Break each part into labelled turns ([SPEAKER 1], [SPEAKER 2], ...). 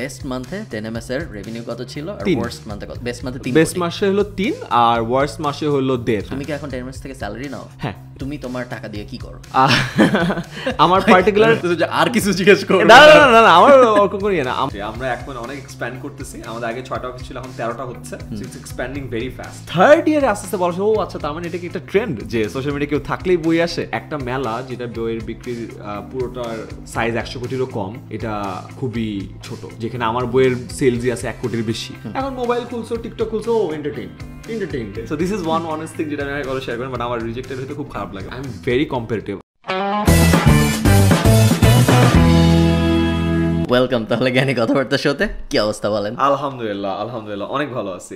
[SPEAKER 1] Best মান্থে 10ms এর revenue কত ছিল আর ওয়ার্স্ট মান্থে কত? বেস্ট মান্থে 3
[SPEAKER 2] বেস্ট মাসে হলো 3 আর ওয়ার্স্ট মাসে হলো 1.5
[SPEAKER 1] তুমি কি এখন 10ms থেকে স্যালারি নাও?
[SPEAKER 2] হ্যাঁ।
[SPEAKER 1] তুমি তোমার টাকা দিয়ে কি করো?
[SPEAKER 2] আমার পার্টিকুলার
[SPEAKER 1] আর কিছু জিজ্ঞেস করো
[SPEAKER 2] না না না না আমার ওরকম করি না। আমরা এখন অনেক এক্সপ্যান্ড করতেছি। আমাদের আগে 6টা অফিস ছিল, এখন 13টা হচ্ছে। It's expanding very fast. Third ইয়ারে আস্তে আস্তে বলা ও আচ্ছা তার মানে এটা কি একটা ট্রেন্ড যে সোশ্যাল মিডিয়া কেউ থাকলেই বই আসে। একটা মেলা যেটা বইয়ের বিক্রির পুরোটার সাইজ 100 কোটিরও কম, এটা খুবই ছোট, যেখানে আমার বইয়ের সেলসই আছে 1 কোটির বেশি। এখন মোবাইল খুলছো, টিকটক খুলছো, entertain. So this is one honest thing যেটা আমি আগে শেয়ার করেন, বাট আমার রিজেক্টেড হতে খুব খারাপ লাগে। I am very competitive.
[SPEAKER 1] Welcome তাহলে জ্ঞানী কথাবার্তা শোতে। কি অবস্থা বলেন?
[SPEAKER 2] আলহামদুলিল্লাহ অনেক ভালো আছি।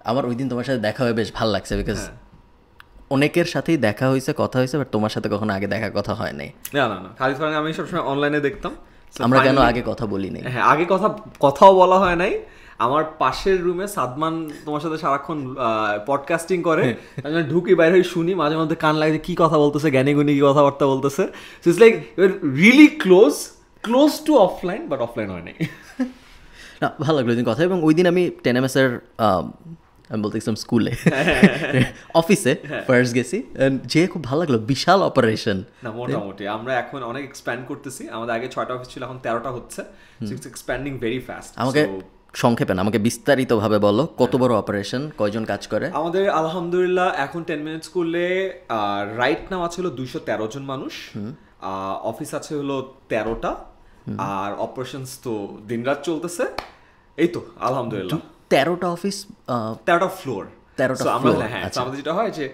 [SPEAKER 1] আমার ওই দিন তোমার সাথে দেখা হয়ে বেশ ভালো লাগছে, বিকজ অনেকের সাথেই দেখা হয়েছে, কথা হয়েছে, বাট তোমার সাথে কখনো আগে দেখা কথা হয় নাই।
[SPEAKER 2] না খালি আমি সবসময় অনলাইনে দেখতাম।
[SPEAKER 1] আমরা কেন আগে কথা বলি নাই?
[SPEAKER 2] হ্যাঁ, আগে কথাও বলা হয় নাই। আমার পাশের রুমে সাদমান তোমার সাথে সারাক্ষণ পডকাস্টিং করে, আমি ঢুকি বাইরে হয়ে শুনি, মাঝে মধ্যে কান লাগে কি কথা বলতেছে, জ্ঞানী গুণী কি কথাবার্তা বলতেছে। So it's like you are really close to offline, but offline হয় নাই।
[SPEAKER 1] না, ভালো লাগলো কথা। এবং ওই দিন আমি 10ms এর আমি বলতেছিলাম স্কুলে অফিসে ফার্স্ট গেছি, যে খুব ভালো লাগলো। বিশাল অপারেশন
[SPEAKER 2] না, মোটামুটি আমরা এখন অনেক এক্সপ্যান্ড করতেছি। আমাদের আগে 6টা অফিস ছিল, এখন 13টা হচ্ছে। So it's expanding very fast.
[SPEAKER 1] আমাকে সংক্ষেপে না, আমাকে বিস্তারিতভাবে বলো, কত বড় অপারেশন, কয়জন কাজ করে?
[SPEAKER 2] আমাদের আলহামদুলিল্লাহ এখন 10 মিনিটস করলে রাইট নাও আছে হলো 213 জন মানুষ। অফিস আছে হলো 13টা, আর অপারেশনস তো দিনরাত চলতেছে। এই তো আলহামদুলিল্লাহ
[SPEAKER 1] 13টা অফিস,
[SPEAKER 2] 13টা ফ্লোর।
[SPEAKER 1] 13টা
[SPEAKER 2] হ্যাঁ, আমাদের যেটা হয় যে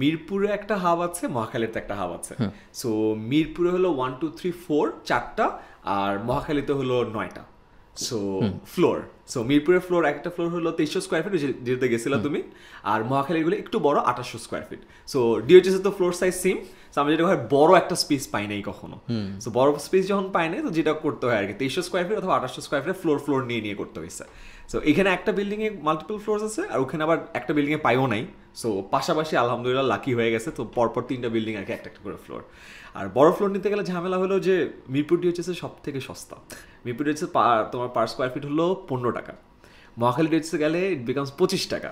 [SPEAKER 2] মিরপুরে একটা হাব আছে, মহাখালীতে একটা হাব আছে। সো মিরপুরে হলো 1 2 3 4 4টা, আর মহাখালীতে হলো 9টা। সো ফ্লোর, সো মিরপুরের ফ্লোর, একটা ফ্লোর হলো 2300 স্কোয়ার ফিট, যেতে গেছিলা তুমি, আর মহাখালীগুলো একটু বড় 2800 স্কোয়ার ফিট। সো ডিওএইচএস তো ফ্লোর সাইজ সেম। সো আমরা যেটা হয় বড় একটা স্পেস পাই নাই কখনো। সো বড় স্পেস যখন পাই নাই, তো যেটা করতে হয় আর কি 2300 স্কোয়ার ফিট অথবা 2800 স্কোয়ার ফিটে ফ্লোর নিয়ে করতে হয়েছে। সো এখানে একটা বিল্ডিং এ মাল্টিপল ফ্লোর আছে, আর ওখানে আবার একটা বিল্ডিং এ পাইও নাই। সো পাশাপাশি আলহামদুলিল্লাহ লাকি হয়ে গেছে। তো পরপর 3টা বিল্ডিং আর কি একটা করে ফ্লোর। আর বড় ফ্লোর নিতে গেলে ঝামেলা হলো যে মিরপুর ডিওএইচএস সব থেকে সস্তা। মিরপুর ডিওএইচএস তোমার পার স্কোয়ার ফিট হলো 15 টাকা। মহাখালী ডিওএইচএস গেলে ইট বিকামস 25 টাকা।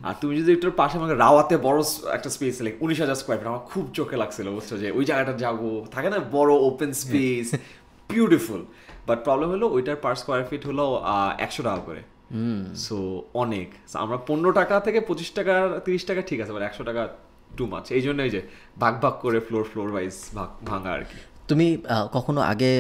[SPEAKER 2] আর তুমি যদি একটু পাশে আমাকে রাওয়াতে বড় একটা স্পেস, লাইক 19,000 স্কোয়ার ফিট, আমার খুব চোখে লাগছিল, বুঝছো, যে ওই জায়গাটা যাবো, থাকে না বড় open space, beautiful. But problem হলো ওইটার পার স্কোয়ার ফিট হলো 100 টাকা করে। সো অনেক, আমরা 15 টাকা থেকে 25 টাকা 30 টাকা ঠিক আছে, বাট 100 টাকা টু মাচ। এই জন্যই যে ভাগ করে ফ্লোর ওয়াইজ ভাঙা আর কি।
[SPEAKER 1] তুমি কখনো আগে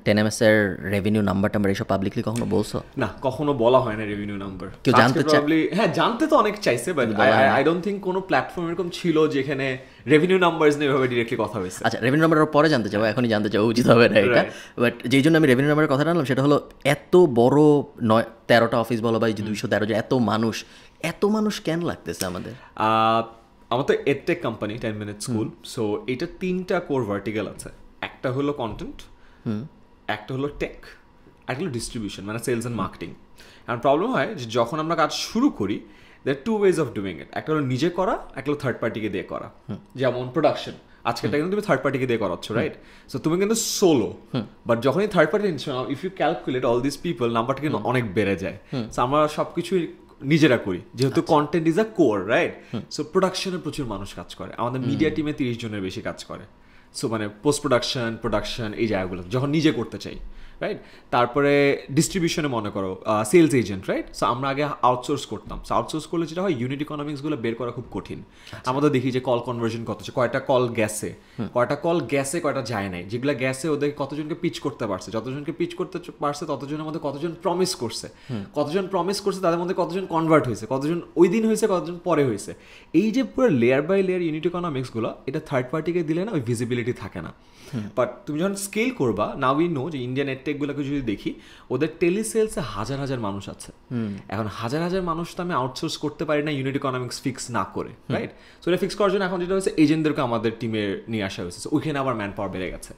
[SPEAKER 1] 10ms এর রেভিনিউ নাম্বার এইসব পাবলিকলি কখনো বলছো?
[SPEAKER 2] না, কখনো বলা হয় না রেভিনিউ নাম্বার।
[SPEAKER 1] কেউ জানতে চায়?
[SPEAKER 2] হ্যাঁ, জানতে তো অনেক চাইছে, বাট আই ডোন্ট থিঙ্ক কোনো প্ল্যাটফর্ম এরকম ছিল যেখানে রেভিনিউ নাম্বারস নিয়ে এভাবে ডিরেক্টলি কথা হয়েছে।
[SPEAKER 1] আচ্ছা, রেভিনিউ নাম্বার পরে জানতে চাও, এখনই জানতে চাও উচিত হবে না এটা। বাট যেই জন্য আমি রেভিনিউ নাম্বারের কথা আনলাম, সেটা হলো এত বড় 13টা অফিস বলো বা 213 জন, এত মানুষ কেন লাগতেছে আমাদের?
[SPEAKER 2] আমার তো edtech company 10 minute school. So এটা 3টা কোর ভার্টিক্যাল আছে। একটা হলো কন্টেন্ট, একটা হলো টেক, একটা হলো ডিস্ট্রিবিউশন, মানে সেলস অ্যান্ড মার্কেটিং। কারণ প্রবলেম হয় যে যখন আমরা কাজ শুরু করি, দের 2 ওয়েজ অফ ডুইং ইট। একটা হলো নিজে করা, একটা হলো থার্ড পার্টিকে দিয়ে করা। যেমন প্রোডাকশন, আজকেরটা কিন্তু তুমি থার্ড পার্টিকে দিয়ে করাচ্ছ, রাইট? সো তুমি কিন্তু সোলো, বাট যখনই third party if you calculate all this people, নাম্বারটা কিন্তু অনেক বেড়ে যায়। সো আমরা সবকিছুই নিজেরা করি, যেহেতু content is a core, right? So প্রোডাকশনে প্রচুর মানুষ কাজ করে। আমাদের মিডিয়া টিমে 30 জনের বেশি কাজ করে। সো মানে পোস্ট প্রোডাকশন এই জায়গাগুলো যখন নিজে করতে চাই, রাইট? তারপরে ডিস্ট্রিবিউশনে মনে করো সেলস এজেন্ট, রাইট? সো আমরা আগে আউটসোর্স করতাম। সো আউটসোর্স করলে যেটা হয়, ইউনিট ইকোনমিক্সগুলো বের করা খুব কঠিন। আমাদের দেখি যে কল কনভার্জন কত, কয়টা কল গেছে, কয়টা যায় নাই। যেগুলো গেছে ওদের কতজনকে পিচ করতে পারছে, যতজনকে পিচ করতে পারছে ততজনের মধ্যে কতজন প্রমিস করছে, তাদের মধ্যে কতজন কনভার্ট হয়েছে, কতজন ওই দিন হয়েছে, কতজন পরে হয়েছে। এই যে পুরো লেয়ার বাই লেয়ার ইউনিট ইকোনমিক্সগুলো, এটা থার্ড পার্টিকে দিলে না ওই ভিজিবিলিটি থাকে না। বাট তুমি যখন স্কেল করবা, নাও উই নো যে ইন্ডিয়ান এডটেকগুলোকে যদি দেখি, ওদের টেলিসেলসে হাজার মানুষ আছে। এখন হাজার মানুষ তো আমি আউটসোর্স করতে পারি না ইউনিট ইকোনমিক্স ফিক্স না করে, রাইট? সো এটা ফিক্স করার জন্য এখন যেটা হয়েছে, এজেন্টদেরকে আমাদের টিমে নিয়ে আসা হয়েছে। ওইখানে আবার ম্যান পাওয়ার বেড়ে গেছে।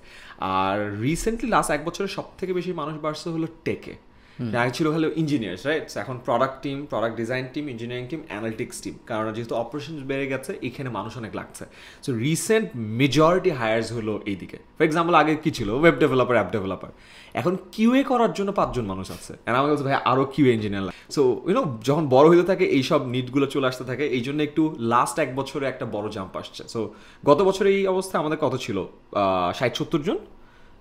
[SPEAKER 2] আর রিসেন্টলি লাস্ট 1 বছরে সব থেকে বেশি মানুষ বাড়ছে হলো টেকে। আগে ছিল হলো ইঞ্জিনিয়ার্স, রাইট? এখন product team, product design team, engineering team, analytics team, কারণ যেহেতু অপারেশন বেড়ে গেছে এখানে মানুষ অনেক লাগছে। সো রিসেন্ট মেজরিটি হায়ার্স হলো এইদিকে। ফর এক্সাম্পল আগে কি ছিল, ওয়েব ডেভেলপার, অ্যাপ ডেভেলপার, এখন কিউএ করার জন্য 5 জন মানুষ আছে। আর আমার কাছে ভাই আরও কিউএ ইঞ্জিনিয়ার লাগে। সো ইউনো যখন বড় হতে থাকে এইসব নিডগুলো চলে আসতে থাকে, এই জন্য একটু লাস্ট 1 বছরে একটা বড় জাম্প আসছে। সো গত বছরে এই অবস্থা আমাদের কত ছিল, 60-70 জন,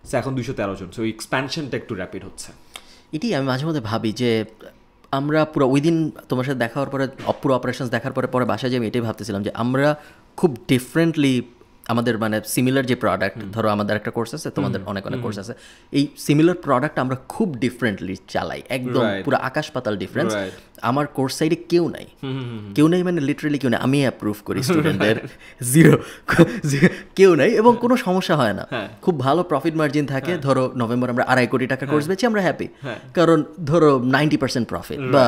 [SPEAKER 2] সো এখন 213 জন। সো এক্সপ্যানশনটা একটু র্যাপিড হচ্ছে।
[SPEAKER 1] এটাই আমি মাঝে মধ্যে ভাবি যে আমরা পুরো ওই দিন তোমার সাথে দেখা হওয়ার পরে, পুরো অপারেশনস দেখার পরে বাসায় যে আমি এটাই ভাবতেছিলাম যে আমরা খুব ডিফারেন্টলি আমাদের মানে সিমিলার যে প্রোডাক্ট, ধরো আমাদের একটা কোর্স আছে, তোমাদের অনেক কোর্স আছে, এই সিমিলার প্রোডাক্ট আমরা খুব ডিফারেন্টলি চালাই, একদম পুরো আকাশ পাতাল ডিফারেন্স। আমার কোর্স সাইডে কেউ নাই মানে লিটারালি কেউ নাই, আমি অ্যাপ্রুভ করি স্টুডেন্টদের, জিরো কেউ নাই, এবং কোনো সমস্যা হয় না, খুব ভালো প্রফিট মার্জিন থাকে। ধরো নভেম্বর আমরা 2.5 কোটি টাকা কোর্স বেচি, আমরা হ্যাপি, কারণ ধরো 90% প্রফিট, বা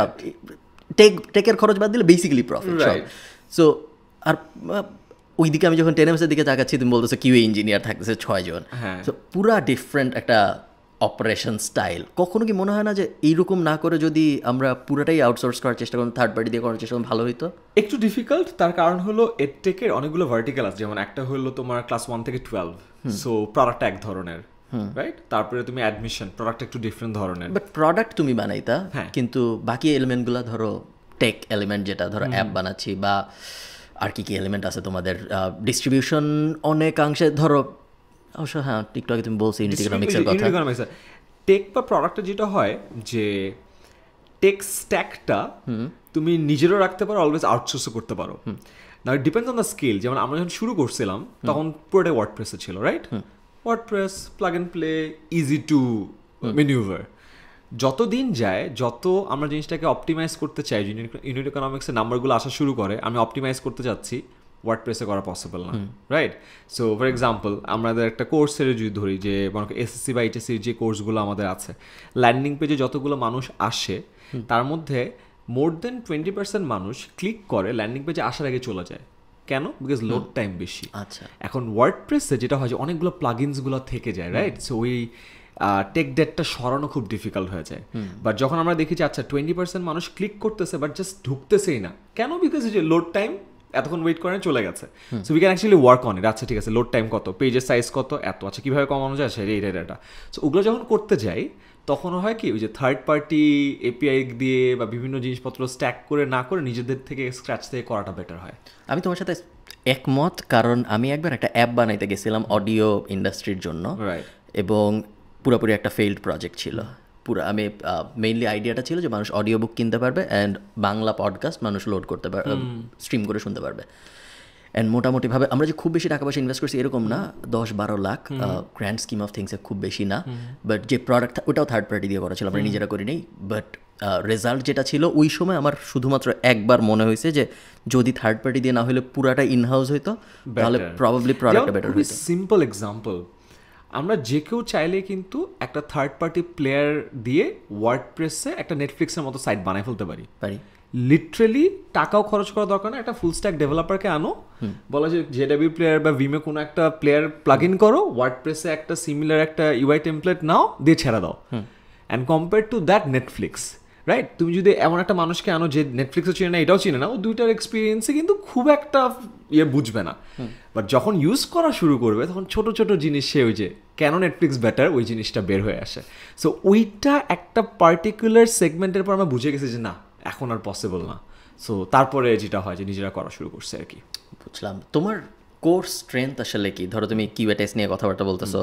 [SPEAKER 1] টেকের খরচ বাদ দিলে বেসিক্যালি প্রফিট। সো আর ওইদিকে আমি যখন 10 এর দিকে তাকাচ্ছি, তুমি বলতেছো কিউএ ইঞ্জিনিয়ার থাকতেছে 6 জন, তো পুরা ডিফারেন্ট একটা অপারেশন স্টাইল। কখনো কি মনে হয় না যে এইরকম না করে যদি আমরা পুরোটাই আউটসোর্স করার চেষ্টা করতাম, থার্ড পার্টি দিয়ে করার চেষ্টা করতাম, ভালো হইতো?
[SPEAKER 2] একটু ডিফিকাল্ট, তার কারণ হলো এডটেকের অনেকগুলো ভার্টিক্যাল আছে। যেমন একটা হলো তোমার ক্লাস 1 থেকে 12, সো প্রোডাক্টটা এক ধরনের, রাইট? তারপরে তুমি অ্যাডমিশন, প্রোডাক্ট একটু ডিফারেন্ট ধরনের,
[SPEAKER 1] বাট প্রোডাক্ট তুমি বানাইতা, কিন্তু বাকি এলিমেন্টগুলো ধরো টেক এলিমেন্ট, যেটা ধরো অ্যাপ বানাচ্ছি, বা আর কি কি এলিমেন্ট আছে তোমাদের, ডিস্ট্রিবিউশন অনেকাংশে ধরো, অবশ্য হ্যাঁ টিকটকে তুমি বলছো ইউনিট ইকোনমিক্সের কথা।
[SPEAKER 2] টেক বা প্রোডাক্টটা যেটা হয় যে টেক স্ট্যাকটা তুমি নিজেরও রাখতে পারো, অলওয়েজ আউটসোর্সও করতে পারো। না, ডিপেন্ডস অন দ্য স্কেল। যেমন আমরা যখন শুরু করছিলাম তখন পুরোটাই ওয়ার্ডপ্রেসে ছিল, right? WordPress, plug and play, easy to manoeuvre. যত দিন যায়, যত আমরা জিনিসটাকে অপটিমাইজ করতে চাই, ইউনিট ইকোনমিক্সের নাম্বারগুলো আসা শুরু করে, আমি অপটিমাইজ করতে যাচ্ছি, ওয়ার্ডপ্রেসে করা পসিবল না, রাইট? সো ফর এক্সাম্পল আমাদের একটা কোর্সের যদি ধরি, যে এসএসসি বা এইচএসসির যে কোর্সগুলো আমাদের আছে, ল্যান্ডিং পেজে যতগুলো মানুষ আসে তার মধ্যে মোর দেন 20% মানুষ ক্লিক করে ল্যান্ডিং পেজে আসার আগে চলে যায়। কেন? বিকজ লোড টাইম বেশি।
[SPEAKER 1] আচ্ছা,
[SPEAKER 2] এখন ওয়ার্ডপ্রেসে যেটা হয় যে অনেকগুলো প্লাগইনসগুলো থেকে যায়, রাইট? সো ওই টেক ডেটটা সরানো খুব ডিফিকাল্ট হয়ে যায়। বাট যখন আমরা দেখি যে আচ্ছা 20% মানুষ ক্লিক করতেছে বাট জাস্ট ঢুকতেছেই না, কেন? বিকজ যে লোড টাইম, এতক্ষণ ওয়েট করে চলে গেছে। So we can actually work on it. আচ্ছা ঠিক আছে, লোড টাইম কত, পেজের সাইজ কত, এত, আচ্ছা কীভাবে কমানো যায়, সেটা এটা। সো ওগুলো যখন করতে যাই তখন হয় কি, ওই যে থার্ড পার্টি এপিআই দিয়ে বা বিভিন্ন জিনিসপত্র স্ট্যাক করে না করে নিজেদের থেকে স্ক্র্যাচ থেকে করাটা বেটার হয়।
[SPEAKER 1] আমি তোমার সাথে একমত, কারণ আমি একবার একটা অ্যাপ বানাইতে গেছিলাম অডিও ইন্ডাস্ট্রির জন্য, এবং পুরোপুরি একটা ফেইল্ড প্রজেক্ট ছিল। পুরো আমি মেইনলি আইডিয়াটা ছিল যে মানুষ অডিও বুক কিনতে পারবে অ্যান্ড বাংলা পডকাস্ট মানুষ লোড করতে পারবে, স্ট্রিম করে শুনতে পারবে। অ্যান্ড মোটামুটিভাবে আমরা যে খুব বেশি টাকা পয়সা ইনভেস্ট করছি এরকম না, 10-12 লাখ, গ্র্যান্ড স্কিম অফ থিংসে খুব বেশি না। বাট যে প্রোডাক্ট, ওটাও থার্ড পার্টি দিয়ে করা ছিল, আমরা নিজেরা করি নেই। বাট রেজাল্ট যেটা ছিল ওই সময় আমার শুধুমাত্র একবার মনে হয়েছে যে যদি থার্ড পার্টি দিয়ে না হলে পুরাটা ইনহাউস হইতো, তাহলে প্রবাবলি প্রোডাক্টটা বেটার হইতো।
[SPEAKER 2] সিম্পল এক্সাম্পল, আমরা যে কেউ চাইলে কিন্তু একটা থার্ড পার্টি প্লেয়ার দিয়ে ওয়ার্ডপ্রেসে একটা নেটফ্লিক্সের মতো সাইট বানায় ফেলতে পারি। লিটারেলি টাকাও খরচ করা দরকার না, একটা ফুল স্ট্যাক ডেভেলপারকে আনো, বলা যে জেডাব্লিউ প্লেয়ার বা ভিমে কোনো একটা প্লেয়ার প্লাগ ইন করো, ওয়ার্ডপ্রেসে একটা সিমিলার একটা ইউআই টেমপ্লেট নাও, দিয়ে ছেড়ে দাও। And compare to that Netflix, right? তুমি যদি এমন একটা মানুষকে আনো যে নেটফ্লিক্সও চিনে না, এটাও চিনে না, ও দুইটার এক্সপিরিয়েন্সে কিন্তু খুব একটা বুঝবে না। বাট যখন ইউজ করা শুরু করবে তখন ছোট ছোট জিনিস সে ওই যে কেন নেটফ্লিক্স বেটার, ওই জিনিসটা বের হয়ে আসে। সো ওইটা একটা পার্টিকুলার সেগমেন্টের পর আমরা বুঝে গেছি যে না, এখন আর পসিবল না। সো তারপরে যেটা হয় যে নিজেরা করা শুরু করছে আর কি।
[SPEAKER 1] বুঝলাম। তোমার কোর স্ট্রেংথ আসলে কি? ধরো তুমি কিউএ টেস্ট নিয়ে কথাবার্তা বলতেছো,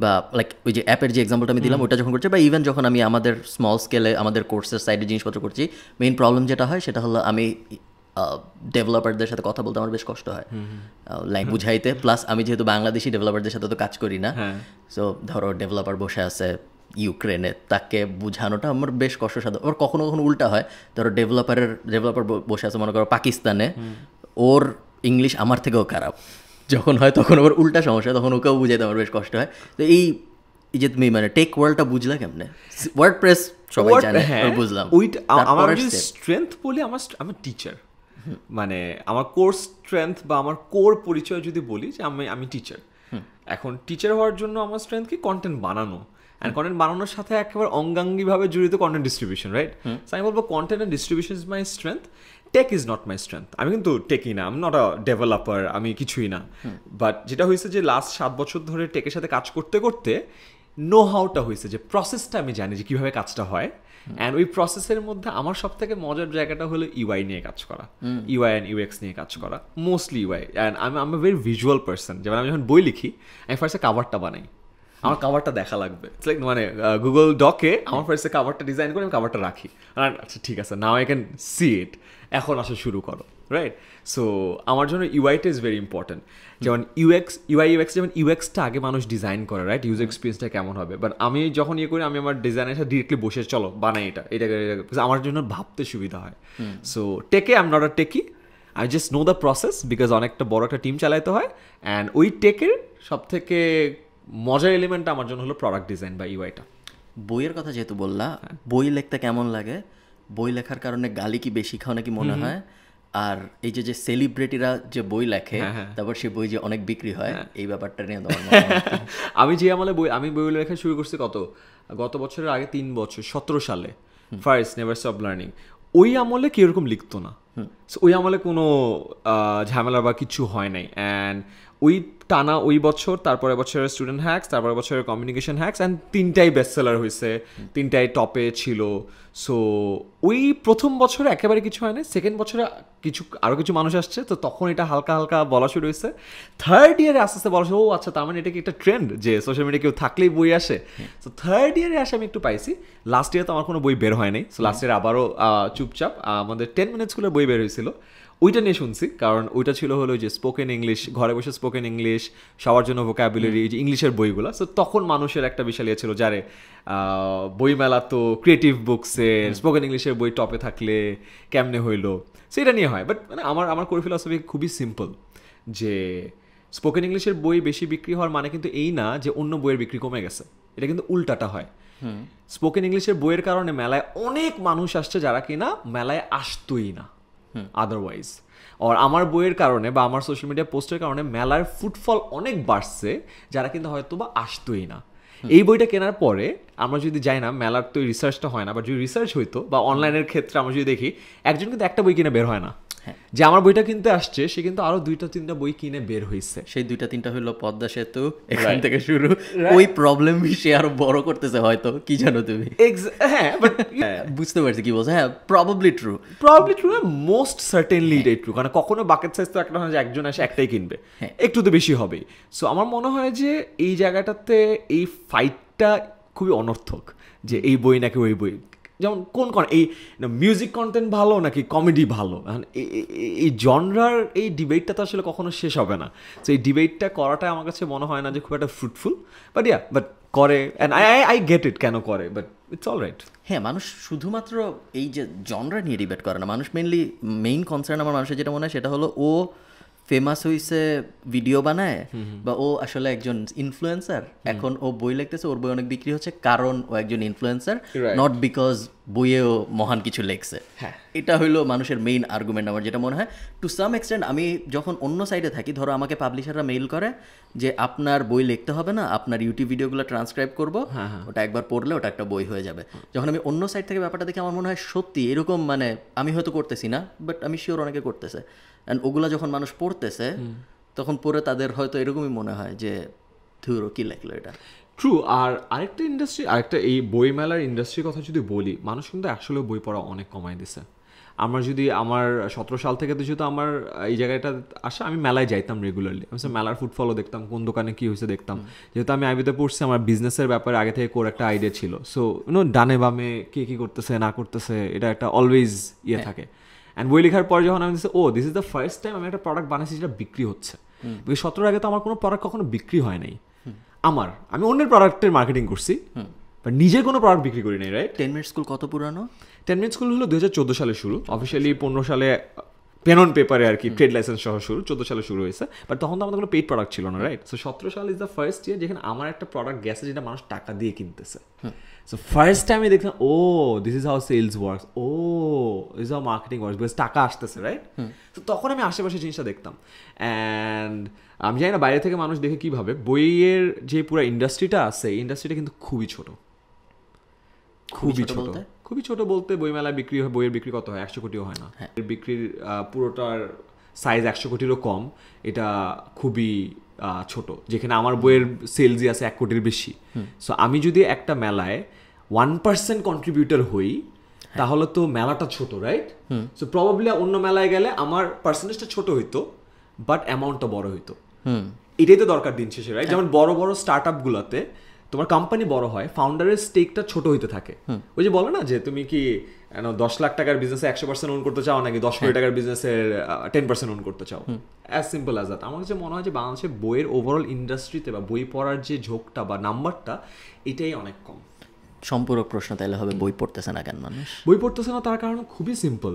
[SPEAKER 1] বা লাইক ওই যে অ্যাপের যে এক্সাম্পলটা আমি দিলাম ওটা যখন করছি, বা ইভেন যখন আমি আমাদের স্মল স্কেলে আমাদের কোর্সের সাইডে জিনিসপত্র করছি, মেইন প্রবলেম যেটা হয় সেটা হলো আমি ডেভেলপারদের সাথে কথা বলতে আমার বেশ কষ্ট হয়, লাইক বুঝাইতে। প্লাস আমি যেহেতু বাংলাদেশি ডেভেলপারদের সাথে তো কাজ করি না, সো ধরো ডেভেলপার বসে আছে ইউক্রেনে, তাকে বোঝানোটা আমার বেশ কষ্টসাধ্য। ওর কখনো কখনো উল্টা হয়, ধরো ডেভেলপার বসে আছে মনে করো পাকিস্তানে, ওর ইংলিশ আমার থেকেও খারাপ যখন হয়, তখন আবার উল্টা সমস্যা, তখন ওকেও বুঝাইতে আমার বেশ কষ্ট হয়। তো এই যে তুমি মানে টেক ওয়ার্ল্ডটা বুঝলা কেমনে? ওয়ার্ডপ্রেস সবাই জানে, বুঝলাম।
[SPEAKER 2] ওইটা আমার স্ট্রেংথ বলি, আমার টিচার, মানে আমার কোর স্ট্রেংথ বা আমার কোর পরিচয় যদি বলি যে আমি টিচার। এখন টিচার হওয়ার জন্য আমার স্ট্রেংথ কি? কন্টেন্ট বানানো। অ্যান্ড কন্টেন্ট বানানোর সাথে একেবারে অঙ্গাঙ্গিভাবে জড়িত কন্টেন্ট ডিস্ট্রিবিউশন, রাইট? সো আমি বলবো content and distribution is my strength, tech is not my strength. আমি কিন্তু টেকই না, আমি নট আ ডেভেলপার, আমি কিছুই না। বাট যেটা হয়েছে যে লাস্ট 7 বছর ধরে টেকের সাথে কাজ করতে করতে নো হাউটা হয়েছে, যে প্রসেসটা আমি জানি যে কীভাবে কাজটা হয়। অ্যান্ড ওই প্রসেসের মধ্যে আমার সব থেকে মজার জায়গাটা হলো ইউআই নিয়ে কাজ করা, ইউআই অ্যান্ড ইউএক্স নিয়ে কাজ করা, মোস্টলি ইউআই। অ্যান্ড আমি ভেরি ভিজুয়াল পার্সন। যেমন আমি যখন বই লিখি, আমি ফার্স্টে কাভারটা বানাই, আমার কাভারটা দেখা লাগবে, ইটস লাইক মানে গুগল ডকে আমার ফার্স্টে কাভারটা ডিজাইন করে আমি কাভারটা রাখি, আচ্ছা ঠিক আছে, নাও আই ক্যান সি ইট, এখন আসলে শুরু করো, রাইট? সো আমার জন্য ইউআইটা ইজ ভেরি ইম্পর্টেন্ট। যেমন ইউএক্স যেমন ইউএক্সটা আগে মানুষ ডিজাইন করে, রাইট? ইউজার এক্সপিরিয়েন্সটা কেমন হবে। বাট আমি যখন করি, আমি আমার ডিজাইনের সাথে ডিরেক্টলি বসে চলো বানাই এটা আমার জন্য ভাবতে সুবিধা হয়। সো টেকে I am not a টেকি, I just know the process, because অনেকটা বড় একটা টিম চালাইতে হয়। অ্যান্ড ওই টেকের সব থেকে মজার এলিমেন্টটা আমার জন্য হলো প্রোডাক্ট ডিজাইন বা ইউআইটা।
[SPEAKER 1] বইয়ের কথা যেহেতু বললা, বই লিখতে কেমন লাগে? বই লেখার কারণে গালি কি বেশি খাও নাকি মনে হয়? আর এই যে সেলিব্রিটিরা যে বই লেখে, তারপর সেই বই যে অনেক বিক্রি হয়, এই ব্যাপারটা নিয়ে তোমার
[SPEAKER 2] আমি যে আমলে বই লেখা শুরু করছি গত বছরের আগে 3 বছর, 17 সালে ফার্স্ট নেভার স্টপ লার্নিং। ওই আমলে কি এরকম লিখতো না, ওই আমলে কোনো ঝামেলা বা কিছু হয় নাই। অ্যান্ড ওই টানা ওই বছর, তারপরে বছরের স্টুডেন্ট হ্যাক্স, তারপরে বছরের কমিউনিকেশন হ্যাক্স, অ্যান্ড 3টাই বেস্ট সেলার হয়েছে, 3টাই টপে ছিল। সো ওই প্রথম বছরে একেবারে কিছু হয় না, সেকেন্ড বছরে আরও কিছু মানুষ আসছে, তো তখন এটা হালকা হালকা বলা শুরু হয়েছে। থার্ড ইয়ারে আস্তে আস্তে বলা শুরু, ও আচ্ছা, তার মানে এটা কি একটা ট্রেন্ড যে সোশ্যাল মিডিয়া কেউ থাকলেই বই আসে। তো থার্ড ইয়ারে আসে আমি একটু পাইছি। লাস্ট ইয়ারে তো আমার কোনো বই বের হয় নাই, সো লাস্ট ইয়ারে আবারও চুপচাপ আমাদের 10 মিনিট স্কুলের বই বের হয়েছিল, ওইটা নিয়ে শুনছি। কারণ ওইটা ছিল হলো যে স্পোকেন ইংলিশ, ঘরে বসে স্পোকেন ইংলিশ, সবার জন্য ভোকাবুলারি, যে ইংলিশের বইগুলো। সো তখন মানুষের একটা বিশাল ইয়ে ছিল, যারে বইমেলা তো ক্রিয়েটিভ বুকসের স্পোকেন ইংলিশের বই টপে থাকলে কেমনে হইলো, সেটা নিয়ে হয়। বাট মানে আমার কোর ফিলসফি খুবই সিম্পল, যে স্পোকেন ইংলিশের বই বেশি বিক্রি হওয়ার মানে কিন্তু এই না যে অন্য বইয়ের বিক্রি কমে গেছে, এটা কিন্তু উল্টাটা হয়। স্পোকেন ইংলিশের বইয়ের কারণে মেলায় অনেক মানুষ আসছে যারা কিনা মেলায় আসতোই না আদারওয়াইজ। আর আমার বইয়ের কারণে বা আমার সোশ্যাল মিডিয়া পোস্টের কারণে মেলার ফুটফল অনেক বাড়ছে, যারা কিন্তু হয়তো বা আসতোই না। এই বইটা কেনার পরে আমরা যদি যাই না, মেলার তো রিসার্চটা হয় না, বা যদি রিসার্চ হইতো বা অনলাইনের ক্ষেত্রে আমরা যদি দেখি, একজন কিন্তু একটা বই কিনে বের হয় না, যে আমার বইটা কিনতে আসছে সে কিন্তু আরো 2-3টা বই কিনে বের হয়েছে।
[SPEAKER 1] সেই 2-3টা হলো পদ্মা সেতু, এখান থেকে শুরু। ওই প্রবলেম সে আরো বড় করতেছে হয়তো, কি জানো তুমি?
[SPEAKER 2] হ্যাঁ, বাট
[SPEAKER 1] বুঝতে পারছি কি বলছো। হ্যাঁ, প্রবাবলি ট্রু,
[SPEAKER 2] মোস্ট সার্টেনলি এটাই ট্রু। কারণ কখনো বাকেট সাইজ তো একটা হয় যে একজন আসে একটাই কিনবে, একটু তো বেশি হবে। সো আমার মনে হয় যে এই জায়গাটাতে এই ফাইটটা খুবই অনর্থক, যে এই বই নাকি ওই বই। যেমন এই মিউজিক কন্টেন্ট ভালো নাকি কমেডি ভালো, এই জনরার এই ডিবেটটা তো আসলে কখনো শেষ হবে না। তো এই ডিবেটটা করাটা আমার কাছে মনে হয় না যে খুব একটা ফ্রুটফুল, বাট করে, অ্যান্ড আই গেট ইট কেন করে, বাট ইটস অল রাইট।
[SPEAKER 1] হ্যাঁ, মানুষ শুধুমাত্র এই যে জনরা নিয়ে ডিবেট করে না, মানুষ মেইন কনসার্ন আমার মানুষের যেটা মনে হয় সেটা হলো ও ফেমাস হয়েছে, ভিডিও বানায়, বা ও আসলে একজন ইনফ্লুয়েন্সার, এখন ও বই লিখতেছে, ওর বই অনেক বিক্রি হচ্ছে কারণ ও একজন ইনফ্লুয়েন্সার, নট বিকজ বইয়েও মহান কিছু লেখছে। এটা হইলো মানুষের মেইন আর্গুমেন্ট আমার যেটা মনে হয়। টু সাম এক্সটেন্ট আমি যখন অন্য সাইডে থাকি, ধরো আমাকে পাবলিশাররা মেইল করে যে আপনার বই লিখতে হবে না, আপনার ইউটিউব ভিডিওগুলো ট্রান্সক্রাইব করবো, ওটা একবার পড়লে ওটা একটা বই হয়ে যাবে। যখন আমি অন্য সাইড থেকে ব্যাপারটা দেখি, আমার মনে হয় সত্যি এরকম, মানে আমি হয়তো করতেছি না, বাট আমি শিওর অনেকে করতেছে। অ্যান্ড ওগুলা যখন মানুষ পড়তেছে, তখন পড়ে তাদের হয়তো এরকমই মনে হয় যে ধুরো কি লেখলো এটা।
[SPEAKER 2] ট্রু। আর আরেকটা এই বইমেলার ইন্ডাস্ট্রির কথা যদি বলি, মানুষ কিন্তু আসলে বই পড়া অনেক কমাই দিছে। আমার 17 সাল থেকে তো যেহেতু আমার এই জায়গাটা আসা, আমি মেলায় যাইতাম রেগুলারলি, আমি মেলার ফুটফলও দেখতাম, কোন দোকানে কী হয়েছে দেখতাম। যেহেতু আমি আইবিতে পড়ছি, আমার বিজনেসের ব্যাপারে আগে থেকে একটা আইডিয়া ছিল। সো ডানে বামে কে কী করতেছে না করতেছে, এটা একটা অলওয়েজ থাকে। অ্যান্ড বই লেখার পর যখন আমি this is the first time আমি একটা প্রোডাক্ট বানাইছি যেটা বিক্রি হচ্ছে। 17 আগে তো আমার কোনো প্রোডাক্ট কখনো বিক্রি হয় নাই। আমি অন্যের প্রোডাক্টের মার্কেটিং করছি, বাট নিজের কোনো প্রোডাক্ট বিক্রি করি নাই, রাইট?
[SPEAKER 1] 10 মিনিট স্কুল কত পুরানো?
[SPEAKER 2] 10 মিনিট স্কুল হলো 2014 সালে শুরু, অফিসিয়ালি 15 সালে পেন অন পেপারে আর কি ট্রেড লাইসেন্স সহ শুরু, 14 সালে শুরু হয়েছে। বাট তখন তো আমাদের কোনো পেইড প্রোডাক্ট ছিল না, রাইট? সো 17 সাল ইজ দ্য ফার্স্ট ইয়ার যেখানে আমার একটা প্রোডাক্ট গেছে যেটা মানুষ টাকা দিয়ে কিনতেছে। সো ফার্স্ট টাইম আমি দেখলাম, this is how sales works, this is how marketing works, because টাকা আসতেছে, রাইট? তো তখন আমি আশেপাশে জিনিসটা দেখতাম। অ্যান্ড আমি জানি না বাইরে থেকে মানুষ দেখে কি ভাবে, বইয়ের যে পুরো ইন্ডাস্ট্রিটা আছে এই ইন্ডাস্ট্রিটা কিন্তু খুবই ছোট, খুবই ছোট। খুবই ছোট বলতে বইমেলায় বিক্রি হয়, বইয়ের বিক্রি কত হয়, 100 কোটিও হয় না। এর বিক্রির পুরোটার সাইজ 100 কোটিরও কম, এটা খুবই ছোট, যেখানে আমার বইয়ের সেলসই আছে 1 কোটির বেশি। সো আমি যদি একটা মেলায় 1% কন্ট্রিবিউটর হই তাহলে তো মেলাটা ছোট, রাইট? সো প্রবাবলি অন্য মেলায় গেলে আমার পার্সেন্টেজটা ছোট হইতো, বাট অ্যামাউন্টটা বড় হইতো। এটাই তো দরকার দিন শেষে, রাইট? যেমন বড় বড় স্টার্ট আপগুলোতে তোমার কোম্পানি বড় হয়, ফাউন্ডারের স্টেকটা ছোট হইতে থাকে। ওই যে বলে না যে তুমি কি 10 লাখ টাকার বিজনেসে 100% ওন করতে চাও নাকি 10 কোটি টাকার বিজনেসের 10% ওন করতে চাও, অ্যাজ সিম্পল অ্যাজ দ্যাট। আমার কাছে মনে হয় যে বাংলাদেশে বইয়ের ওভারঅল ইন্ডাস্ট্রিতে বা বই পড়ার যে ঝোঁকটা বা নাম্বারটা এটাই অনেক কম।
[SPEAKER 1] সম্পূরক প্রশ্ন তাহলে হবে, বই পড়তেছে না কেন মানুষ?
[SPEAKER 2] বই পড়তেছে না তার কারণ খুবই সিম্পল,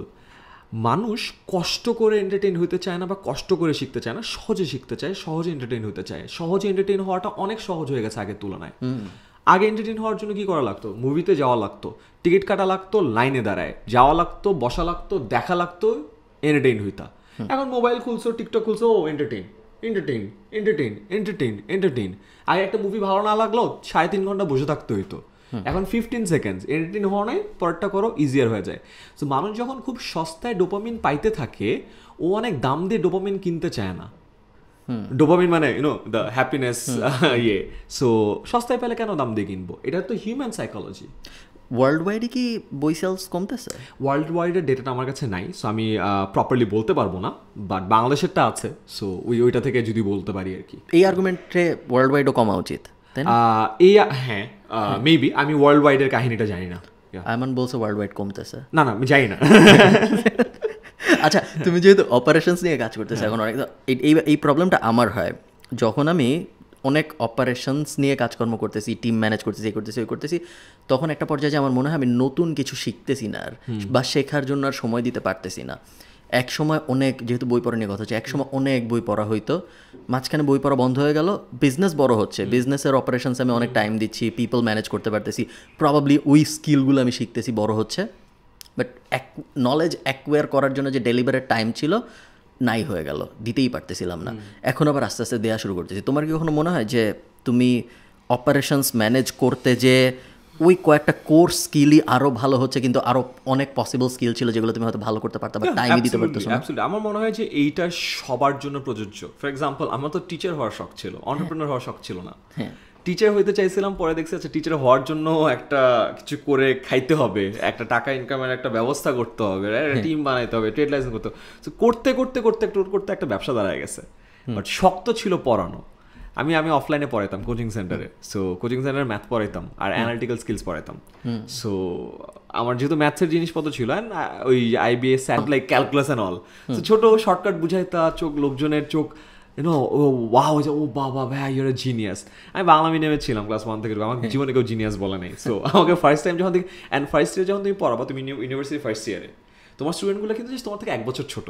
[SPEAKER 2] মানুষ কষ্ট করে এন্টারটেইন হতে চায় না বা কষ্ট করে শিখতে চায় না, সহজে শিখতে চায়, সহজে এন্টারটেইন হতে চায়। সহজে এন্টারটেইন হওয়াটা অনেক সহজ হয়ে গেছে আগের তুলনায়। আগে এন্টারটেইন হওয়ার জন্য কি করা লাগতো? মুভিতে যাওয়া লাগতো, টিকিট কাটা লাগতো, লাইনে দাঁড়ায় যাওয়া লাগতো, বসা লাগতো, দেখা লাগতো, এন্টারটেইন হইতা। এখন মোবাইল খুলছো, টিকটক খুলছো, ও entertain entertain entertain entertain entertain. আগে একটা মুভি ভালো না লাগলো 3.5 ঘন্টা বসে থাকতে হইতো, এখন 15 সেকেন্ডস এন্টারটেইন হওয়া নয়, পরেরটা করো, ইজিয়ার হয়ে যায়। সো মানুষ যখন খুব সস্তায় ডোপামিন পাইতে থাকে, ও অনেক দাম দিয়ে ডোপামিন কিনতে চায় না। ডোপামিন মানে দ্য হ্যাপিনেস ইয়ে। সো সস্তায় পেলে কেন দাম দিয়ে কিনবো? এটা তো হিউম্যান সাইকোলজি।
[SPEAKER 1] ওয়ার্ল্ড ওয়াইডে কি বই সেলস কমতেছে?
[SPEAKER 2] ওয়ার্ল্ড ওয়াইডের ডেটাটা আমার কাছে নাই, সো আমি প্রপারলি বলতে পারবো না, বাট বাংলাদেশেরটা আছে, সো ওইটা থেকে যদি বলতে পারি আর কি।
[SPEAKER 1] এই আর্গুমেন্টে ওয়ার্ল্ড ওয়াইডও কমা উচিত,
[SPEAKER 2] এই হ্যাঁ মেবি, আমি ওয়ার্ল্ড ওয়াইডের কাহিনীটা জানি না।
[SPEAKER 1] আয়মান বলছে ওয়ার্ল্ড ওয়াইড কমতেছে।
[SPEAKER 2] না আমি জানি না।
[SPEAKER 1] আচ্ছা, তুমি যেহেতু অপারেশনস নিয়ে কাজ করতেছো এখন, অনেক এই প্রবলেমটা আমার হয় যখন আমি অনেক অপারেশনস নিয়ে কাজকর্ম করতেছি, টিম ম্যানেজ করতেছি, এই করতেছি, ওই করতেছি, তখন একটা পর্যায়ে আমার মনে হয় আমি নতুন কিছু শিখতেছি না আর, বা শেখার জন্য আর সময় দিতে পারতেছি না। এক সময় অনেক, যেহেতু বই পড়া নিয়ে কথা হচ্ছে, এক সময় অনেক বই পড়া হইতো, মাঝখানে বই পড়া বন্ধ হয়ে গেল, বিজনেস বড় হচ্ছে, বিজনেসের অপারেশনস আমি অনেক টাইম দিচ্ছি, পিপল ম্যানেজ করতে পারতেছি, প্রবাবলি ওই স্কিলগুলো আমি শিখতেছি, বড় হচ্ছে, বাট নলেজ অ্যাকোয়ার করার জন্য যে ডেলিভারের টাইম ছিল নাই হয়ে গেল, দিতেই পারতেছিলাম না। এখন আবার আস্তে আস্তে দেওয়া শুরু করতেছি। তোমার কি কখনো মনে হয় যে তুমি অপারেশনস ম্যানেজ করতে যে ওই কয়েকটা কোর স্কিলই আরও ভালো হচ্ছে, কিন্তু আরও অনেক পসিবল স্কিল ছিল যেগুলো তুমি হয়তো ভালো করতে পারতে বা টাইমই দিতে পারতেছো না?
[SPEAKER 2] আমার মনে হয় যে এইটা সবার জন্য প্রযোজ্য। ফর এক্সাম্পল, আমার তো টিচার হওয়ার শখ ছিল, এন্টারপ্রেনার হওয়ার শখ ছিল না। টিচার হইতে চাইছিলাম, পরে দেখছি আচ্ছা টিচার হওয়ার জন্য একটা কিছু করে খাইতে হবে, একটা টাকা ইনকামের একটা ব্যবস্থা করতে হবে, টিম বানাইতে হবে, ট্রেড লাইসেন্স করতে হবে। করতে করতে করতে করতে একটা ব্যবসা দাঁড়ায় গেছে। বাট শক্ত ছিল পড়ানো। আমি অফলাইনে পড়াইতাম কোচিং সেন্টারে, সো কোচিং সেন্টারে ম্যাথ পড়াইতাম আর অ্যানালিটিক্যাল স্কিলস পড়াইতাম। সো আমার যেহেতু ম্যাথসের জিনিসপত্র ছিল, ওই IBS like calculus and all, ছোট শর্টকাট বুঝাইতা, লোকজনের চোখ ও বাবা ভাই ইউর এ জিনিয়াস। আমি বাংলা মিডিয়ামে ছিলাম ক্লাস 1 থেকে, আমার জীবনে কেউ জিনিয়াস বলে নেই। সো আমাকে ফার্স্ট টাইম যখন ফার্স্ট ইয়ার যখন তুমি পড়াবা, তুমি ইউনিভার্সিটি ফার্স্ট ইয়ারে, তোমার স্টুডেন্টগুলো কিন্তু তোমার থেকে 1 বছর ছোট।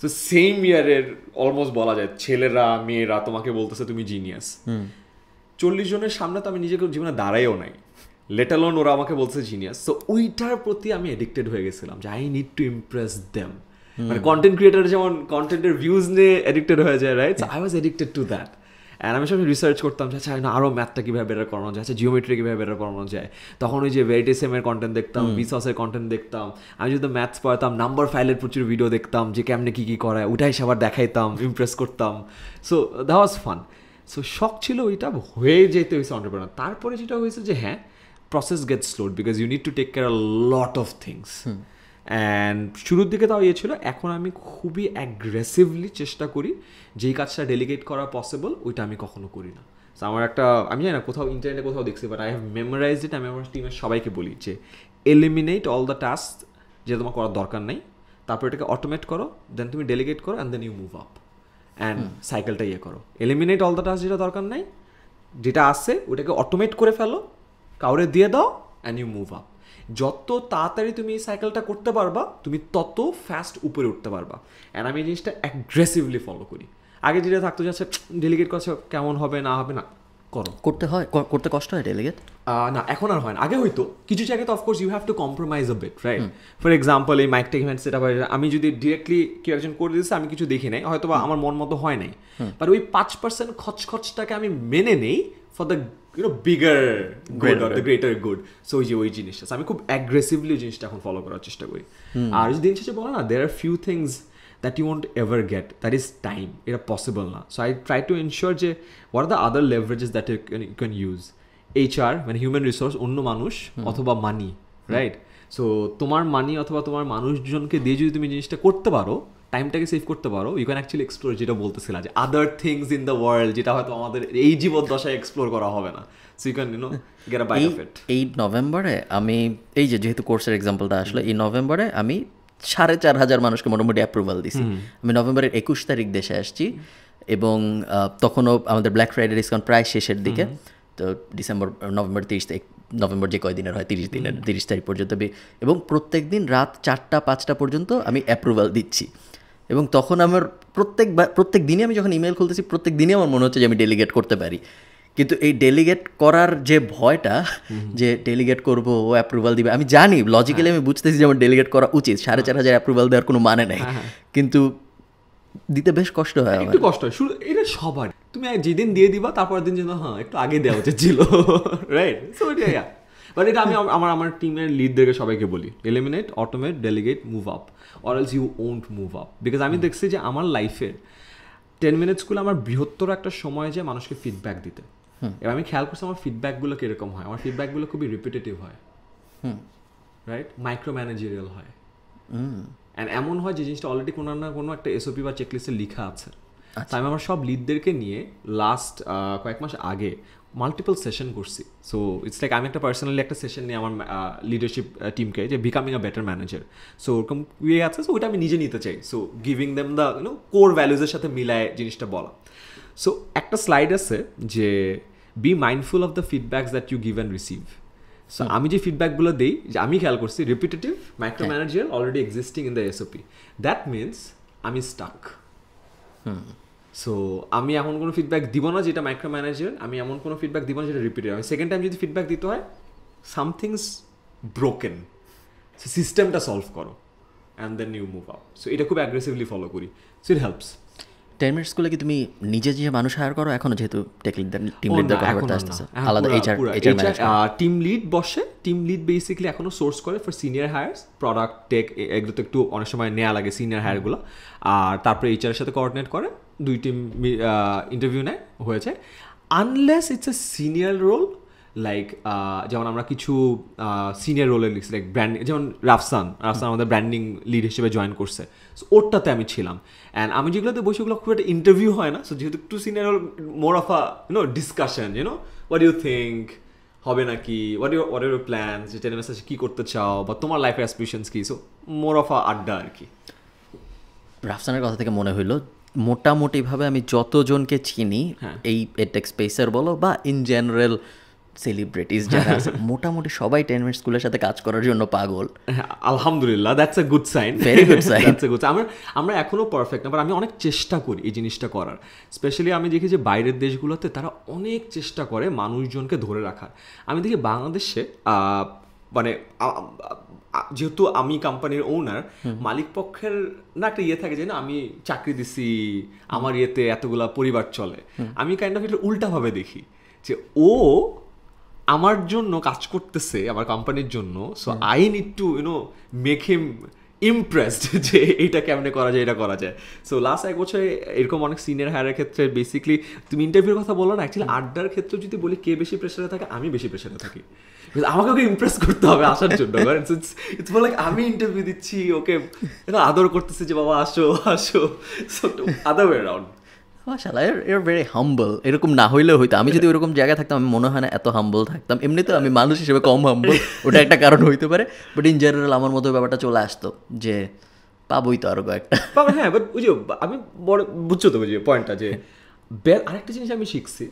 [SPEAKER 2] সো সেম ইয়ারের অলমোস্ট বলা যায় ছেলেরা মেয়েরা তোমাকে বলতেছে তুমি জিনিয়াস। 40 জনের সামনে তো আমি নিজেকে জীবনে দাঁড়াইও নাই, লেট অ্যালোন ওরা আমাকে বলছে জিনিয়াস। সো ওইটার প্রতি আমি এডিক্টেড হয়ে গেছিলাম যে I need to Impress them. মানে কন্টেন্ট ক্রিয়েটার যেমন কন্টেন্টের ভিউজ নিয়ে এডিক্টেড হয়ে যায়, right? So I was addicted to that. And আমি সব রিসার্চ করতাম যে আচ্ছা আরও ম্যাথটা কীভাবে বেটার করানো যায়, আচ্ছা জিওমেট্রি কীভাবে বেটার করানো যায়। তখন ওই যে ভেরিটেসেমের কন্টেন্ট দেখতাম, ভিসসের কন্টেন্ট দেখতাম। আমি যদি ম্যাথস পড়াতাম, নাম্বার ফাইলের প্রচুর ভিডিও দেখতাম যে কেমনে কী কী করায়, ওটাই সবার দেখাইতাম, ইমপ্রেস করতাম। So that was fun. So শখ ছিল ওইটা, হয়ে যেতে হয়েছে এন্টারপ্রেনার। তারপরে যেটা হয়েছে যে হ্যাঁ, process gets slowed because you need to take care a lot of things. And শুরুর দিকে তাও ছিল, এখন আমি খুবই অ্যাগ্রেসিভলি চেষ্টা করি যেই কাজটা ডেলিগেট করা পসিবল ওইটা আমি কখনো করি না। সো আমার একটা, আমি জানি না কোথাও ইন্টারনেটে কোথাও দেখছি, বাট আই হ্যাভ মেমোরাইজড ইট। আমি আমার টিমের সবাইকে বলি যে এলিমিনেট অল দ্য টাস্ক যেটা তোমার করার দরকার নেই, তারপর এটাকে অটোমেট করো, দেন তুমি ডেলিগেট করো, and then you move up and সাইকেলটা করো। এলিমিনেট অল দ্য টাস্ক যেটা দরকার নেই, যেটা আছে ওটাকে অটোমেট করে ফেলো, কাউরে দিয়ে দাও, অ্যান্ড ইউ মুভ আপ। যত তাড়াতাড়ি তুমি এই সাইকেলটা করতে পারবা, তুমি তত ফাস্ট উপরে উঠতে পারবা। অ্যান্ড আমি এই জিনিসটা অ্যাগ্রেসিভলি ফলো করি। আগে যেটা থাকতো যে আচ্ছা ডেলিগেট করছে কেমন হবে না হবে না,
[SPEAKER 1] করতে হয়, করতে কষ্ট হয় ডেলিগেট?
[SPEAKER 2] না, এখন আর হয় না, আগে হয়তো কিছু জায়গায় তো of course you have to compromise a bit, right? For example এই mic tech event set up, আমি যদি ডিরেক্টলি কেউ একজন করে দিচ্ছে, আমি কিছু দেখি নাই, হয়তো বা আমার মন মতো হয় নাই, বাট ওই 5% খরচটাকে আমি মেনে নেই for the bigger good or the greater good. So ওই জিনিসটা আমি খুব অ্যাগ্রেসিভলি ওই জিনিসটা এখন ফলো করার চেষ্টা করি। আর যদি দিন শেষে বলো না, there are few things that you won't ever get, that is time, এটা পসিবল না। So I try to ensure যে what are the other leverages that you can use? HR মানে হিউম্যান রিসোর্স, অন্য মানুষ, অথবা মানি, রাইট? সো তোমার মানি অথবা তোমার মানুষজনকে দিয়ে যদি তুমি জিনিসটা করতে পারো, টাইমটাকে সেভ করতে পারো, ইউ ক্যান অ্যাকচুয়ালি এক্সপ্লোর, যেটা বলতেছিলাম যে other things in the world, যেটা হয়তো আমাদের এই জীবদ্দশায় এক্সপ্লোর করা হবে না। So you can get a bite of it.
[SPEAKER 1] এই নভেম্বরে আমি এই যেহেতু কোর্সের এক্সাম্পলটা আসলে, এই নভেম্বরে আমি 4,500 মানুষকে মোটামুটি অ্যাপ্রুভাল দিছি। আমি নভেম্বরের 21 তারিখ দেশে আসছি, এবং তখনও আমাদের ব্ল্যাক ফ্রাইডে ডিসকাউন্ট প্রায় শেষের দিকে। তো নভেম্বর 30 তারিখ, নভেম্বর যে কয়দিনের হয় 30 তারিখ পর্যন্ত, এবং প্রত্যেক দিন রাত 4টা-5টা পর্যন্ত আমি অ্যাপ্রুভাল দিচ্ছি। এবং তখন আমার প্রত্যেক দিনই আমি যখন ইমেল খুলতেছি, প্রত্যেক দিনই আমার মনে হচ্ছে যে আমি ডেলিগেট করতে পারি। কিন্তু এই ডেলিগেট করার যে ভয়টা, যে ডেলিগেট করব, ও অ্যাপ্রুভাল দিবে, আমি জানি লজিক্যালি, আমি বুঝতেছি যে আমার ডেলিগেট করা উচিত, 4,500 অ্যাপ্রুভাল দেওয়ার কোনো মানে নেই, কিন্তু দিতে বেশ কষ্ট হয়,
[SPEAKER 2] একটু কষ্ট হয় শুরু, এটা সবার। তুমি যেদিন দিয়ে দিবা, তারপরের দিন যেন হ্যাঁ একটু আগে দেওয়া উচিত ছিল, রাইট? সো ইয়া, বাট এটা আমি আমার টিমের লিডদেরকে সবাইকে বলি, eliminate, automate, delegate, move up, or else you won't move up. Because আমি দেখছি যে আমার লাইফের 10 মিনিটসগুলো আমার বৃহত্তর একটা সময় যে মানুষকে ফিডব্যাক দিতে। এবার আমি খেয়াল করছি আমার ফিডব্যাকগুলো কীরকম হয়, আমার ফিডব্যাকগুলো খুবই রিপিটেটিভ হয়, রাইট? মাইক্রো ম্যানেজেরিয়াল হয়, অ্যান্ড এমন হয় যে জিনিসটা অলরেডি কোনো না কোনো একটা এসওপি বা চেকলিস্টে লেখা আছে। তাই আমি আমার সব লিডদেরকে নিয়ে লাস্ট কয়েক মাস আগে মাল্টিপল সেশন করছি। সো ইটস লাইক আমি একটা পার্সোনালি একটা সেশন নিয়ে আমার লিডারশিপ টিমকে, যে becoming a better manager, so ওরকম ইয়ে আছে, সো ওইটা আমি নিজে নিতে চাই। So giving them the core ভ্যালুজের সাথে মিলায় জিনিসটা বলা। সো একটা স্লাইড আছে যে be mindful of the feedbacks that you give and receive. So আমি যে ফিডব্যাকগুলো দিই, যে আমি খেয়াল করছি repetitive, micro manager, already existing in the SOP, that means আমি স্টাক। সো আমি এমন কোনো ফিডব্যাক দিব না যেটা মাইক্রো ম্যানেজার, আমি এমন কোনো ফিডব্যাক দিব না যেটা রিপিটেড। আমি সেকেন্ড টাইম যদি ফিডব্যাক দিতে হয়, সামথিংস ব্রোকেন, সো সিস্টেমটা সলভ করো, and then you move up. So এটা খুব অ্যাগ্রেসিভলি ফলো করি, সো ইট হেল্পস।
[SPEAKER 1] 10 মিনিট স্কুলে কি তুমি নিজে যে মানুষ হায়ার করো এখনো, যেহেতু টিম লিডদের কথা বলতে আসতেছে, আলাদা এইচআর
[SPEAKER 2] টিম লিড বসে, টিম লিড বেসিক্যালি এখনো সোর্স করে ফর সিনিয়র হায়ার্স, প্রোডাক্ট টেক এগুলো তো একটু অনেক সময় নেওয়া লাগে সিনিয়র হায়ারগুলো, আর তারপরে এইচআর এর সাথে কোঅর্ডিনেট করে, 2 টিম ইন্টারভিউ নেয়, হয়েছে। Unless it's a senior role, like যেমন আমরা কিছু সিনিয়র রোলে লিখছি, লাইক ব্র্যান্ডিং, যেমন রাফসান আমাদের ব্র্যান্ডিং লিড হিসেবে জয়েন করছে, সো ওরটাতে আমি ছিলাম। অ্যান্ড আমি যেগুলোতে বসে, ওগুলো খুব একটা ইন্টারভিউ হয় না, সো যেহেতু একটু senior role, more of a discussion, what you think, হবে নাকি, হোয়াট ইউর প্ল্যানস, যে টেন মাসে কী করতে চাও, বা তোমার লাইফের অ্যাসপিরেশনস কী, so more of a adda আর কি।
[SPEAKER 1] রাফসানের কথা থেকে মনে হইলো, মোটামুটিভাবে আমি যতজনকে চিনি এই এডটেক স্পেসের বলো বা ইন জেনারেল সেলিব্রিটিস যারা আছে, মোটামুটি সবাই 10 মিনিট স্কুলের সাথে কাজ করার জন্য পাগল।
[SPEAKER 2] আলহামদুলিল্লাহ, that's a good sign,
[SPEAKER 1] very good sign.
[SPEAKER 2] আমরা এখনো পারফেক্ট না, বাট আমি অনেক চেষ্টা করি এই জিনিসটা করার। স্পেশালি আমি দেখি যে বাইরের দেশগুলোতে তারা অনেক চেষ্টা করে মানুষজনকে ধরে রাখার। আমি দেখি বাংলাদেশে মানে যেহেতু আমি কোম্পানির ওনার, মালিক পক্ষের না একটা ইয়ে থাকে যে না আমি চাকরি দিছি, আমার ইয়েতে এতগুলা পরিবার চলে। আমি কাইন্ড অফ এটা উল্টাভাবে দেখি যে ও আমার জন্য কাজ করতেছে, আমার কোম্পানির জন্য, so I need to make him impressed যে এইটা কেমনে করা যায়, এটা করা যায়। সো লাস্ট 1 বছরে এরকম অনেক সিনিয়র হায়ারের ক্ষেত্রে বেসিক্যালি তুমি ইন্টারভিউর কথা বলো না, অ্যাকচুয়ালি আড্ডার ক্ষেত্রে যদি বলি কে বেশি প্রেশারে থাকে, আমি বেশি প্রেশারে থাকি, আমাকে ওকে ইমপ্রেস করতে হবে আসার জন্য। ইটস মোর লাইক আমি ইন্টারভিউ দিচ্ছি, ওকে আদর করতেছি যে বাবা আসো আসো, সো আদার ওয়ে অ্যারাউন্ড।
[SPEAKER 1] মাশাআল্লাহ, ইউর ভেরি হাম্বল। এরকম না হইলেও হইতো, আমি যদি ওরকম জায়গায় থাকতাম আমি মনে হয় না এত হাম্বল থাকতাম। এমনিতেও আমি মানুষ হিসেবে কম হাম্বল, ওটা একটা কারণ হইতে পারে, বাট ইন জেনারেল আমার মতো ব্যাপারটা চলে আসতো যে পাবোই তো আরো কয়েকটা।
[SPEAKER 2] হ্যাঁ, বাট বুঝো আমি বড় বুঝছো তো বুঝি পয়েন্টটা, যে আরেকটা জিনিস আমি শিখছি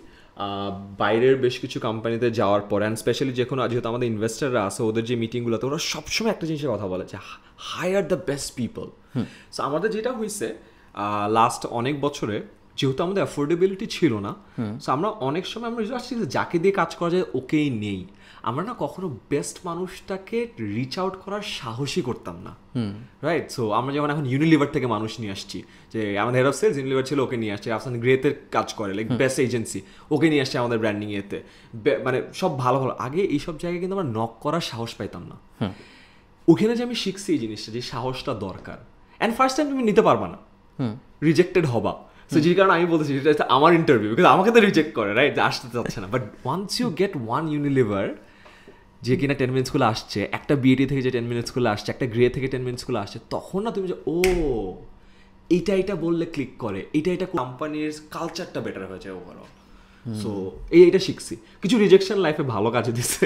[SPEAKER 2] বাইরের বেশ কিছু কোম্পানিতে যাওয়ার পর, অ্যান্ড স্পেশালি যেহেতু আমাদের ইনভেস্টাররা আছে, ওদের যে মিটিংগুলোতে ওরা সবসময় একটা জিনিসের কথা বলে যে hire the best people. So আমাদের যেটা হয়েছে লাস্ট অনেক বছরে, যেহেতু আমাদের অ্যাফোর্ডেবিলিটি ছিল না, সো আমরা অনেক সময় আমরা আসছি যাকে দিয়ে কাজ করা যায় ওকেই নেই। আমরা না কখনো বেস্ট মানুষটাকে রিচ আউট করার সাহসই করতাম না, রাইট? সো আমরা যেমন এখন ইউনিলিভার থেকে মানুষ নিয়ে আসছি, যে আমাদের হেড অফ সেলস ইউনিলিভার ছিল, ওকে নিয়ে আসছে। আফসান গ্রেতে কাজ করে, লাইক বেস্ট এজেন্সি, ওকে নিয়ে আসছে আমাদের ব্র্যান্ডিং এতে, মানে সব ভালো ভালো। আগে এইসব জায়গায় কিন্তু আমরা নক করার সাহস পাইতাম না। ওখানে যে আমি শিখছি এই জিনিসটা, যে সাহসটা দরকার। অ্যান্ড ফার্স্ট টাইম তুমি নিতে পারবা না, রিজেক্টেড হবা। সো যে কারণে আমি বলতেছি এটা আমার ইন্টারভিউ, বিকজ আমাকে তো রিজেক্ট করে, রাইট, আসতে চাচ্ছে না। But once you get one Unilever যে কিনা 10 মিনিট স্কুলে আসছে, একটা বিএডি থেকে যে 10 মিনিট স্কুলে আসছে, একটা গ্রে থেকে 10 মিনিট স্কুলে আসছে, তখন না তুমি যে ও এইটা বললে ক্লিক করে, এটা কোম্পানির কালচারটা বেটার হয়ে যায় ওভারঅল। সো এইটা শিখছি। কিছু রিজেকশন লাইফে ভালো কাজে দিচ্ছে,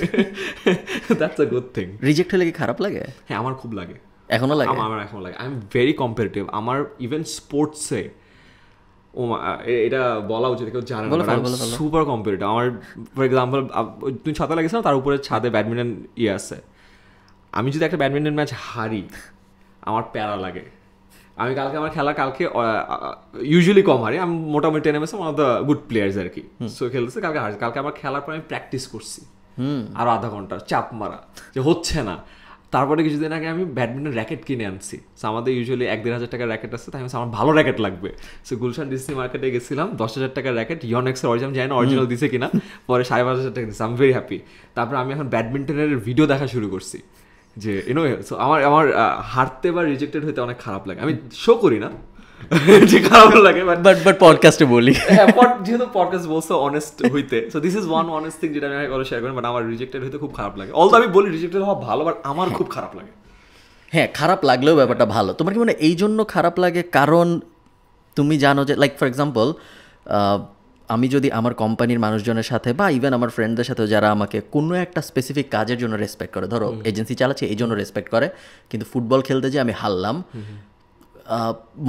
[SPEAKER 2] that's a good thing.
[SPEAKER 1] Reject হলে কি খারাপ লাগে?
[SPEAKER 2] হ্যাঁ, আমার খুব লাগে,
[SPEAKER 1] এখনো লাগে।
[SPEAKER 2] আমার এখন লাগে। I am very competitive. আমার ইভেন স্পোর্টসে, ও এটা বলা উচিত, কেউ জানে না, সুপার কম্পিটিটিভ। আমার ফর এক্সাম্পল, তুমি ছাতা লাগিয়েছো না, তার উপরে ছাদে ব্যাডমিন্টন আছে। আমি যদি একটা ব্যাডমিন্টন ম্যাচ হারি, আমার প্যারা লাগে। আমি আমার খেলা কালকে ইউজুয়ালি কম হারি, আমি মোটামুটি 10 MS one of the good players আর কি। সো খেলতেছে, কালকে আমার খেলার পর আমি প্র্যাকটিস করছি আরো আধা ঘন্টা চাপ মারা, যে হচ্ছে না। তারপরে কিছুদিন আগে আমি ব্যাডমিন্টন র্যাকেট কিনে আনছি। সো আমাদের ইউজুয়ালি 1-1.5 টাকার র্যাকেট আছে, তাই আমার ভালো র্যাকেট লাগবে। সো গুলশান ডিসি মার্কেটে গেছিলাম, 10,000 টাকার র্যাকেট, ইয়নেক্সের অরিজিনাল, জানি না অরিজিনাল দিছে কিনা, পরে 5,500 টাকা দিচ্ছে। I am very happy. তারপরে আমি এখন ব্যাডমিন্টনের ভিডিও দেখা শুরু করছি, যে ইউনো। সো আমার হারতে বা রিজেক্টেড হইতে অনেক খারাপ লাগে। আমি শো করি না যে খারাপ লাগে,
[SPEAKER 1] বাট পডকাস্টে বলি,
[SPEAKER 2] যেহেতু পডকাস্ট বলছো অনেস্ট হইতে, so this is one honest thing যেটা আমি শেয়ার করি। বাট আমার রিজেক্টেড হইতে খুব খারাপ লাগে। অলদো আমি বলি রিজেক্টেড হওয়া ভালো, বাট আমার খুব খারাপ লাগে।
[SPEAKER 1] হ্যাঁ, খারাপ লাগলেও ব্যাপারটা ভালো। তোমার কি মানে এই জন্য খারাপ লাগে কারণ তুমি জানো যে, লাইক ফর এক্সাম্পল, আমি যদি আমার কোম্পানির মানুষজনের সাথে বা ইভেন আমার ফ্রেন্ডদের সাথেও যারা আমাকে কোনো একটা স্পেসিফিক কাজের জন্য রেসপেক্ট করে, ধরো এজেন্সি চালাচ্ছে এই জন্য রেসপেক্ট করে, কিন্তু ফুটবল খেলতে যে আমি হারলাম,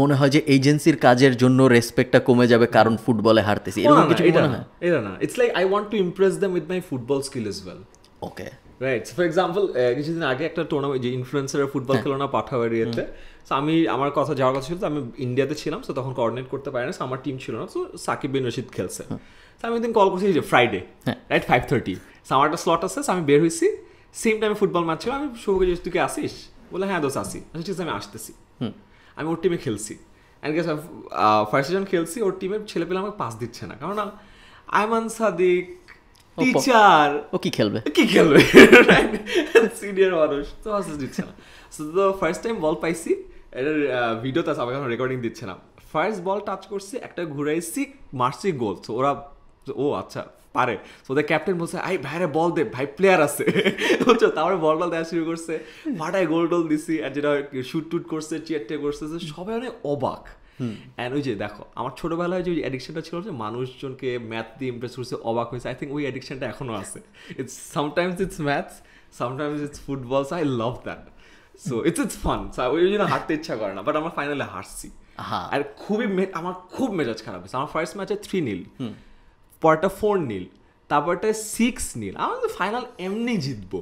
[SPEAKER 1] মনে হয় যে এজেন্সির কাজের জন্য রেসপেক্টটা কমে যাবে কারণ ফুটবলে হারতেছি, এরকম কিছু মনে হয়?
[SPEAKER 2] এটা না, it's like I want to Impress them with my football skill as well.
[SPEAKER 1] Okay,
[SPEAKER 2] right. For example, কিছুদিন আগে একটা টুর্নামেন্ট, যে ইনফ্লুয়েন্সারের ফুটবল খেলো না পাঠাওয়ারিয়াতে, সো আমার কথা যাওয়ার কথা ছিল, আমি ইন্ডিয়াতে ছিলাম, সো তখন কোঅর্ডিনেট করতে পারি না, সো আমার টিম ছিল না। সো সাকিব বিন রশিদ খেলছে, সো আমি একদিন কল করছি, যে ফ্রাইডে রাইট 5:30, সো আমার একটা স্লট আছে, সো আমি বের হয়েছি, সেম টাইমে ফুটবল ম্যাচ ছিল। আমি শুভকে জিজ্ঞেস, তুই কি আসিস? বলে হ্যাঁ দোষ আসি। আচ্ছা ঠিক আছে, আমি আসতেছি। আমি ওর টিমে খেলছি, অ্যান্ড গেস ফার্স্ট সিজন খেলছি, ওর টিমের ছেলে পেলে আমাকে পাস দিচ্ছে না, কারণ আয়মান সাদিক টিচার,
[SPEAKER 1] ও কি খেলবে
[SPEAKER 2] সিনিয়র মানুষ, তো পাস দিচ্ছে না। সো তো ফার্স্ট টাইম বল পাইছি, এটার ভিডিওতে আছে, আমাকে এখন রেকর্ডিং দিচ্ছে না। ফার্স্ট বল টাচ করছি, একটা ঘুরাইছি, মারছি, গোল। সো ওরা, ও আচ্ছা পারে। তো ওদের ক্যাপ্টেন বলছে, আই ভাইরে বল দে, ভাই প্লেয়ার আছে, বুঝছো? তারপরে বল দেওয়া শুরু করছে, ফাটায় গোল টোল দিছি, আর যেটা শুট টুট করছে, চিয়ারটে করছে, সবাই অনেক অবাক। অ্যান্ড ওই যে দেখো, আমার ছোটবেলায় যে অ্যাডিকশনটা ছিল, যে মানুষজনকে ম্যাথ দিয়ে ইমপ্রেস করছে, অবাক হয়েছে, আই থিঙ্ক ওই অ্যাডিকশনটা এখনো আছে। It's sometimes it's maths, sometimes it's football, so I love that. So it's fun. ওই জন্য হারতে ইচ্ছা করে না, বাট আমার ফাইনালে হারছি। আর আমার খুব মেজাজ খারাপ হয়েছে। আমার ফার্স্ট ম্যাচে 3-0, পরটা 4-0, তারপরটা 6-0। আমার তো ফাইনাল এমনি জিতবো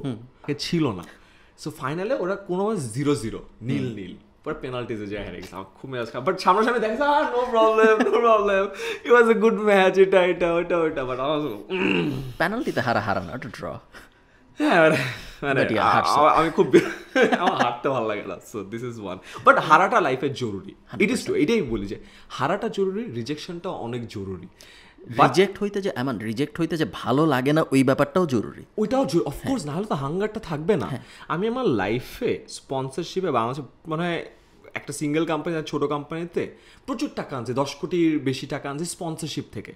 [SPEAKER 2] ছিল না। সো ফাইনালে ওরা কোনো 0-0, 0-0, পরে পেনাল্টিতে যায় হেরে গেছে। আমার খুব মেজাজ খারাপ, বাট সামনাসামনি দেখেছে, no problem, no problem, it was a good match, এটা ওইটা। বাট আমার
[SPEAKER 1] পেনাল্টিতে হারা না, ওটা ড্র।
[SPEAKER 2] হ্যাঁ, মানে আমি খুব, আমার হারতে ভালো লাগে না। So this is one. But হারাটা লাইফে জরুরি, ইট ইজ টু, এটাই বলি যে হারাটা জরুরি, রিজেকশনটা অনেক জরুরি।
[SPEAKER 1] রিজেক্ট হইতে যে ভালো লাগে না, ওই ব্যাপারটাও জরুরি,
[SPEAKER 2] ওইটাও অফকোর্স, না হলে তো হাঙ্গারটা থাকবে না। আমি আমার লাইফে স্পন্সরশিপে বাংলাদেশে মনে হয় একটা সিঙ্গেল কোম্পানি, ছোট কোম্পানিতে প্রচুর টাকা আনছে, 10 কোটির বেশি টাকা আনছে স্পন্সরশিপ থেকে।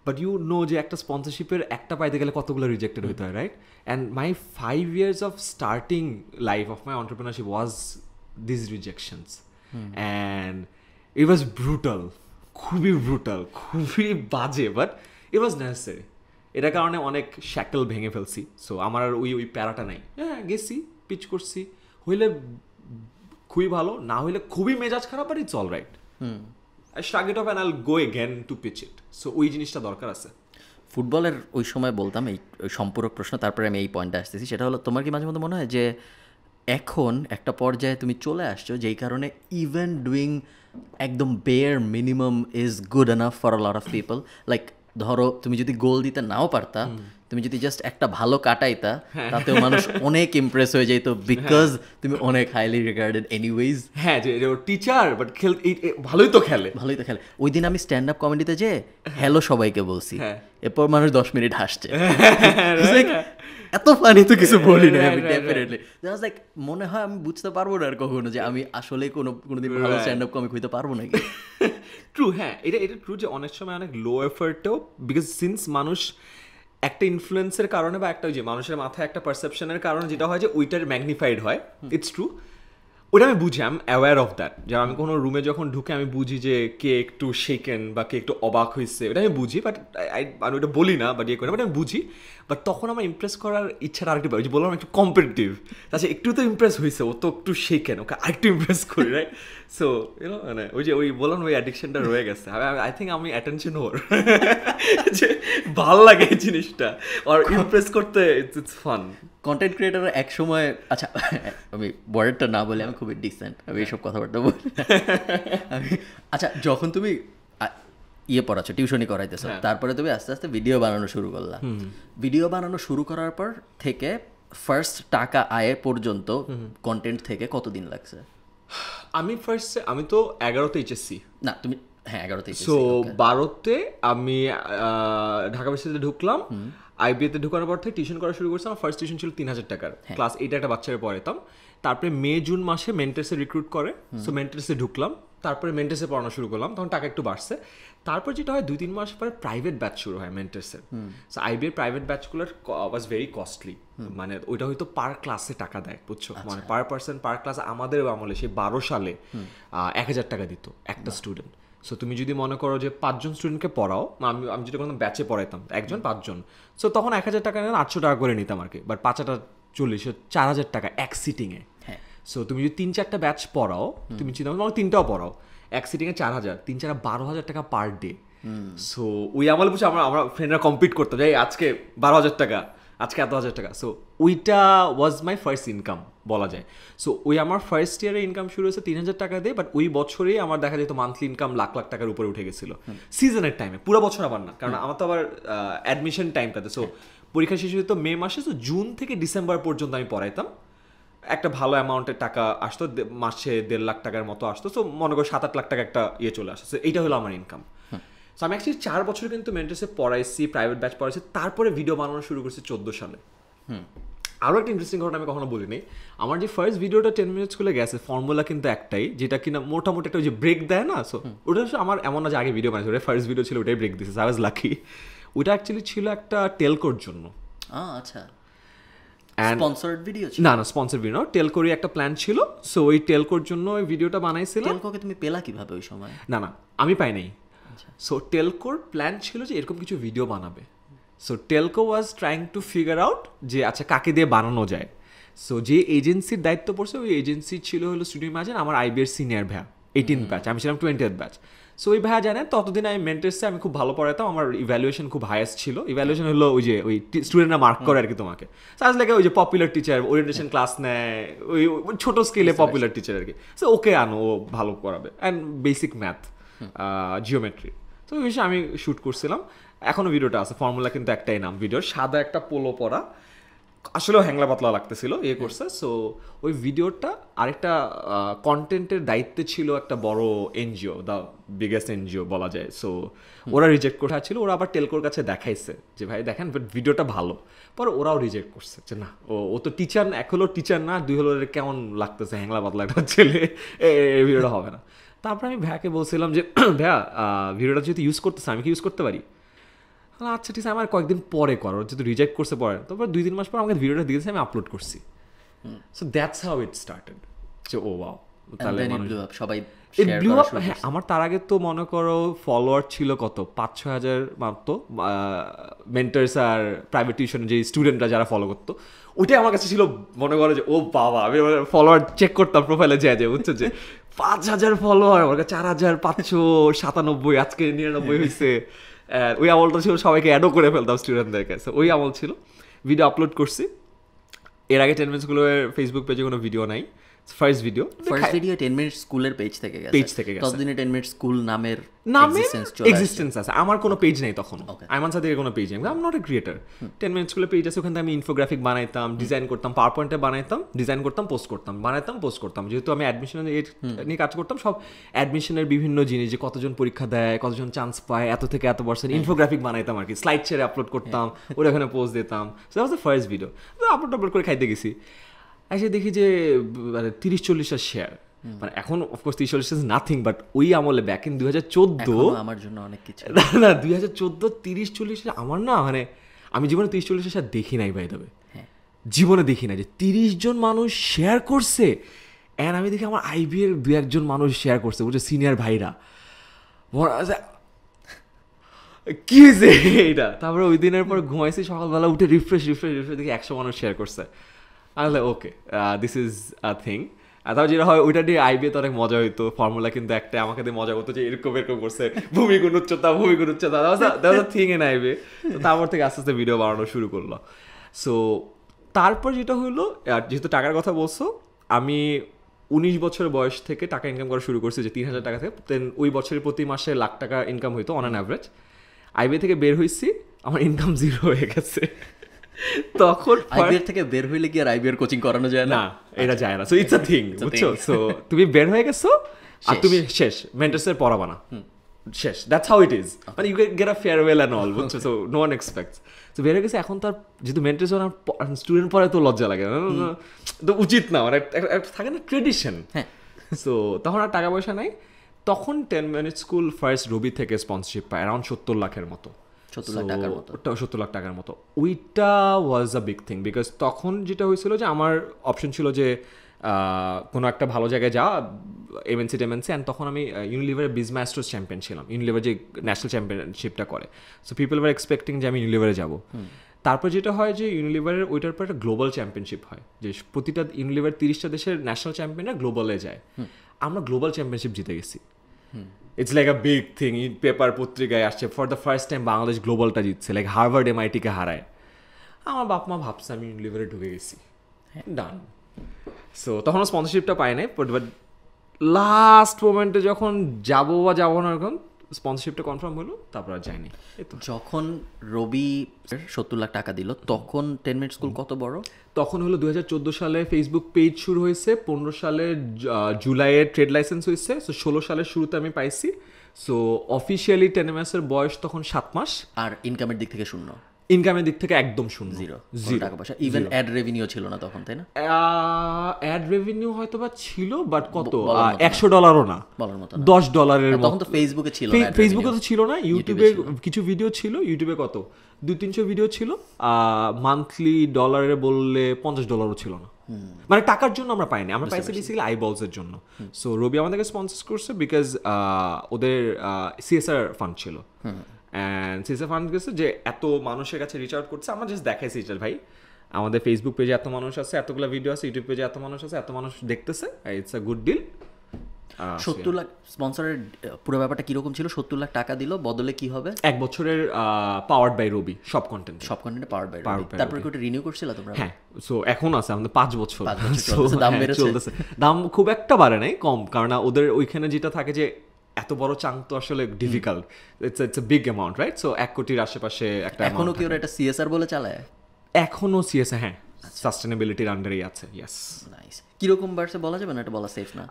[SPEAKER 2] বাট ইউ নো যে একটা স্পন্সরশিপের একটা পাইতে গেলে কতগুলো রিজেক্টেড হতে হয়, right? And my 5 years of starting life of my entrepreneurship was this rejections, and it was brutal, খুবই ব্রুটাল, খুবই বাজে, বাট ইট ওয়াজ নেসেসারি। এটার কারণে অনেক শ্যাকল ভেঙে ফেলছি। সো আমার আর ওই প্যারাটা নাই। হ্যাঁ, গেছি, পিচ করছি, হইলে খুবই ভালো, না হইলে খুবই মেজাজ খারাপ, আর it's all right. I shrug it off and I'll go again to pitch it. So ওই জিনিসটা দরকার আছে।
[SPEAKER 1] ফুটবলের ওই সময় বলতাম এই সম্পূরক প্রশ্ন, তারপরে আমি এই পয়েন্টে আসতেছি, সেটা হলো, তোমার কি মাঝে মধ্যে মনে হয় যে এখন একটা পর্যায়ে তুমি চলে আসছো যেই কারণে ইভেন ডুইং একদম bear minimum is good enough for a lot of people. Like ধরো তুমি যদি গোল দিতে নাও পারতা, তুমি যদি জাস্ট একটা ভালো কাটাইতা, তাতেও মানুষ অনেক ইমপ্রেস হয়ে যেত বিকজ তুমি অনেক হাইলি রিগার্ডেড এনিওয়েজ।
[SPEAKER 2] হ্যাঁ, যে টিচার বাট ভালোই তো খেলে।
[SPEAKER 1] ওই দিন আমি স্ট্যান্ড আপ কমেডিতে যে হ্যালো সবাইকে বলছি, এরপর মানুষ 10 মিনিট হাসছে। এত ফানি তো কিছু বলি না আমি ডেফিনেটলি। জাস্ট লাইক মনে হয় আমি বুঝতে পারবো না আর কখনো যে আমি আসলে কোনোদিন ভালো স্ট্যান্ড আপ কমিক হইতে পারবো নাকি।
[SPEAKER 2] ট্রু, হ্যাঁ, এটা ট্রু যে অনেক সময় অনেক লো এফার্টেও, বিকজ সিন্স মানুষ একটা ইনফ্লুয়েন্সের কারণে বা একটা যে মানুষের মাথায় একটা পারসেপশনের কারণে যেটা হয় যে ওইটার ম্যাগনিফাইড হয়, ইটস ট্রু। ওটা আমি বুঝি, I am aware of that. যে আমি কোনো রুমে যখন ঢুকে আমি বুঝি যে কে একটু শেকেন বা কে একটু অবাক হয়েছে, ওটা আমি বুঝি। বাট আমি ওটা বলি না বা ইয়ে করি না, বাট আমি বুঝি। বাট তখন আমার ইমপ্রেস করার ইচ্ছাটা আরেকটু যে বললাম একটু কম্পিটিটিভ, তাছাড়া একটু তো ইমপ্রেস হয়েছে, ও তো একটু শেকেন, ওকে আরেকটু ইমপ্রেস করি, রাইট? সো ইউনো মানে ওই বললাম ওই অ্যাডিকশনটা রয়ে গেছে। আই থিঙ্ক আমি অ্যাটেনশন ওর যে ভাল লাগে এই জিনিসটা, আর ইমপ্রেস করতে ইটস ফান।
[SPEAKER 1] কন্টেন্ট ক্রিয়েটার এক সময়, আচ্ছা আমি ওয়ার্ডটা না বলে আমি খুবই ডিসেন্ট, আমি এইসব কথাবার্তা বলি আমি। আচ্ছা, যখন তুমি ইয়ে পড়াচ্ছ, টিউশনি করাইতেছ, তারপরে তুমি আস্তে আস্তে ভিডিও বানানো শুরু করলা। ভিডিও বানানো শুরু করার পর থেকে ফার্স্ট টাকা আয় পর্যন্ত কন্টেন্ট থেকে কতদিন লাগছে?
[SPEAKER 2] আমি তো 11তে এইচএসসি
[SPEAKER 1] না তুমি, হ্যাঁ 11তে।
[SPEAKER 2] সো 12তে আমি ঢাকা বিশ্ববিদ্যালয়ে ঢুকলাম। আইবিএতে ঢুকানোর পর থেকে টিউশন করা শুরু করছি। আমার ফার্স্ট টিউশন ছিল 3000 টাকার, ক্লাস 8 একটা বাচ্চাকে পড়াতাম। তারপরে মে জুন মাসে মেন্টার্সে রিক্রুট করে, সো মেন্টার্সে ঢুকলাম। তারপরে মেন্টার্সে পড়ানো শুরু করলাম, তখন টাকা একটু বাড়ছে। তারপর যেটা হয় 2-3 মাস পরে প্রাইভেট ব্যাচ শুরু হয় মেন্টার্সের। সো আইবিএর প্রাইভেট ব্যাচগুলোর ওয়াজ ভেরি কস্টলি, মানে ওইটা হয়তো পার ক্লাসে টাকা দেয়, বুঝছো, মানে পার পার্সন পার ক্লাস। আমাদের আমলে সেই 12 সালে 1000 টাকা দিত একটা স্টুডেন্ট। সো তুমি যদি মনে করো যে 5 জন স্টুডেন্টকে পড়াও, আমি যদি কোনো ব্যাচে পড়াইতাম 1 জন 5 জন, সো তখন 1000 টাকা নেন, 800 টাকা করে নিতাম আর কি। বাট 5-8 40, 4000 টাকা এক সিটিংয়ে। সো তুমি যদি 3-4টা ব্যাচ পড়াও, তুমি চিন্তা করো 3টাও পড়াও, এক সিটিংয়ে 4000, 3-4 12,000 টাকা পার ডে। সো ওই আমলে বুঝছো আমরা ফ্রেন্ডরা কম্পিট করতাম যে আজকে 12,000 টাকা, আজকে এত হাজার টাকা। সো ওইটা ওয়াজ মাই ফার্স্ট ইনকাম বলা যায়। সো ওই আমার ফার্স্ট ইয়ারে ইনকাম শুরু হয়েছে 3000 টাকা দিয়ে। বাট ওই বছরেই আমার দেখা যেত মান্থলি ইনকাম লাখ লাখ টাকার উপরে উঠে গেছিলো সিজনের টাইমে। পুরো বছর আবার না, কারণ আমার তো আবার অ্যাডমিশন টাইমটাতে। সো পরীক্ষা শেষ হতো মে মাসে, তো জুন থেকে ডিসেম্বর পর্যন্ত আমি পড়াইতাম। একটা ভালো অ্যামাউন্টের টাকা আসতো, মাসে 1.5 লাখ টাকার মতো আসতো। সো মনে করো 7-8 লাখ টাকা একটা ইয়ে চলে আসতো। এইটা হলো আমার ইনকাম। সো আমি অ্যাকচুয়ালি 4 বছর কিন্তু মেন্টার্সে পড়াইছি, প্রাইভেট ব্যাচ পড়াইছি। তারপরে ভিডিও বানানো শুরু করছি 14 সালে। আরও একটা ইন্টারেস্টিং ঘটনা আমি কখনো বলিনি, আমার যে ফার্স্ট ভিডিওটা 10 মিনিটস করে গেছে, ফর্মুলা কিন্তু একটাই, যেটা কিনা মোটামুটি একটা ওই যে ব্রেক দেয় না। সো ওটা আমার এমন না যে আগে ভিডিও বানাইছে, ওটা ফার্স্ট ভিডিও ছিল, ওটাই ব্রেক দিয়েছে। I was lucky. ওটা অ্যাকচুয়ালি ছিল একটা টেলকোর জন্য।
[SPEAKER 1] আচ্ছা, স্পন্সরড ভিডিও ছিল?
[SPEAKER 2] না, স্পন্সরড ভিডিও না, টেলকোরই একটা প্ল্যান ছিল। সো ওই টেলকোর জন্য ওই ভিডিওটা বানাইছিলাম।
[SPEAKER 1] টেলকোকে তুমি পেলা কিভাবে ওই সময়?
[SPEAKER 2] না, আমি পাই নাই। সো টেলকোর প্ল্যান ছিল যে এরকম কিছু ভিডিও বানাবে। So Telco was trying to figure out যে আচ্ছা কাকে দিয়ে বানানো যায়। সো যে এজেন্সির দায়িত্ব পড়ছে, ওই এজেন্সি ছিল হলো স্টুডিও ইমাজিন, আমার আইবিএর সিনিয়র ভাইয়া, 18th ব্যাচ, আমি ছিলাম 20th ব্যাচ। সো ওই ভাইয়া জানেন ততদিন আমি মেন্টার্সে আমি খুব ভালো পড়াতাম, আমার ইভ্যালুয়েশন খুব হাইয়েস্ট ছিল। ইভ্যালুয়েশন হলো ওই যে ওই স্টুডেন্টরা মার্ক করে আর কি তোমাকে। সাজ লাগে ওই যে পপুলার টিচার, ওরিয়েন্টেশন ক্লাস নেয়, ওই ছোট স্কেলে পপুলার টিচার আর কি। সো ওকে আনো, ও ভালো করাবে, অ্যান্ড বেসিক ম্যাথ, জিওমেট্রি। তো ওই বিষয়ে আমি শ্যুট করছিলাম। এখনও ভিডিওটা আছে, ফর্মুলা কিন্তু একটাই নাম ভিডিওর, সাদা একটা পোলো পরা, আসলেও হ্যাংলা পাতলা লাগতেছিল, করছে। সো ওই ভিডিওটা আরেকটা কন্টেন্টের দায়িত্বে ছিল একটা বড় এনজিও, দ্য বিগেস্ট এনজিও বলা যায়। সো ওরা রিজেক্ট করা ছিল, ওরা আবার টেলকোর কাছে দেখাইছে যে ভাই দেখেন বাট ভিডিওটা ভালো। পরে ওরাও রিজেক্ট করছে যে না, ও তো টিচার, এক হলো টিচার না, 2 হলো কেমন লাগতেছে হ্যাংলা পাতলা একটা ছেলে, এই ভিডিওটা হবে না। তারপরে আমি ভাইয়াকে বলছিলাম যে ভাইয়া ভিডিওটা যেহেতু ইউজ করতেছে, আমি কি ইউজ করতে পারি? আচ্ছা ঠিক আছে, আমার কয়েকদিন পরে করো, যেহেতু রিজেক্ট করছে পরে। তারপর 2-3 মাস পর আমাকে ভিডিওটা দিয়েছে, আমি আপলোড করছি। So that's how it started. যে ও ওয়াও, তাহলে
[SPEAKER 1] সবাই
[SPEAKER 2] ব্লু আপ। হ্যাঁ, আমার তার আগে তো মনে করো ফলোয়ার ছিল কত 5-6 হাজার মাত্র, মেন্টার্স আর প্রাইভেট টিউশন যে স্টুডেন্টরা যারা ফলো করতো, ওইটাই আমার কাছে ছিল মনে করো যে ও বাবা। আমি ফলোয়ার চেক করতাম প্রোফাইলে যায় বুঝছো যে 5,000 ফলোয়ার, আমার কাছে 4,597, আজকে 99 হয়েছে। ওই আমলটা ছিল, সবাইকে অ্যাডও করে ফেলতাম স্টুডেন্টদের কাছে, ওই আমল ছিল। ভিডিও আপলোড করছি, এর আগে 10 মিনিট স্কুলের ফেসবুক পেজে কোনো ভিডিও নাই, ফার্স্ট ভিডিও
[SPEAKER 1] 10 মিনিট স্কুলের পেজ থেকে গেছে, ততদিনে 10 মিনিট স্কুল নামের
[SPEAKER 2] এক্সিস্টেন্স আছে, আমার কোনো পেজ নেই তখন, আইমান সাদিকের কোনো পেজ নেই, I am not a creator. 10 minute স্কুলের পেজ আছে, ওখানে আমি ইনফোগ্রাফিক বানাইতাম, ডিজাইন করতাম, পাওয়ার পয়েন্টে বানাইতাম, ডিজাইন করতাম, পোস্ট করতাম, বানাইতাম, পোস্ট করতাম। যেহেতু আমি অ্যাডমিশন নিয়ে কাজ করতাম, সব অ্যাডমিশনের বিভিন্ন জিনিস, যে কতজন পরীক্ষা দেয়, কতজন চান্স পায়, এত থেকে এত পার্সেন্ট, ইনফোগ্রাফিক বানাইতাম আর কি, স্লাইড ছেড়ে আপলোড করতাম, ওরা ওখানে পোস্ট দিতাম। So that was the first video. Upload করে খাইতে গেছি, এসে দেখি যে 30-40 শেয়ার, মানে এখন অফকোর্স 30-40 ইজ নাথিং, বাট ওই আমলে ব্যাক ইন 2014
[SPEAKER 1] আমার জন্য অনেক কিছু।
[SPEAKER 2] না 2014 30-40 আমার না, মানে আমি জীবনে 30-40 শেয়ার দেখি নাই ভাই, তবে জীবনে দেখি না যে 30 জন মানুষ শেয়ার করছে। অ্যান্ড আমি দেখি আমার আইবি এর 2-1 জন মানুষ শেয়ার করছে, বুঝছো, সিনিয়র ভাইরা, কি হয়েছে এইটা। তারপরে ওই দিনের পর ঘুমাইছি, সকালবেলা উঠে রিফ্রেশ দেখি 100 মানুষ শেয়ার করছে। আমি ওকে, দিস ইজ আ থিং। তাও যেটা হয় ওইটা দিয়ে আইবিএ তো অনেক মজা হইতো, ফর্মুলা কিন্তু একটা আমাকে দিয়ে মজা করতো যে এরকম করছে, ভূমিগুণ উচ্চতা থিং এন আইবিএ। তো তারপর থেকে আস্তে আস্তে ভিডিও বানানো শুরু করলো। সো তারপর যেটা হইলো, যেহেতু টাকার কথা বলছো, আমি 19 বছরের বয়স থেকে টাকা ইনকাম করা শুরু করছি, যে 3,000 টাকা থেকে। দেন ওই বছরের প্রতি মাসে লাখ টাকা ইনকাম হইতো অন অ্যান অ্যাভারেজ। আইবিএ থেকে বের হয়েছি, আমার ইনকাম 0 হয়ে গেছে। তখন
[SPEAKER 1] আইবিএর থেকে বের হইলে কি আর আইবিএর কোচিং করানো যায় না?
[SPEAKER 2] এটা যায় না। সো ইটস আ থিং, বুঝছো। সো তুমি বের হয়ে গেছো আর তুমি শেষ, মেন্টরসের পড়াবা না, শেষ। That's how it is. মানে you get a farewell and all, বুঝছো। So no one expects. তো বের হয়ে গেছে, এখন তার যেহেতু মেন্টরস স্টুডেন্ট পড়ে তো লজ্জা লাগে, তো উচিত না, মানে থাকে না ট্রেডিশন। সো তখন আর টাকা পয়সা নাই। তখন 10 মিনিট স্কুল ফার্স্ট রবি থেকে স্পন্সরশিপ পায় অ্যারাউন্ড 70 লাখের মতো, 70 লাখ টাকার মতো। ওইটা ওয়াজ আ বিগ থিং, বিকজ তখন যেটা হয়েছিল যে আমার অপশন ছিল যে কোনো একটা ভালো জায়গায় যাওয়া, এমএনসি অ্যান্ড তখন আমি ইউনিলিভারের বিজ মাস্টার্স চ্যাম্পিয়ন ছিলাম, ইউনিলিভার যে ন্যাশনাল চ্যাম্পিয়নশিপটা করে। সো পিপল ওয়ার এক্সপেক্টিং যে আমি ইউনিলিভারে যাবো। তারপর যেটা হয় যে ইউনিলিভারের ওইটার পর একটা গ্লোবাল চ্যাম্পিয়নশিপ হয়, যে প্রতিটা ইউনিলিভার 30টা দেশের ন্যাশনাল চ্যাম্পিয়নরা গ্লোবালে যায়। আমরা গ্লোবাল চ্যাম্পিয়নশিপ জিতে গেছি। It's like a big thing. Paper পত্রিকায় আসছে for the first time Bangladesh গ্লোবালটা জিতছে, লাইক হার্ভার্ড MIT-কে হারায়। আমার বাপ মা ভাবছে আমি ইউনিলিভারে ঢুকে গেছি, ডান। সো তখনও স্পন্সরশিপটা পাই নাই, বাট লাস্ট মোমেন্টে যখন যাবো বা যাবো না, এরকম স্পন্সরশিপটা কনফার্ম হলো, তারপর আর যায়নি।
[SPEAKER 1] যখন রবি 70 লাখ টাকা দিল, তখন 10 মিনিট স্কুল কত বড়?
[SPEAKER 2] তখন হলো 2014 সালে ফেসবুক পেজ শুরু হয়েছে, 15 সালের জুলাইয়ে ট্রেড লাইসেন্স হয়েছে। সো 16 সালের শুরুতে আমি পাইছি। সো অফিসিয়ালি 10 মাসের বয়স তখন 7 মাস।
[SPEAKER 1] আর ইনকামের দিক থেকে শূন্য?
[SPEAKER 2] ইনকামের দিক থেকে একদম শূন্য,
[SPEAKER 1] জিরো টাকা পয়সা। ইভেন অ্যাড রেভিনিউ ছিল না তখন, তাই না?
[SPEAKER 2] অ্যাড রেভিনিউ হয়তো বা ছিল, বাট কত, $100 না,
[SPEAKER 1] বলার মতো
[SPEAKER 2] $10
[SPEAKER 1] তখন তো ফেসবুকে ছিল,
[SPEAKER 2] ফেসবুকে তো ছিল না। ইউটিউবে কিছু ভিডিও ছিল, ইউটিউবে কত 200-300 ভিডিও ছিল। মান্থলি ডলারে বললে $50 ছিল না। মানে টাকার জন্য আমরা পাইনি, আমরা পাইছি বেসিক্যালি আইবলসের জন্য। সো রবি আমাদেরকে স্পন্সর করছে বিকজ ওদের CSR ফান্ড ছিল, অ্যান্ড CSR ফান্ড গেছে যে এত মানুষের কাছে রিচ আউট করছে। আমরা জাস্ট দেখাইছি এটা, ভাই আমাদের ফেসবুক পেজে এত মানুষ আছে, এতগুলো ভিডিও আছে, ইউটিউব পেজে এত মানুষ আছে, এত মানুষ দেখতেছে, it's a good deal.
[SPEAKER 1] 70 lakh স্পন্সরের পুরো ব্যাপারটা কিরকম ছিল? 70 লাখ টাকা দিল, বদলে কি হবে?
[SPEAKER 2] 1 বছরের পাওয়ার্ড বাই রবি, সব কন্টেন্টে
[SPEAKER 1] পাওয়ার্ড বাই রবি। তারপরে কি ওটা রিনিউ করছিল তোমরা?
[SPEAKER 2] হ্যাঁ। সো এখন আছে আমাদের 5 বছর
[SPEAKER 1] দাম বেড়েছে।
[SPEAKER 2] দাম খুব একটা বাড়ে নাই, কম, কারণ ওদের ওইখানে যেটা থাকে যে এত বড় চাঙ্ক তো আসলে difficult, it's a big amount, right? So 1 কোটির আশেপাশে একটা।
[SPEAKER 1] এখনো কি ওরা এটা CSR বলে চালায়?
[SPEAKER 2] এখনো CSR, হ্যাঁ, সাস্টেনেবিলিটির আন্ডারেই আছে। ইয়েস।
[SPEAKER 1] নাইস। কিরকম বাড়ছে বলা যাবে না? এটা বলা সেফ না?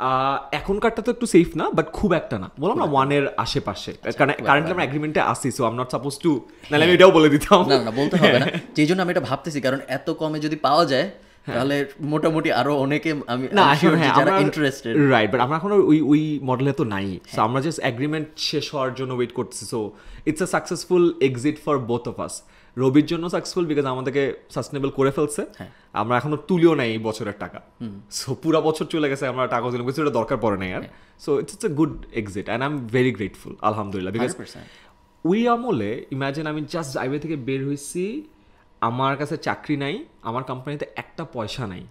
[SPEAKER 2] এখনকারটা তো একটু সেফ না, বাট খুব একটা না, বললাম না 1 এর আশেপাশে, কারণ কারেন্টলি আমরা এগ্রিমেন্টে আসি। So I am not suppose two, নাহলে আমি এটাও বলে দিতাম।
[SPEAKER 1] না বলতে হবে না, যেই জন্য আমি এটা ভাবতেছি, কারণ এত কমে যদি পাওয়া যায় তাহলে মোটামুটি আরো অনেকে আমি যারা ইন্টারেস্টেড,
[SPEAKER 2] রাইট। বাট আমরা এখন ওই মডেলে তো নাই। সো আমরা জাস্ট এগ্রিমেন্ট শেষ হওয়ার জন্য ওয়েট করতেছি। So it's a successful exit for both of us. রবির জন্য সাকসেসফুল বিকজ আমাদেরকে সাস্টেনেবল করে ফেলছে, আমরা এখনো তুলিও নাই এই বছরের টাকা। সো পুরো বছর চলে গেছে, আমরা টাকা দিলাম, কিছু এটা দরকার পড়ে নাই আর। So it's a good exit and I am very grateful, আলহামদুলিল্লাহ। বিকজ ওই আমলে ইমাজিন আমি জাস্ট আইবিএ থেকে বের হয়েছি, আমার কাছে চাকরি নাই, আমার কোম্পানিতে একটা পয়সা নাই,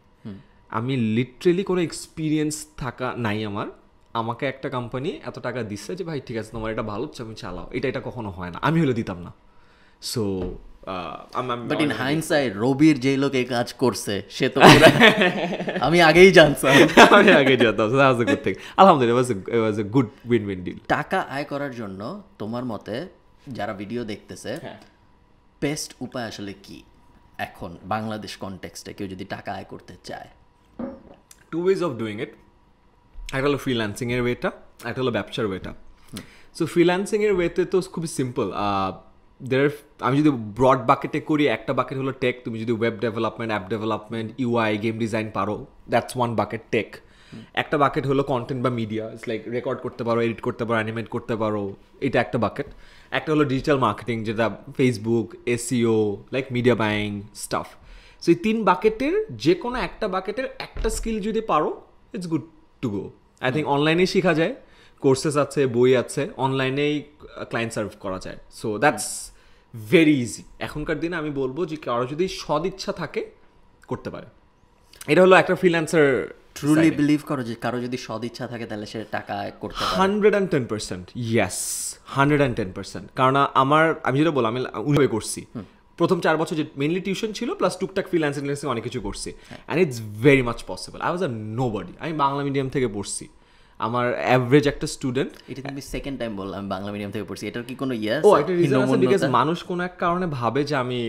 [SPEAKER 2] আমি লিটারেলি কোনো এক্সপিরিয়েন্স থাকা নাই আমার। আমাকে একটা কোম্পানি এত টাকা দিচ্ছে যে ভাই ঠিক আছে তোমার এটা ভালো হচ্ছে, আমি চালাও, এটা কখনো হয় না, আমি হলে দিতাম না। সো
[SPEAKER 1] বাট ইন হাইন্ডসাইট রবির যেই লোক এই কাজ করছে সে তো আমি আগেই জানতাম
[SPEAKER 2] আলহামদুলিল্লাহ it was a good win-win deal.
[SPEAKER 1] টাকা আয় করার জন্য তোমার মতে যারা ভিডিও দেখতেছে বেস্ট উপায় আসলে কি এখন বাংলাদেশ কনটেক্সটে কেউ যদি টাকা আয় করতে চায়?
[SPEAKER 2] 2 ways of doing it. একটা হলো ফ্রিল্যান্সিং এর ওয়েটা, একটা হলো ব্যবসার ওয়েটা। সো ফ্রিল্যান্সিং এর ওয়েতে তো খুবই সিম্পল। আমি যদি ব্রড বাকেটে করি, একটা বাকেট হলো টেক। তুমি যদি web development, app development, UI, game design পারো, দ্যাটস ওয়ান বাকেট টেক। একটা বাকেট হলো কন্টেন্ট বা মিডিয়া, ইটস লাইক রেকর্ড করতে পারো, এডিট করতে পারো, অ্যানিমেট করতে পারো, এটা একটা বাকেট। একটা হলো ডিজিটাল মার্কেটিং, যেটা Facebook, SEO, like media buying staff. So এই 3 বাকেটের যে কোনো একটা বাকেটের একটা স্কিল যদি পারো, it's good to go. I think অনলাইনেই শেখা যায়, কোর্সেস আছে, বই আছে, অনলাইনেই ক্লায়েন্ট সার্ভ করা যায়। So that's very easy. এখনকার দিনে আমি বলবো যে কারো যদি সদ ইচ্ছা থাকে করতে পারে। এটা হলো একটা ফ্রিল্যান্সার।
[SPEAKER 1] ট্রুলি বিলিভ করো যে কারো যদি সদ ইচ্ছা থাকে তাহলে সে টাকা করতে পারে?
[SPEAKER 2] 110%, ইয়েস, 110%। কারণ আমি যেটা বললাম, আমি উনি করছি প্রথম 4 বছর, যে মেইনলি টিউশন ছিল প্লাস টুকটাক ফ্রিল্যান্সিং অনেক কিছু করছি, and it's very much possible. I was a nobody. আমি বাংলা মিডিয়াম থেকে পড়ছি, আমার অ্যাভারেজ একটা স্টুডেন্ট।
[SPEAKER 1] এটা তুমি সেকেন্ড টাইম বললাম আমি বাংলা মিডিয়াম থেকে পড়ছি, এটার কি কোনো
[SPEAKER 2] একটা রিজন আছে? বিকজ মানুষ কোনো এক কারণে ভাবে যে আমি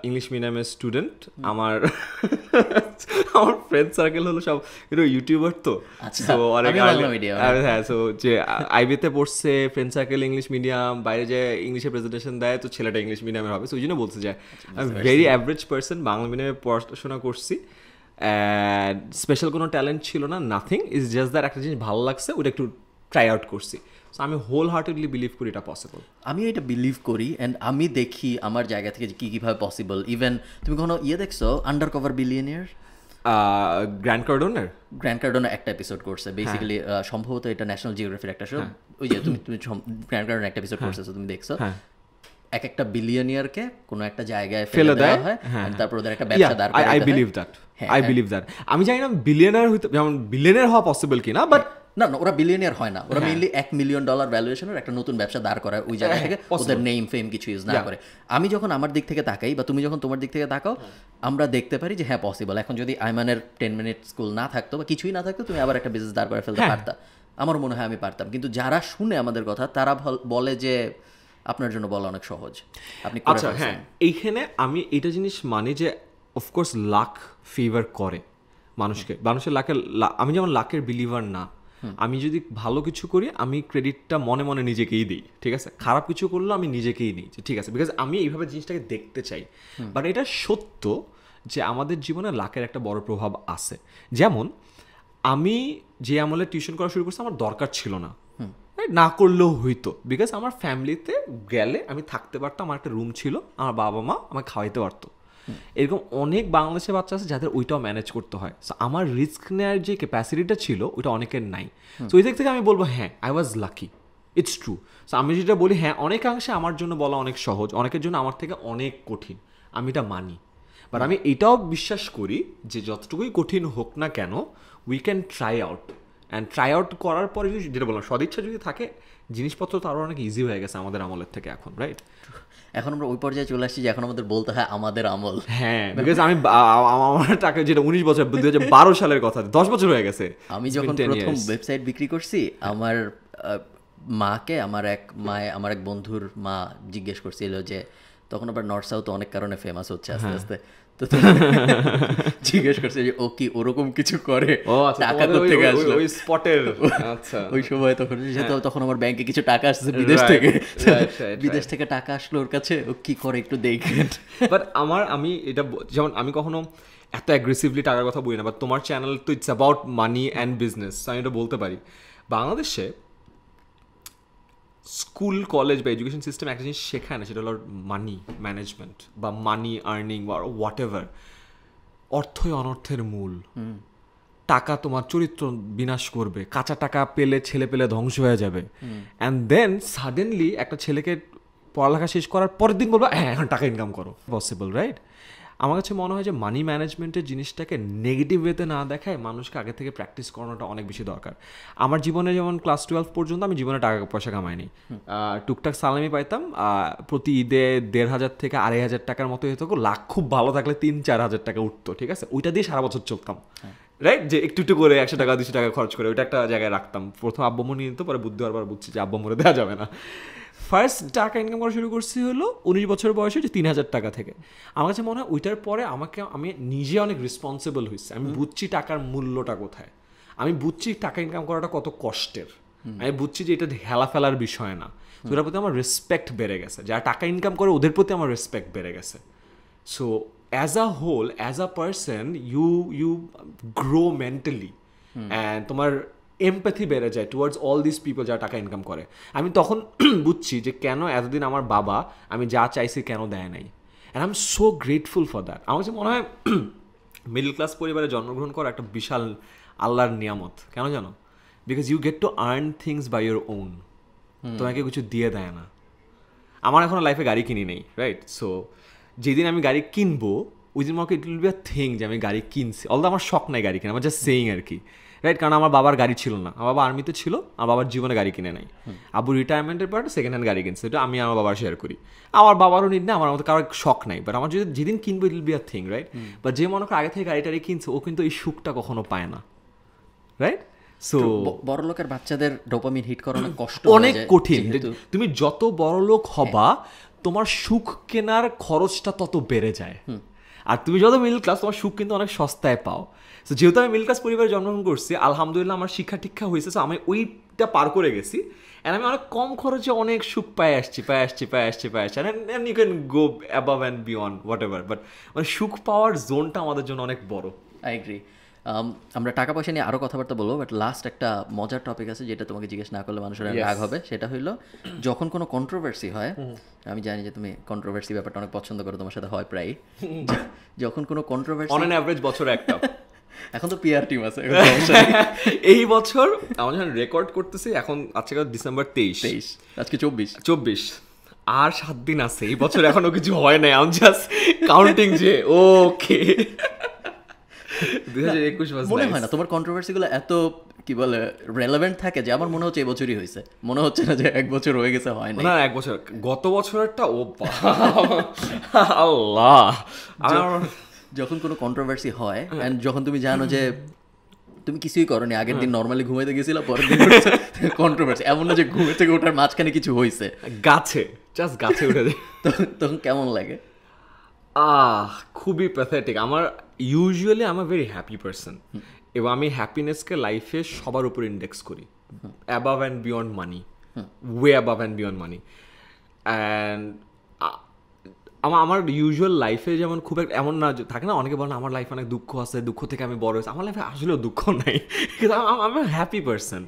[SPEAKER 2] ইংলিশ মিডিয়ামের স্টুডেন্ট। আমার ফ্রেন্ড সার্কেল হলো সব ইউটিউবার, তো হ্যাঁ, সো যে আইবিতে পড়ছে, ফ্রেন্ড সার্কেল ইংলিশ মিডিয়াম, বাইরে যে ইংলিশে প্রেজেন্টেশন দেয়, তো ছেলেটা ইংলিশ মিডিয়ামের হবে। সো ওই জন্য বলছে যে ভেরি অ্যাভারেজ পার্সন, বাংলা মিডিয়ামে পড়াশোনা করছি, অ্যান্ড স্পেশাল কোনো ট্যালেন্ট ছিল না, নাথিং, ইজ জাস্ট দ্যাট একটা জিনিস ভালো লাগছে, ওটা একটু ট্রাই আউট করছি। সো আমি হোল হার্টেডলি বিলিভ করি এটা পসিবল।
[SPEAKER 1] আমি এটা বিলিভ করি, অ্যান্ড আমি দেখি আমার জায়গা থেকে যে কীভাবে পসিবল। ইভেন তুমি কোনো দেখছো আন্ডার কভার বিলিয়নিয়ার?
[SPEAKER 2] গ্র্যান্ড কার্ডোনের
[SPEAKER 1] একটা এপিসোড করছে বেসিক্যালি, সম্ভবত এটা ন্যাশনাল জিওগ্রাফির একটা শো। ওই যে তুমি গ্র্যান্ড কার্ডোনের একটা এপিসোড করছো, তুমি দেখছো এক একটা বিলিয়নিয়ারকে কোনো একটা জায়গায় ফেলে দেওয়া হয়, তারপর ওদের একটা ব্যবসা দাঁড় করাতে হয়।
[SPEAKER 2] I believe that. আমি জানি না বিলিয়নার হইতে, যেমন বিলিয়নার হওয়া পসিবল কিনা, বাট
[SPEAKER 1] না, ওরা বিলিয়নিয়ার হয় না, ওরা মেইনলি $1 মিলিয়ন ভ্যালুয়েশনের একটা নতুন ব্যবসা দাঁড় করায় ওই জায়গা থেকে, ওদের নেম ফেম কিছু ইউজ না করে। আমি যখন আমার দিক থেকে তাকাই, বা তুমি যখন তোমার দিক থেকে তাকাও, আমরা দেখতে পারি যে হ্যাঁ পসিবল। এখন যদি আইমানের 10 মিনিট স্কুল না থাকতো বা কিছুই না থাকতো, তুমি আবার একটা বিজনেস দাঁড় করে ফেলতে পারতা। আমার মনে হয় আমি পারতাম। কিন্তু যারা শুনে আমাদের কথা, তারা বলে যে আপনার জন্য বলা অনেক সহজ, আপনি।
[SPEAKER 2] আচ্ছা, হ্যাঁ, এইখানে আমি এটা জিনিস মানি যে অফকোর্স লাক ফেভার করে মানুষকে, মানুষের লাকের। আমি যেমন লাকের বিলিভার না। আমি যদি ভালো কিছু করি, আমি ক্রেডিটটা মনে মনে নিজেকেই দিই, ঠিক আছে? খারাপ কিছু করলে আমি নিজেকেই নিই, ঠিক আছে, বিকজ আমি এইভাবে জিনিসটাকে দেখতে চাই। বাট এটা সত্য যে আমাদের জীবনে লাকের একটা বড় প্রভাব আছে। যেমন আমি যে আমলে টিউশন করা শুরু করছি, আমার দরকার ছিল না, না করলেও হইতো, বিকজ আমার ফ্যামিলিতে গেলে আমি থাকতে পারতাম, আমার একটা রুম ছিল, আমার বাবা মা আমাকে খাওয়াইতে পারতো। এরকম অনেক বাংলাদেশের বাচ্চা আছে যাদের ওইটাও ম্যানেজ করতে হয়। সো আমার রিস্ক নেওয়ার যে ক্যাপাসিটিটা ছিল, ওইটা অনেকের নাই। সো ওই দিক থেকে আমি বলবো হ্যাঁ, I was lucky, it's true. So আমি যেটা বলি, হ্যাঁ, অনেকাংশে আমার জন্য বলা অনেক সহজ, অনেকের জন্য আমার থেকে অনেক কঠিন, আমি এটা মানি। বাট আমি এটাও বিশ্বাস করি যে যতটুকুই কঠিন হোক না কেন, we can try out, and try out করার পরে যদি, যেটা বললাম, সদিচ্ছা যদি থাকে, জিনিসপত্র তো আরও অনেক ইজি হয়ে গেছে আমাদের আমলের থেকে এখন, রাইট?
[SPEAKER 1] এখন আমরা ওই পর্যায়ে চলে আসছি যে এখন আমাদের বলতে হয় আমাদের আমল।
[SPEAKER 2] হ্যাঁ, বিকজ আমি আমার টাকা, যেটা 19 বছর, 2012 সালের কথা, 10 বছর হয়ে গেছে।
[SPEAKER 1] আমি যখন প্রথম ওয়েবসাইট বিক্রি করছি, আমার মাকে, আমার এক বন্ধুর মা জিজ্ঞেস করছিল যে, তখন আবার নর্থ সাউথ অনেক কারণে ফেমাস হচ্ছে আস্তে আস্তে, তো জিজ্ঞেস করছে যে ও কি ওরকম কিছু করে, টাকা থেকে আসলো
[SPEAKER 2] ওই স্পটের। আচ্ছা,
[SPEAKER 1] ওই সময় তখন আমার ব্যাংকে কিছু টাকা আসছে বিদেশ থেকে টাকা আসলো ওর কাছে, ও কি করে একটু দেখেন।
[SPEAKER 2] বাট আমি এটা, যেমন আমি কখনো এত অ্যাগ্রেসিভলি টাকার কথা বলি না, বাট তোমার চ্যানেল তো it's about money and business. আমি এটা বলতে পারি, বাংলাদেশে স্কুল, কলেজ বা এডুকেশন সিস্টেম একটা জিনিস শেখায় না, সেটা হলো মানি ম্যানেজমেন্ট বা মানি আর্নিং বা হোয়াট এভার। অর্থই অনর্থের মূল। টাকা তোমার চরিত্র বিনাশ করবে, কাঁচা টাকা পেলে ছেলে পেলে ধ্বংস হয়ে যাবে, অ্যান্ড দেন সাডেনলি একটা ছেলেকে পড়ালেখা শেষ করার পরের দিন বলবো হ্যাঁ এখন টাকা ইনকাম করো, পসিবল, রাইট? আমার কাছে মনে হয় যে মানি ম্যানেজমেন্টের জিনিসটাকে নেগেটিভ ওয়েতে না দেখায় মানুষকে আগে থেকে প্র্যাকটিস করানোটা অনেক বেশি দরকার। আমার জীবনে যেমন ক্লাস 12 পর্যন্ত আমি জীবনে টাকা পয়সা কামাইনি, টুকটাক সালামি পাইতাম, প্রতি ঈদে 1,500 থেকে 2,500 টাকার মতো হতো, লাখ খুব ভালো থাকলে 3-4 হাজার টাকা উঠতো, ঠিক আছে, ওইটা দিয়ে সারা বছর চলতাম, রাইট, যে একটু একটু করে 100 টাকা 200 টাকা খরচ করে ওইটা একটা জায়গায় রাখতাম। প্রথম আব্বু নিয়ে নিত, পরে বুদ্ধি হওয়ার পর বুঝছি যে আব্বু মরে দেওয়া যাবে না। ফার্স্ট টাকা ইনকাম করা শুরু করছি হলো 19 বছর বয়সে, যে 3,000 টাকা থেকে। আমার কাছে মনে হয় ওইটার পরে আমি নিজে অনেক রেসপন্সিবল হয়েছি, আমি বুঝছি টাকার মূল্যটা কোথায়, আমি বুঝছি টাকা ইনকাম করাটা কত কষ্টের, আমি বুঝছি যে এটা হেলা ফেলার বিষয় না। ওটার প্রতি আমার রেসপেক্ট বেড়ে গেছে, যারা টাকা ইনকাম করে ওদের প্রতি আমার রেসপেক্ট বেড়ে গেছে। So as a whole, as a person, you grow mentally, and তোমার এমপ্যাথি বেড়ে যায় টুয়ার্ডস অল দিস পিপল যারা টাকা ইনকাম করে। আমি তখন বুঝছি যে কেন এতদিন আমার বাবা আমি যা চাইছি কেন দেয় নাই, and I am so grateful for that. আমার কাছে মনে হয় মিডল ক্লাস পরিবারে জন্মগ্রহণ করা একটা বিশাল আল্লাহর নিয়ামত। কেন জানো? Because you get to earn things by your own, তোমাকে কিছু দিয়ে দেয় না। আমার এখনো লাইফে গাড়ি কিনি নেই, রাইট? সো যেদিন আমি গাড়ি কিনবো ওই দিন আমাকে it will be a thing যে আমি গাড়ি কিনছি, অলদো আমার শখ নাই গাড়ি কিনা, আমার জাস্ট সেইং আর কি, রাইট? কারণ আমার বাবার গাড়ি ছিল না, আমার বাবা আর্মিতে ছিল, আমার বাবার জীবনে গাড়ি কিনে নাই। আব্বু রিটায়ারমেন্টের পর সেকেন্ড হ্যান্ড গাড়ি কিনছে, এটা আমি আমার বাবার শেয়ার করি। আমার বাবারও নিড না, আমার মতো কারোর শখ নাই, বাট আমার যদি যেদিন কিনবো it will be a thing, right? বা যে মনে করে আগে থেকে গাড়ি টাড়ি কিনছে ও কিন্তু এই সুখটা কখনো পায় না, রাইট? সো
[SPEAKER 1] বড় লোকের বাচ্চাদের ডোপামিন হিট করা অনেক কষ্ট,
[SPEAKER 2] অনেক কঠিন। তুমি যত বড় লোক হবা তোমার সুখ কেনার খরচটা তত বেড়ে যায়, আর তুমি যত মিডল ক্লাস তোমার সুখ কিন্তু অনেক সস্তায় পাও। তো যেহেতু আমি মিডল ক্লাস পরিবারে জন্মগ্রহণ করছি, আলহামদুলিল্লাহ আমার শিক্ষা টিক্ষা হয়েছে, সো আমি ওইটা পার করে গেছি, অ্যান্ড আমি অনেক কম খরচে অনেক সুখ পাই আসছি, and you can go above and beyond whatever, but মানে সুখ পাওয়ার জোনটা আমাদের জন্য অনেক বড়।
[SPEAKER 1] I agree. আমরা টাকা পয়সা নিয়ে আরও কথাবার্তা বলবো, বাট লাস্ট একটা মজার টপিক আছে যেটা তোমাকে জিজ্ঞেস না করলে মানুষের রাগ হবে। সেটা হইলো যখন কোনো কন্ট্রোভার্সি হয়, আমি জানি যে তুমি কন্ট্রোভার্সি ব্যাপারটা অনেক পছন্দ করো, তোমার সাথে হয় প্রায়, যখন কোনো কন্ট্রোভার্সি
[SPEAKER 2] অন অ্যান অ্যাভারেজ বছরে একটা
[SPEAKER 1] এখন তো পিআর টিম আছে
[SPEAKER 2] এই বছর আমরা যখন রেকর্ড করতেছি, এখন আজকে ডিসেম্বর 23,
[SPEAKER 1] আজকে 24
[SPEAKER 2] আর 7 দিন আছে, এই বছর এখনো কিছু হয় নাই, আই এম জাস্ট কাউন্টিং যে ওকে 2021
[SPEAKER 1] মনে হয় না তোমার কন্ট্রোভার্সিগুলো এত কি বলে রেলেভেন্ট থাকে যে আমার মনে হচ্ছে এই বছরই হয়েছে, মনে হচ্ছে না যে 1 বছর হয়ে গেছে, হয় না
[SPEAKER 2] 1 বছর, গত বছরেরটা ও আল্লাহ।
[SPEAKER 1] যখন কোনো কন্ট্রোভার্সি হয় এন্ড যখন তুমি জানো যে তুমি কিছুই করোনি, আগের দিন নর্মালি ঘুমাইতে গেছিলা, পরের দিন কন্ট্রোভার্সি, এমন না যে ঘুমে থেকে ওঠার মাঝখানে কিছু হয়েছে,
[SPEAKER 2] গাছে উঠে যায়,
[SPEAKER 1] তখন কেমন লাগে?
[SPEAKER 2] খুবই প্যাথেটিক। আমার usually I am a very happy person, এবং আমি হ্যাপিনেসকে লাইফে সবার উপর ইন্ডেক্স করি, above and beyond money, way above and beyond money. And আমার ইউজুয়াল লাইফে যেমন খুব একটা এমন না থাকে না, অনেকে বলে না আমার লাইফে অনেক দুঃখ আছে, দুঃখ থেকে আমি বড় হয়েছি, আমার লাইফে আসলেও দুঃখ নাই, কিন্তু আমি হ্যাপি পারসন।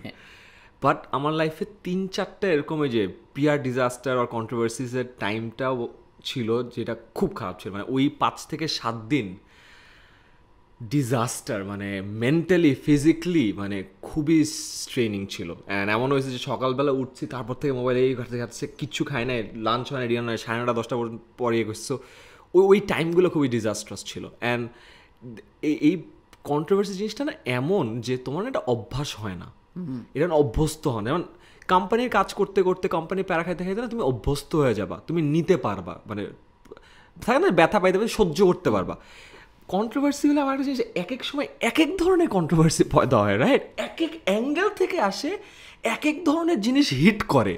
[SPEAKER 2] বাট আমার লাইফে 3-4টা এরকম ওই যে পিয়ার ডিজাস্টার আর কন্ট্রোভার্সিসের টাইমটাও ছিল যেটা খুব খারাপ ছিল, মানে ওই 5 থেকে 7 দিন ডিজাস্টার, মানে মেন্টালি ফিজিক্যালি মানে খুবই স্ট্রেনিং ছিল। অ্যান্ড এমন হয়েছে যে সকালবেলা উঠছি, তারপর থেকে মোবাইলে এই ঘাটতে ঘাটছে, কিচ্ছু খায় নাই, লাঞ্চ হয় না, ডিনার নয়, 9:30 10টা পরে করছো, ওই টাইমগুলো খুবই ডিজাস্টারাস ছিল। অ্যান্ড এই কন্ট্রোভার্সি জিনিসটা না এমন যে তোমার এটা অভ্যাস হয় না, এটা অভ্যস্ত হন। যেমন কোম্পানির কাজ করতে করতে, কোম্পানির প্যারা খাইতে খাইতে না তুমি অভ্যস্ত হয়ে যাবা, তুমি নিতে পারবা, মানে থাকে না ব্যথা পাইতে পারবে, সহ্য করতে পারবা। কন্ট্রোভার্সি হলে আমার কাছে এক এক সময় এক এক ধরনের কন্ট্রোভার্সি পয়দা হয়, রাইট? এক এক অ্যাঙ্গেল থেকে আসে, এক এক ধরনের জিনিস হিট করে।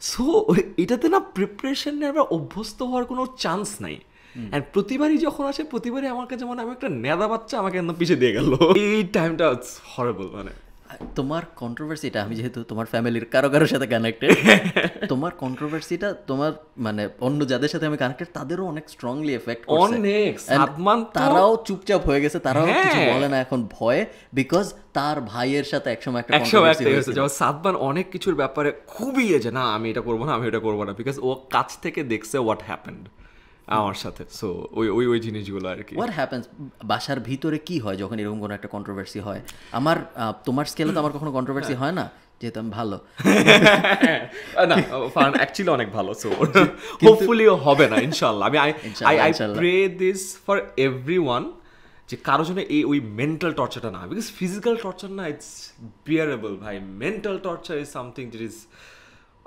[SPEAKER 2] সো এটাতে না প্রিপারেশন নেওয়ার বা অভ্যস্ত হওয়ার কোনো চান্স নাই। অ্যান্ড প্রতিবারই যখন আসে, প্রতিবারই আমার কাছে মনে আমি একটা নেদা বাচ্চা আমাকে একদম পিছিয়ে দিয়ে গেল, এই টাইমটা হরেবল। মানে
[SPEAKER 1] তোমার কন্ট্রোভার্সিটা, আমি যেহেতু তোমার ফ্যামিলির কারোর সাথে কানেক্টেড, তোমার কন্ট্রোভার্সিটা তোমার মানে অন্য যাদের সাথে আমি কানেক্টেড তাদেরও অনেক স্ট্রংলি এফেক্ট করছে, তারাও চুপচাপ হয়ে গেছে, তারাও কিছু বলে না এখন ভয়ে, বিকজ তার ভাইয়ের সাথে একসময় একটা কন্ট্রোভার্সি হয়েছে।
[SPEAKER 2] যেমন সাদমান অনেক কিছুর ব্যাপারে খুবই যে না আমি এটা করবো না, আমি এটা করবো না, বিকজ ও কাছ থেকে দেখছে হোয়াট হ্যাপেন্ড আমার সাথে। সো ওই জিনিসগুলো আর কি।
[SPEAKER 1] হোয়াট হ্যাপেন্স বাসার ভিতরে কি হয় যখন এরকম কোনো একটা কন্ট্রোভার্সি হয়? তোমার স্কেলে তো আমার কখনো কন্ট্রোভার্সি হয় না, যেহেতু আমি ভালো।
[SPEAKER 2] না ফারহান অ্যাকচুয়ালি অনেক ভালো, সো হোপফুলি হবে না ইনশাআল্লাহ। আমি I pray this for everyone যে কারো জন্য এই ওই মেন্টাল টর্চারটা না, বিকজ ফিজিক্যাল টর্চার না ইটস বিয়ারেবল ভাই, mental torture is something that is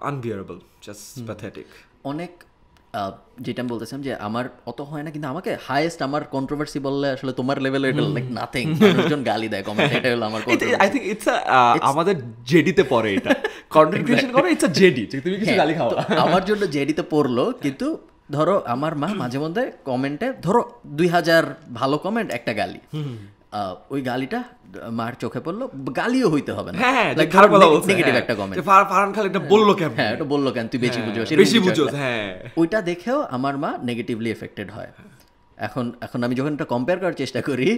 [SPEAKER 2] unbearable, just pathetic.
[SPEAKER 1] অনেক যেটা আমি বলতেছিলাম যে আমার অত হয় না, কিন্তু আমাকে হাইয়েস্ট আমার কন্ট্রোভার্সি বললে আসলে তোমার লেভেলে এটা লাইক নাথিং, মানুষজন গালি দেয় কমেন্ট, এটা হলো আমার কন্ট্রোভার্সি।
[SPEAKER 2] আই থিংক ইটস আমাদের জেডিতে পড়ে এটা, কন্টেন্ট ক্রিয়েশন করে ইটস আ জেডি, তুমি কিছু গালি খাও।
[SPEAKER 1] আমার জন্য জেডিতে পড়লো, কিন্তু ধরো আমার মা মাঝে মধ্যে কমেন্টে ধরো 2000 ভালো কমেন্ট একটা গালি, ওই গালিটা মার চোখে পড়লো, গালিও হইতে হবে না,
[SPEAKER 2] লাইক খারাপ কথা বলছে,
[SPEAKER 1] নেগেটিভ একটা কমেন্ট,
[SPEAKER 2] যে ফারহান খালি এটা বললো কেন,
[SPEAKER 1] হ্যাঁ এটা বললো কেন, তুই বেশি বুঝোস,
[SPEAKER 2] বেশি বুঝোস, হ্যাঁ
[SPEAKER 1] ওইটা দেখেও আমার মা নেগেটিভলি এফেক্টেড হয়। এখন আমি যখন এটা কম্পেয়ার করার চেষ্টা করি,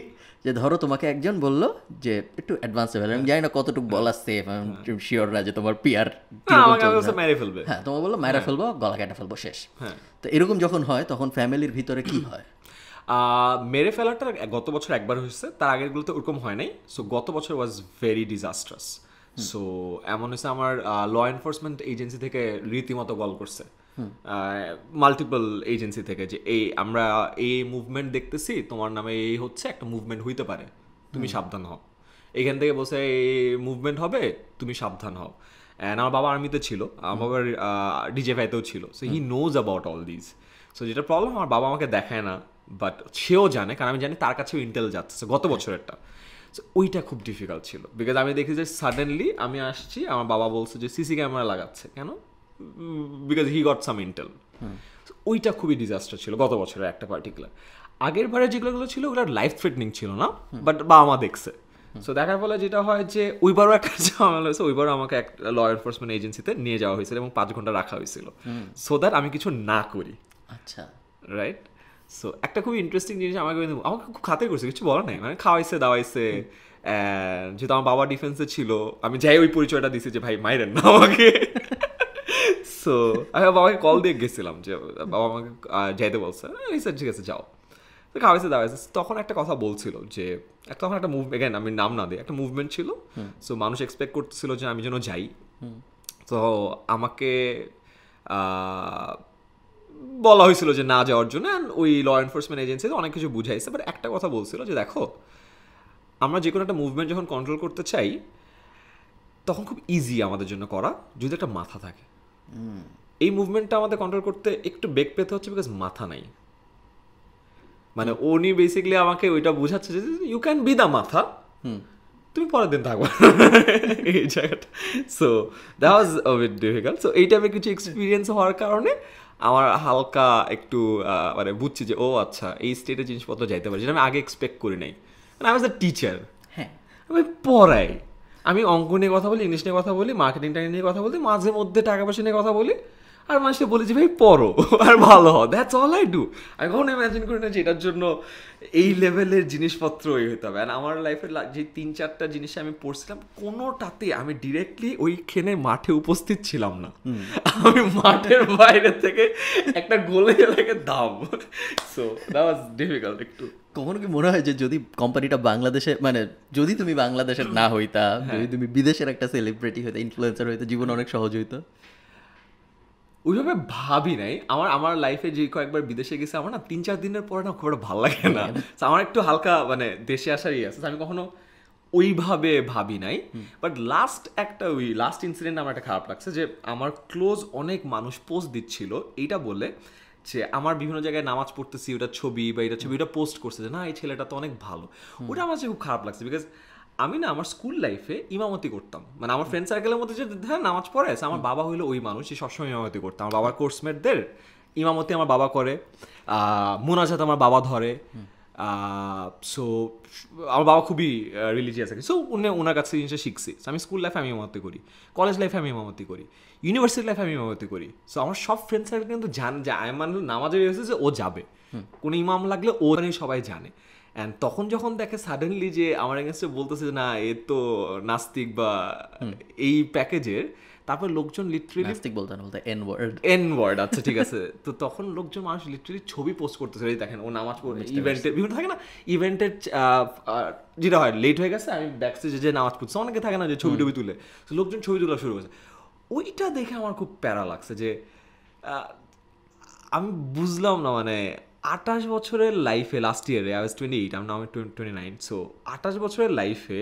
[SPEAKER 1] যে ধরো তোমাকে একজন বললো যে একটু অ্যাডভান্স লেভেল, আমি জানি না কতটুকু বলা সেফ, আমি শিওর না যে তোমার পিয়ার, হ্যাঁ তোমার বললো মায়েরা ফেলবো, গলা কেটে ফেলবো, শেষ। তো এরকম যখন হয় তখন ফ্যামিলির ভিতরে কি হয়?
[SPEAKER 2] মেরে ফেলাটা গত বছর একবার হয়েছে, তার আগেরগুলোতে ওরকম হয় নাই। সো গত বছর ওয়াজ ভেরি ডিজাস্ট্রাস। সো এমন হয়েছে আমার ল এনফোর্সমেন্ট এজেন্সি থেকে রীতিমতো কল করছে, মাল্টিপল এজেন্সি থেকে, যে আমরা এই মুভমেন্ট দেখতেছি, তোমার নামে এই হচ্ছে, একটা মুভমেন্ট হইতে পারে, তুমি সাবধান হও। এখান থেকে বসে এই মুভমেন্ট হবে, তুমি সাবধান হও। অ্যান্ড আমার বাবা আর্মিতে ছিল, আমার বাবার ডিজেফাইতেও ছিল, so he knows about all this. So যেটা প্রবলেম, আমার বাবা আমাকে দেখায় না, বাট সেও জানে, কারণ আমি জানি তার কাছেও ইন্টেল যাচ্ছে গত বছরেরটা। সো ওইটা খুব ডিফিকাল্ট ছিল, বিকজ আমি দেখি যে সাডেনলি আমি আসছি, আমার বাবা বলছে যে সিসি ক্যামেরা লাগাচ্ছে কেন, because he got some Intel. ওইটা খুবই ডিজাস্টার ছিল গত বছরের একটা পার্টিকুলার। আগের বারে যেগুলো ছিল ওগুলো লাইফ থ্রেটনিং ছিল না, বাট বাবা মা দেখছে। সো দেখার ফলে যেটা হয় যে ওইবারও একটা ঝামেলা হয়েছে, ওইবারও আমাকে এক ল এনফোর্সমেন্ট এজেন্সিতে নিয়ে যাওয়া হয়েছিল এবং 5 ঘন্টা রাখা হয়েছিল, সো দ্যাট আমি কিছু না করি।
[SPEAKER 1] আচ্ছা,
[SPEAKER 2] রাইট। সো একটা খুবই ইন্টারেস্টিং জিনিস আমাকে খুব খাতে করছে, কিছু বলা নাই, মানে খাওয়াইছে দাওয়াইছে। যেহেতু আমার বাবা ডিফেন্সে ছিল, আমি যাই ওই পরিচয়টা দিছি যে ভাই মাইরেন না আমাকে। সো আমি বাবাকে কল দিয়ে গেছিলাম যে বাবা আমাকে যাইতে বলছে, ঠিক আছে যাও। তো খাওয়াইছে দাওয়াইছে। তখন একটা কথা বলছিল যে তখন একটা এগেন আমি নাম না দিই, একটা মুভমেন্ট ছিল। সো মানুষ এক্সপেক্ট করতেছিল যে আমি যেন যাই। তো আমাকে বলা হয়েছিল যে না যাওয়ার জন্য, ওই ল এনফোর্সমেন্ট এজেন্সিতে অনেক কিছু বুঝাইছে, বাট একটা কথা বলছিল যে দেখো, আমরা যে কোনো একটা মুভমেন্ট যখন কন্ট্রোল করতে চাই তখন খুব ইজি আমাদের জন্য করা, যদি একটা মাথা থাকে। এই মুভমেন্টটা আমাদের কন্ট্রোল করতে একটু বেগ পেতে হচ্ছে, বিকজ মাথা নাই। মানে উনি বেসিক্যালি আমাকে ওইটা বুঝাচ্ছে যে ইউ ক্যান বি দ্য মাথা, তুমি পরের দিন থাকবো এই জায়গাটা। So that was a bit difficult. So এই টাইপের কিছু এক্সপিরিয়েন্স হওয়ার কারণে আমার হালকা একটু মানে বুঝছি যে ও আচ্ছা এই স্টেটে জিনিসপত্র যাইতে পারে, যেটা আমি আগে এক্সপেক্ট করি নাই। আই ওয়াজ আ টিচার, হ্যাঁ আমি পড়াই, আমি অঙ্ক নিয়ে কথা বলি, ইংলিশ নিয়ে কথা বলি, মার্কেটিং নিয়ে কথা বলি, মাঝে মধ্যে টাকা পয়সা নিয়ে কথা বলি, আর মানুষকে বলি যে ভাই পড়ো আর ভালো হও, দ্যাটস অল আই ডু। আমি কখনো ইমাজিন করি না যে এটার জন্য এই লেভেলের জিনিসপত্র হইতে হবে। আর আমার লাইফের যে 3-4টা জিনিস আমি পড়ছিলাম, কোনোটাতে আমি ডিরেক্টলি ওইখানে মাঠে উপস্থিত ছিলাম না, আমি মাঠের বাইরে থেকে একটা গোলে এলাকে দাম। সো দ্যাট ওয়াজ ডিফিকাল্ট একটু।
[SPEAKER 1] কখনো কি মনে হয় যে যদি কোম্পানিটা বাংলাদেশে, মানে যদি তুমি বাংলাদেশের না হইতা, যদি তুমি বিদেশের একটা সেলিব্রিটি হইতা, ইনফ্লুয়েন্সার হইতা, জীবন অনেক সহজ হইতো?
[SPEAKER 2] ওইভাবে ভাবি নাই। আমার লাইফে যে কয়েকবার বিদেশে গেছে, আমার না 3-4 দিনের পরে না খুব একটা ভালো লাগে না। আমার একটু হালকা মানে দেশে আসারই আছে, আমি কখনো ওইভাবে ভাবি নাই। বাট লাস্ট ইনসিডেন্ট আমার একটা খারাপ লাগছে, যে আমার ক্লোজ অনেক মানুষ পোস্ট দিচ্ছিল এইটা বলে যে আমার বিভিন্ন জায়গায় নামাজ পড়তেছি, ওটা ছবি বা এটা ছবি, ওটা পোস্ট করছে যে না এই ছেলেটা তো অনেক ভালো। ওটা আমার খুব খারাপ লাগছে, বিকজ আমি না আমার স্কুল লাইফে ইমামতি করতাম, মানে আমার ফ্রেন্ড সার্কেলের মধ্যে যে হ্যাঁ নামাজ পড়ে, আমার বাবা হইলো ওই মানুষ যে সবসময় ইমামতি করতাম। আমার বাবার কোর্সমেটদের ইমামতি আমার বাবা করে, মুনাজাত আমার বাবা ধরে। সো আমার বাবা খুবই রিলিজিয়াস আছে, সো ওনার কাছে জিনিসটা শিখছি। আমি স্কুল লাইফে আমি ইমামতি করি, কলেজ লাইফে আমি ইমামতি করি, ইউনিভার্সিটি লাইফে আমি ইমামতি করি। সো আমার সব ফ্রেন্ড সার্কেল কিন্তু জানে যে মানে নামাজে বেরিয়েছে যে ও যাবে, কোনো ইমাম লাগলে ও সবাই জানে। অ্যান্ড তখন যখন দেখে সাডেনলি যে আমার এগেনস্টে বলতেছে যে না এ তো নাস্তিক বা এই প্যাকেজের, তারপর লোকজন লিটারেলি
[SPEAKER 1] নাস্তিক বলতে না বলতে এন ওয়ার্ড
[SPEAKER 2] এন ওয়ার্ড, আচ্ছা ঠিক আছে। তো তখন লোকজন মানুষ লিটারেলি ছবি পোস্ট করতেছে, এই দেখেন ও নামাজ পড়ে ইভেন্টে, বিভিন্ন থাকে না ইভেন্টের যেটা হয় লেট হয়ে গেছে, আমি ব্যাকস্টেজে যে নামাজ পড়ছি, অনেকে থাকে না যে ছবি টবি তুলে, তো লোকজন ছবি তোলা শুরু করেছে। ওইটা দেখে আমার খুব প্যারা লাগছে যে আমি বুঝলাম না, মানে 28 বছরের লাইফে, লাস্ট ইয়ারে আই ওয়াজ 28, আমি 29, সো 28 বছরের লাইফে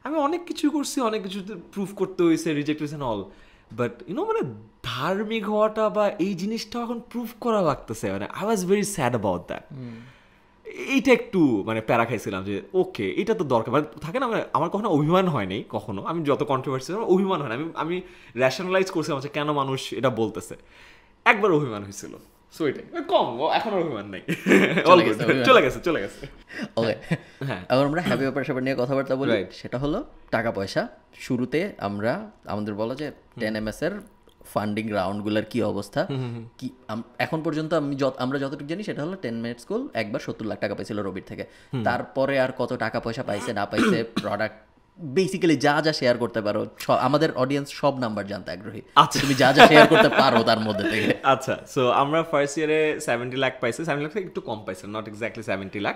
[SPEAKER 2] আমি অনেক কিছু করছি, অনেক কিছু প্রুভ করতে হয়েছে, রিজেক্ট হয়েছে অল, বাট মানে ধার্মিক হওয়াটা বা এই জিনিসটা এখন প্রুভ করা লাগতেছে, মানে I was very sad about that. এইটা একটু মানে প্যারা খাইছিলাম যে ওকে এটা তো দরকার, মানে থাকে না, আমার কখনো অভিমান হয়নি, কখনো আমি যত কন্ট্রোভার্সি অভিমান হয় না, আমি র্যাশনালাইজ করছিলাম যে কেন মানুষ এটা বলতেছে, একবার অভিমান হয়েছিল, সো এটাই কম, এখন অভিমান নাই, চলে গেছে।
[SPEAKER 1] ওকে, হ্যাঁ, এখন আমরা হ্যাপি ব্যাপার স্যাপার নিয়ে কথাবার্তা বলি। সেটা হলো টাকা পয়সা। শুরুতে আমরা আমাদের বলা যে 10MS এর ফান্ডিং রাউন্ডগুলোর কি অবস্থা, কি এখন পর্যন্ত আমরা যতটুকু জানি সেটা হলো 10 মিনিট স্কুল একবার 70 লাখ টাকা পাইছিল রবির থেকে। তারপরে আর কত টাকা পয়সা পাইছে না পাইছে, প্রোডাক্ট বেসিক্যালি যা যা শেয়ার করতে পারো, আমাদের অডিয়েন্স সব নাম্বার জানতে আগ্রহী। আচ্ছা, তুমি যা যা শেয়ার করতে পারো তার মধ্যে থেকে।
[SPEAKER 2] আচ্ছা, সো আমরা ফার্স্ট ইয়ারে 70 লাখ পাইছি, 70 লাখ থেকে একটু কম পাইছি, নট এক্স্যাক্টলি 70 লাখ,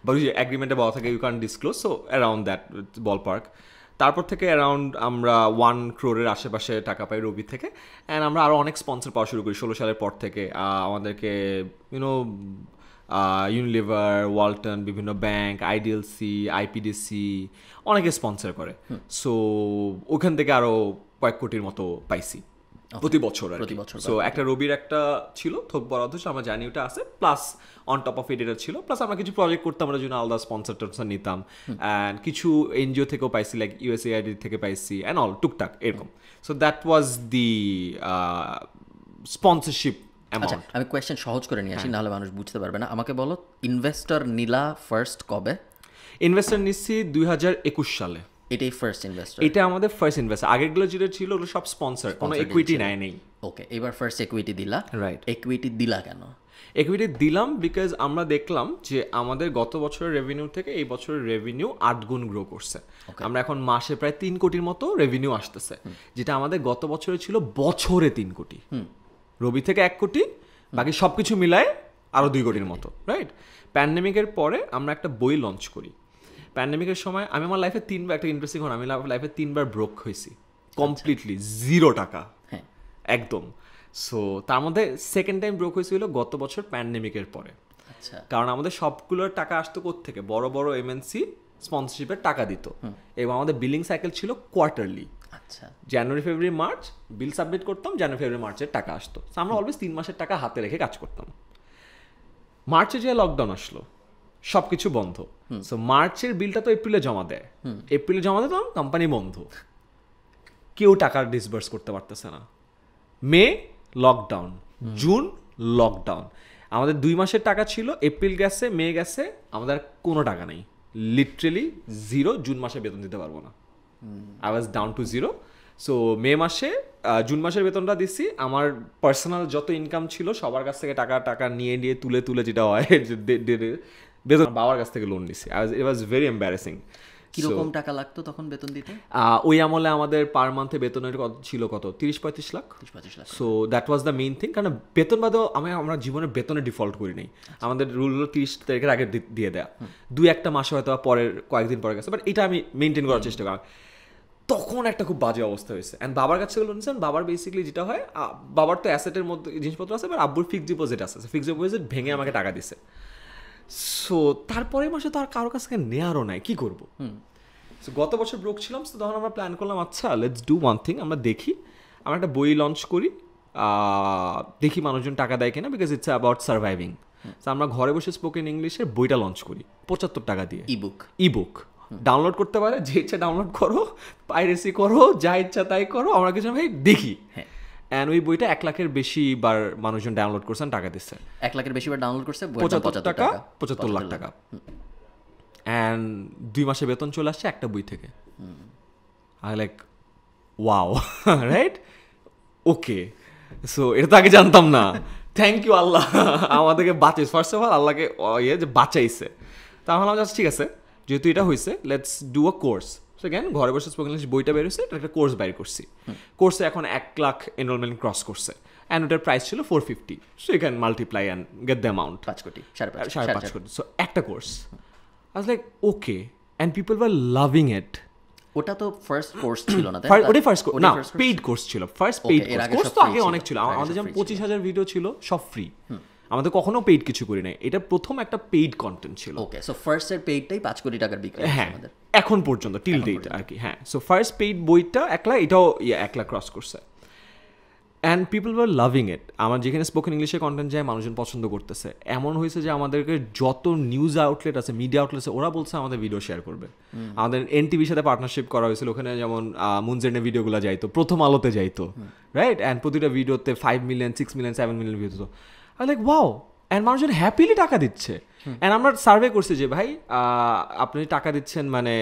[SPEAKER 2] বাট এগ্রিমেন্টে বলা থাকে you can disclose, so around that ball park. তারপর থেকে অ্যারাউন্ড আমরা 1 crore আশেপাশে টাকা পাই রবি থেকে, অ্যান্ড আমরা আরও অনেক স্পন্সর পাওয়া শুরু করি 16 সালের পর থেকে। আমাদেরকে ইউনিলিভার, ওয়ালটন, বিভিন্ন ব্যাংক, আইডিএলসি, আইপিডিসি অনেকে স্পন্সর করে, সো ওখান থেকে আরও কয়েক কোটির মতো পাইছি প্রতি বছর। সো একটা রবির একটা ছিল থোক বরাদ্দ, আমরা জানি ওটা আছে, প্লাস অন টপ অফ এটা ছিল, প্লাস আমরা কিছু প্রজেক্ট করতাম, আমরা জন্য আলাদা স্পন্সর টন্সর নিতাম, অ্যান্ড কিছু এনজিও থেকেও পাইছি, লাইক ইউএসএআইডি থেকে পাইছি অ্যান্ড অল টুকটাক এরকম। So that was the sponsorship amount.
[SPEAKER 1] আমি কোয়েশ্চেন সহজ করে নিয়ে আসি, নাহলে মানুষ বুঝতে পারবে না। আমাকে বলো, ইনভেস্টর নিলা ফার্স্ট কবে?
[SPEAKER 2] ইনভেস্টর নিচ্ছি 2021 সালে।
[SPEAKER 1] এটাই ফার্স্ট ইনভেস্টর?
[SPEAKER 2] এটা আমাদের ফার্স্ট ইনভেস্টর। আগেরগুলো যেটা ছিল ওগুলো সব স্পন্সর, কোনো ইকুইটি নেই।
[SPEAKER 1] ওকে, এবার ফার্স্ট ইকুইটি দিলা,
[SPEAKER 2] রাইট?
[SPEAKER 1] ইকুইটি দিলা কেন?
[SPEAKER 2] ইকুইটি দিলাম বিকজ আমরা দেখলাম যে আমাদের গত বছরের রেভিনিউ থেকে এই বছরের রেভিনিউ 8 গুণ গ্রো করছে। আমরা এখন মাসে প্রায় 3 কোটির মতো রেভিনিউ আসতেছে, যেটা আমাদের গত বছরে ছিল বছরে 3 কোটি। রবি থেকে 1 কোটি, বাকি সব কিছু মিলায় আরও 2 কোটির মতো, রাইট? প্যান্ডেমিকের পরে আমরা একটা বই লঞ্চ করি। প্যান্ডেমিকের সময় আমি আমার লাইফে 3বার, একটা ইন্টারেস্টিং হন, আমি লাইফে 3বার ব্রোক হয়েছি কমপ্লিটলি, 0 টাকা একদম। সো তার মধ্যে সেকেন্ড টাইম ব্রোক হয়েছিল গত বছর প্যান্ডেমিকের পরে।
[SPEAKER 1] আচ্ছা,
[SPEAKER 2] কারণ আমাদের সবগুলোর টাকা আসতো কোত্থেকে, বড় বড় এমএনসি স্পন্সরশিপের টাকা দিত, এবং আমাদের বিলিং সাইকেল ছিল কোয়ার্টারলি।
[SPEAKER 1] আচ্ছা,
[SPEAKER 2] জানুয়ারি, ফেব্রুয়ারি, মার্চ বিল সাবমিট করতাম, জানুয়ারি, ফেব্রুয়ারি, মার্চের টাকা আসতো। আমরা অলওয়েজ 3 মাসের টাকা হাতে রেখে কাজ করতাম। মার্চে যে লকডাউন আসলো, সব কিছু বন্ধ। সো মার্চের বিলটা তো এপ্রিলে জমা দেয়, এপ্রিলে জমা দেয়, তখন কোম্পানি বন্ধ, কেউ টাকা ডিসবার্স করতে পারতেছে না। মে লকডাউন, জুন লকডাউন, আমাদের 2 মাসের টাকা ছিল, এপ্রিল গেছে, মে গেছে, আমাদের কোনো টাকা নেই, লিটারেলি 0। জুন মাসে বেতন দিতে পারবো না, I was down to 0। So মে মাসে, জুন মাসের বেতনটা দিচ্ছি, আমার পার্সোনাল যত ইনকাম ছিল সবার কাছ থেকে টাকা নিয়ে তুলে যেটা হয় বেতন, বাবার কাছ থেকে লোন নিচ্ছি। ইট ওয়াজ ভেরি এম্বারেসিং।
[SPEAKER 1] কিরকম টাকা লাগতো তখন বেতন দিতে?
[SPEAKER 2] ওই আমলে আমাদের পার মান্থে বেতনের ছিল কত, 30-35 lakh. So that was the main thing, কারণ বেতন বাদেও আমরা জীবনে বেতনে ডিফল্ট করি নাই। আমাদের রুল হলো 30 তারিখের আগে দিয়ে দেয়া, 2-1 মাসে হয়তো পরের কয়েকদিন পরে গেছে, বাট এটা আমি মেনটেন করার চেষ্টা করি। তখন একটা খুব বাজে অবস্থা হয়েছে, অ্যান্ড বাবার কাছে লোন নিয়েছেন। বাবার বেসিক্যালি যেটা হয়, বাবার তো অ্যাসেটের মধ্যে জিনিসপত্র আছে, বাট আব্বুর ফিক্সড ডিপোজিট আছে, ফিক্সড ডিপোজিট ভেঙে আমাকে টাকা দিছে। সো তারপরের মাসে তো আর কারোর কাছ থেকে নেওয়ারও নাই, কি করবো? সো গত বছর ব্রোক ছিলাম, তো তখন আমরা প্ল্যান করলাম, আচ্ছা লেটস ডু ওয়ান থিং, আমরা দেখি, আমরা একটা বই লঞ্চ করি, দেখি মানুষজন টাকা দেয় কিনা, বিকজ ইটস অ্যাবাউট সার্ভাইভিং। তো আমরা ঘরে বসে স্পোকেন ইংলিশের বইটা লঞ্চ করি 75 টাকা দিয়ে, ইবুক ডাউনলোড করতে পারে, যে ইচ্ছা ডাউনলোড করো, পাইরেসি করো, যা ইচ্ছা তাই করো, আমরা কিছু ভাই দেখি। অ্যান্ড ওই বইটা 1 লাখের বেশি বার মানুষজন ডাউনলোড করছেন, টাকা দিচ্ছে।
[SPEAKER 1] 1 লাখের বেশি বার ডাউনলোড করছে,
[SPEAKER 2] 75 লাখ টাকা। অ্যান্ড 2 মাসে বেতন চলে আসছে একটা বই থেকে। I like wow, right? Okay, so এটা তো আগে জানতাম না। থ্যাংক ইউ আল্লাহ, আমাদেরকে বাঁচাইছে। ফার্স্ট অফ অল আল্লাহকে যে বাঁচাইছে। তাহলে আমরা ঠিক আছে, যেহেতু এটা হয়েছে, let's do a course. Second ঘরে বসে স্পোকেন ইংলিশ বইটা বেরোছে, একটা কোর্স বাইর করছি, কোর্সে এখন 1 লাখ এনরোলমেন্ট ক্রস করছে, অ্যান্ড ওটার প্রাইস ছিল 450, so you can multiply and get the amount
[SPEAKER 1] 5 crore
[SPEAKER 2] 5.5 crore, so একটা course. I was like okay, and people were loving it.
[SPEAKER 1] ওটা তো ফার্স্ট কোর্স ছিল না,
[SPEAKER 2] ওটাই ফার্স্ট কোর্স না, পেইড কোর্স ছিল, ফার্স্ট পেইড কোর্স। তো আগে অনেক ছিল, আমাদের যেমন 25,000 ভিডিও ছিল সব ফ্রি, আমাদের কখনো পেইড কিছু করি নাই, এটা প্রথম একটা পেইড কন্টেন্ট ছিল।
[SPEAKER 1] ওকে, সো ফার্স্ট এর পেইডটাই 5 কোটি টাকার বিক্রি হয়েছে
[SPEAKER 2] হ্যাঁ
[SPEAKER 1] আমাদের
[SPEAKER 2] এখন পর্যন্ত টিল ডেট আর কি। হ্যাঁ, সো ফার্স্ট পেইড বইটা 1 লাখ, এটাও 1 লাখ ক্রস করছে, অ্যান্ড পিপল ওয়ার লাভিং ইট। আমার যেখানে স্পোকেন ইংলিশে কন্টেন্ট যায় মানুষজন পছন্দ করতেছে, এমন হয়েছে যে আমাদেরকে যত নিউজ আউটলেট আছে, মিডিয়া আউটলেট আছে, ওরা বলছে আমাদের ভিডিও শেয়ার করবে। আমাদের এনটিভির সাথে পার্টনারশিপ করা হয়েছিল, ওখানে যেমন মুনজেনের ভিডিওগুলো যাইতো, প্রথম আলোতে যাইতো, রাইট, অ্যান্ড প্রতিটা ভিডিওতে 5 মিলিয়ন 6 মিলিয়ন 7 মিলিয়ন ভিউ হতো। আই লাইক ওয়াও, অ্যান্ড মানুষজন হ্যাপিলি টাকা দিচ্ছে। অ্যান্ড আমরা সার্ভে করছি যে ভাই আপনি টাকা দিচ্ছেন মানে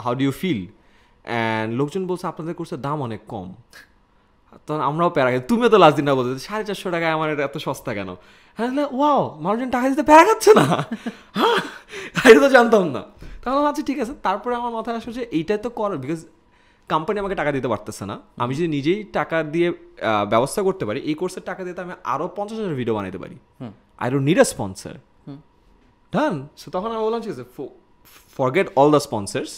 [SPEAKER 2] how do you feel, and লোকজন বলছে আপনাদের কোর্সের দাম অনেক কম। তখন আমরাও প্যারা খাই, তুমিও তো লাস্ট দিনটা বলতে 450 টাকায় আমার এটা এত সস্তা কেন? হ্যাঁ, ওয়াও, মানুষজন টাকা দিতে প্যারা খাচ্ছে না, এটা তো জানতাম না। তখন আচ্ছা ঠিক আছে। তারপরে আমার মাথায় আসে যে এইটাই তো করার, বিকজ কোম্পানি আমাকে টাকা দিতে পারতেছে না, আমি যদি নিজেই টাকা দিয়ে ব্যবস্থা করতে পারি, এই কোর্সের টাকা দিয়ে আমি আরও 50,000 ভিডিও বানাতে পারি, I don't need a sponsor, done. So তখন আমি বললাম ঠিক আছে, forget all the sponsors,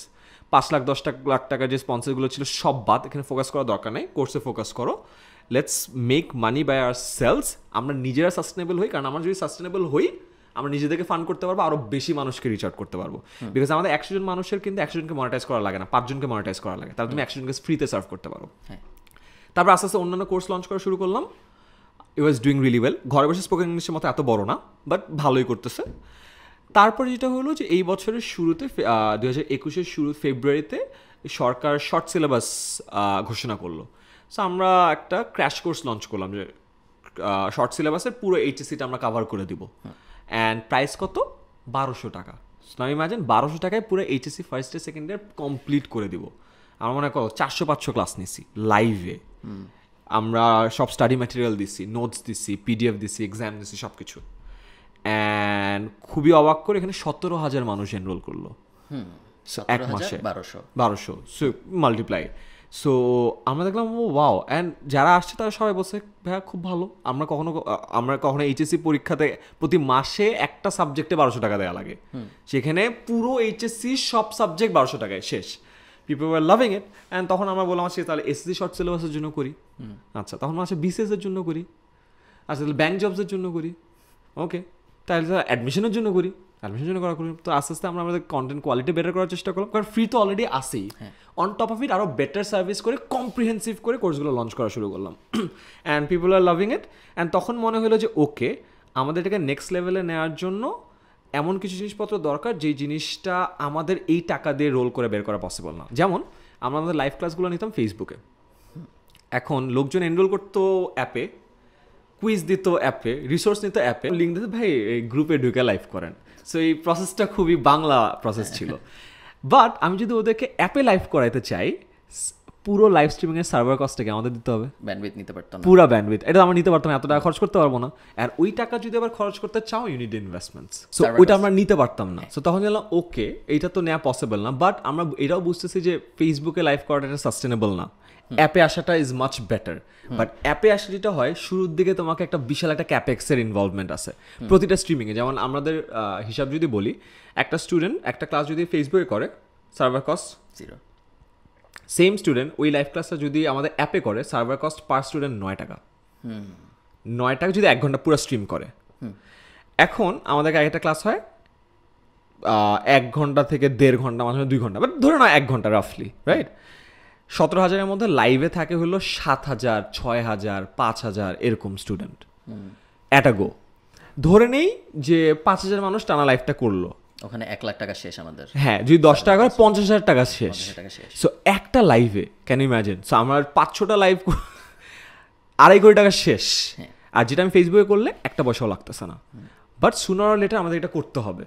[SPEAKER 2] 5 lakh 10 lakh টাকার যে স্পন্সারগুলো ছিল সব বাদ, এখানে ফোকাস করার দরকার নেই, কোর্সে ফোকাস করো, let's make money by our sales, আমরা নিজেরা সাস্টেনেবল হই। কারণ আমরা যদি সাস্টেনেবল হই, আমরা নিজেদেরকে ফান্ড করতে পারবো, আরও বেশি মানুষকে রিচ আউট করতে পারবো। বিকজ আমাদের 100 জন মানুষের কিন্তু 100 জনকে মনিটাইজ করা লাগে না, 5 জনকে মনিটাইজ করা লাগে, তাহলে তুমি 100 জনকে ফ্রিতে সার্ভ করতে পারো। তারপর আস্তে আস্তে অন্যান্য কোর্স লঞ্চ করা শুরু করলাম, ইট ওয়াজ ডুইং রিলি ওয়েল। ঘরে বসে স্পোকেন ইংলিশের মতো এত বড় না, বাট ভালোই করতেছে। তারপরে যেটা হলো যে এই বছরের শুরুতে 2021-এর শুরু ফেব্রুয়ারিতে সরকার শর্ট সিলেবাস ঘোষণা করলো। সো আমরা একটা ক্র্যাশ কোর্স লঞ্চ করলাম যে শর্ট সিলেবাসের পুরো এইচএসসিটা আমরা কাভার করে দিব, অ্যান্ড প্রাইস কত? 1200 টাকা। আমি ইমাজিন 1200 টাকায় পুরো HSC first year second year complete করে দিব। আমার মনে হয় 400-500 ক্লাস নিছি লাইভে, আমরা সব স্টাডি ম্যাটেরিয়াল দিছি, নোটস দিছি, পিডিএফ দিছি, এক্সাম দিছি, সব কিছু। অ্যান্ড খুবই অবাক করে এখানে 17,000 মানুষ এনরোল করলো এক মাসে, 1200 সো মাল্টিপ্লাই। সো আমরা দেখলাম ও ওয়াও, অ্যান্ড যারা আসছে তারা সবাই বলছে ভাইয়া খুব ভালো। আমরা কখনো এইচএসসি পরীক্ষাতে প্রতি মাসে একটা সাবজেক্টে 1200 টাকা দেওয়া লাগে, সেখানে পুরো এইচএসসি সব সাবজেক্ট 1200 টাকায় শেষ। People were loving it, and তখন আমরা বললাম আচ্ছা তাহলে এসএসসি শর্ট সিলেবাসের জন্য করি, আচ্ছা তখন আচ্ছা বিসিএস এর জন্য করি, আচ্ছা তাহলে ব্যাংক জবসের জন্য করি, ওকে তাহলে অ্যাডমিশনের জন্য করি, অ্যাডমিশনের জন্য করা করি। তো আস্তে আস্তে আমরা আমাদের কন্টেন্ট কোয়ালিটি বেটার করার চেষ্টা করলাম, কারণ ফ্রি তো অলরেডি আসেই, অন টপ অফ ইট আরও বেটার সার্ভিস করে কম্প্রিহেন্সিভ করে কোর্সগুলো লঞ্চ করা শুরু করলাম, and people are loving it. And তখন মনে হলো যে ওকে, আমাদের এটাকে নেক্সট লেভেলে নেওয়ার জন্য এমন কিছু জিনিসপত্র দরকার যেই জিনিসটা আমাদের এই টাকা দিয়ে রোল করে বের করা পসিবল না। যেমন আমরা আমাদের লাইভ ক্লাসগুলো নিতাম ফেসবুকে, এখন লোকজন এনরোল করতো অ্যাপে, কুইজ দিত অ্যাপে, রিসোর্স নিত অ্যাপে, লিঙ্ক দিত ভাই এই গ্রুপে ঢুকে লাইভ করেন। সো এই প্রসেসটা খুবই বাংলা প্রসেস ছিল। বাট আমি যদি ওদেরকে অ্যাপে লাইভ করাইতে চাই, পুরো লাইভ স্ট্রিমিংয়ের সার্ভার কস্টটাকে আমাদের দিতে হবে,
[SPEAKER 1] ব্যান্ডউইথ নিতে পারতাম,
[SPEAKER 2] পুরো ব্যান্ডউইথ এটা আমরা নিতে পারতাম, এত টাকা খরচ করতে পারবো না। আর ওই টাকা যদি আবার খরচ করতে চাও ইউ নিড ইনভেস্টমেন্টস, সো ওইটা আমরা নিতে পারতাম না। সো তখন গেলাম ওকে এইটা তো নেওয়া পসিবল না, বাট আমরা এটাও বুঝতেছি যে ফেসবুকে লাইভ করাটা এটা সাস্টেনেবল না, অ্যাপে আসাটা ইজ মাচ বেটার। বাট অ্যাপে আসলে যেটা হয় শুরুর দিকে তোমাকে একটা বিশাল একটা ক্যাপেক্সের ইনভলভমেন্ট আছে প্রতিটা স্ট্রিমিংয়ে। যেমন আমাদের হিসাব যদি বলি, একটা স্টুডেন্ট একটা ক্লাস যদি ফেসবুকে করে সার্ভার কস্ট 0, সেম স্টুডেন্ট ওই লাইভ ক্লাসটা যদি আমাদের অ্যাপে করে সার্ভার কস্ট পার স্টুডেন্ট 9 টাকা। 9 টাকা যদি 1 ঘন্টা পুরো স্ট্রিম করে। এখন আমাদেরকে একটা ক্লাস হয় 1 ঘন্টা থেকে 1.5 ঘন্টা, মাঝে 2 ঘন্টা, বাট ধরে নাও 1 ঘন্টা রাফলি, রাইট? 17,000-এর মধ্যে লাইভে থাকে হলো 7,000, 6,000, 5,000 এরকম স্টুডেন্ট অ্যাট আ গো। ধরে নেই যে 5,000 মানুষ টানা লাইভটা করলো,
[SPEAKER 1] ওখানে 1 লাখ টাকা শেষ আমাদের।
[SPEAKER 2] হ্যাঁ, যদি 10 টাকা করে 50,000 টাকা শেষ। সো একটা লাইভে ক্যান ইউ ইমাজিন, সো আমার 5-6টা লাইভ 2.5 কোটি টাকা শেষ। আর যেটা আমি ফেসবুকে করলে একটা পয়সাও লাগতেছে না। বাট সুনার অর লেটার আমাদের এটা করতে হবে,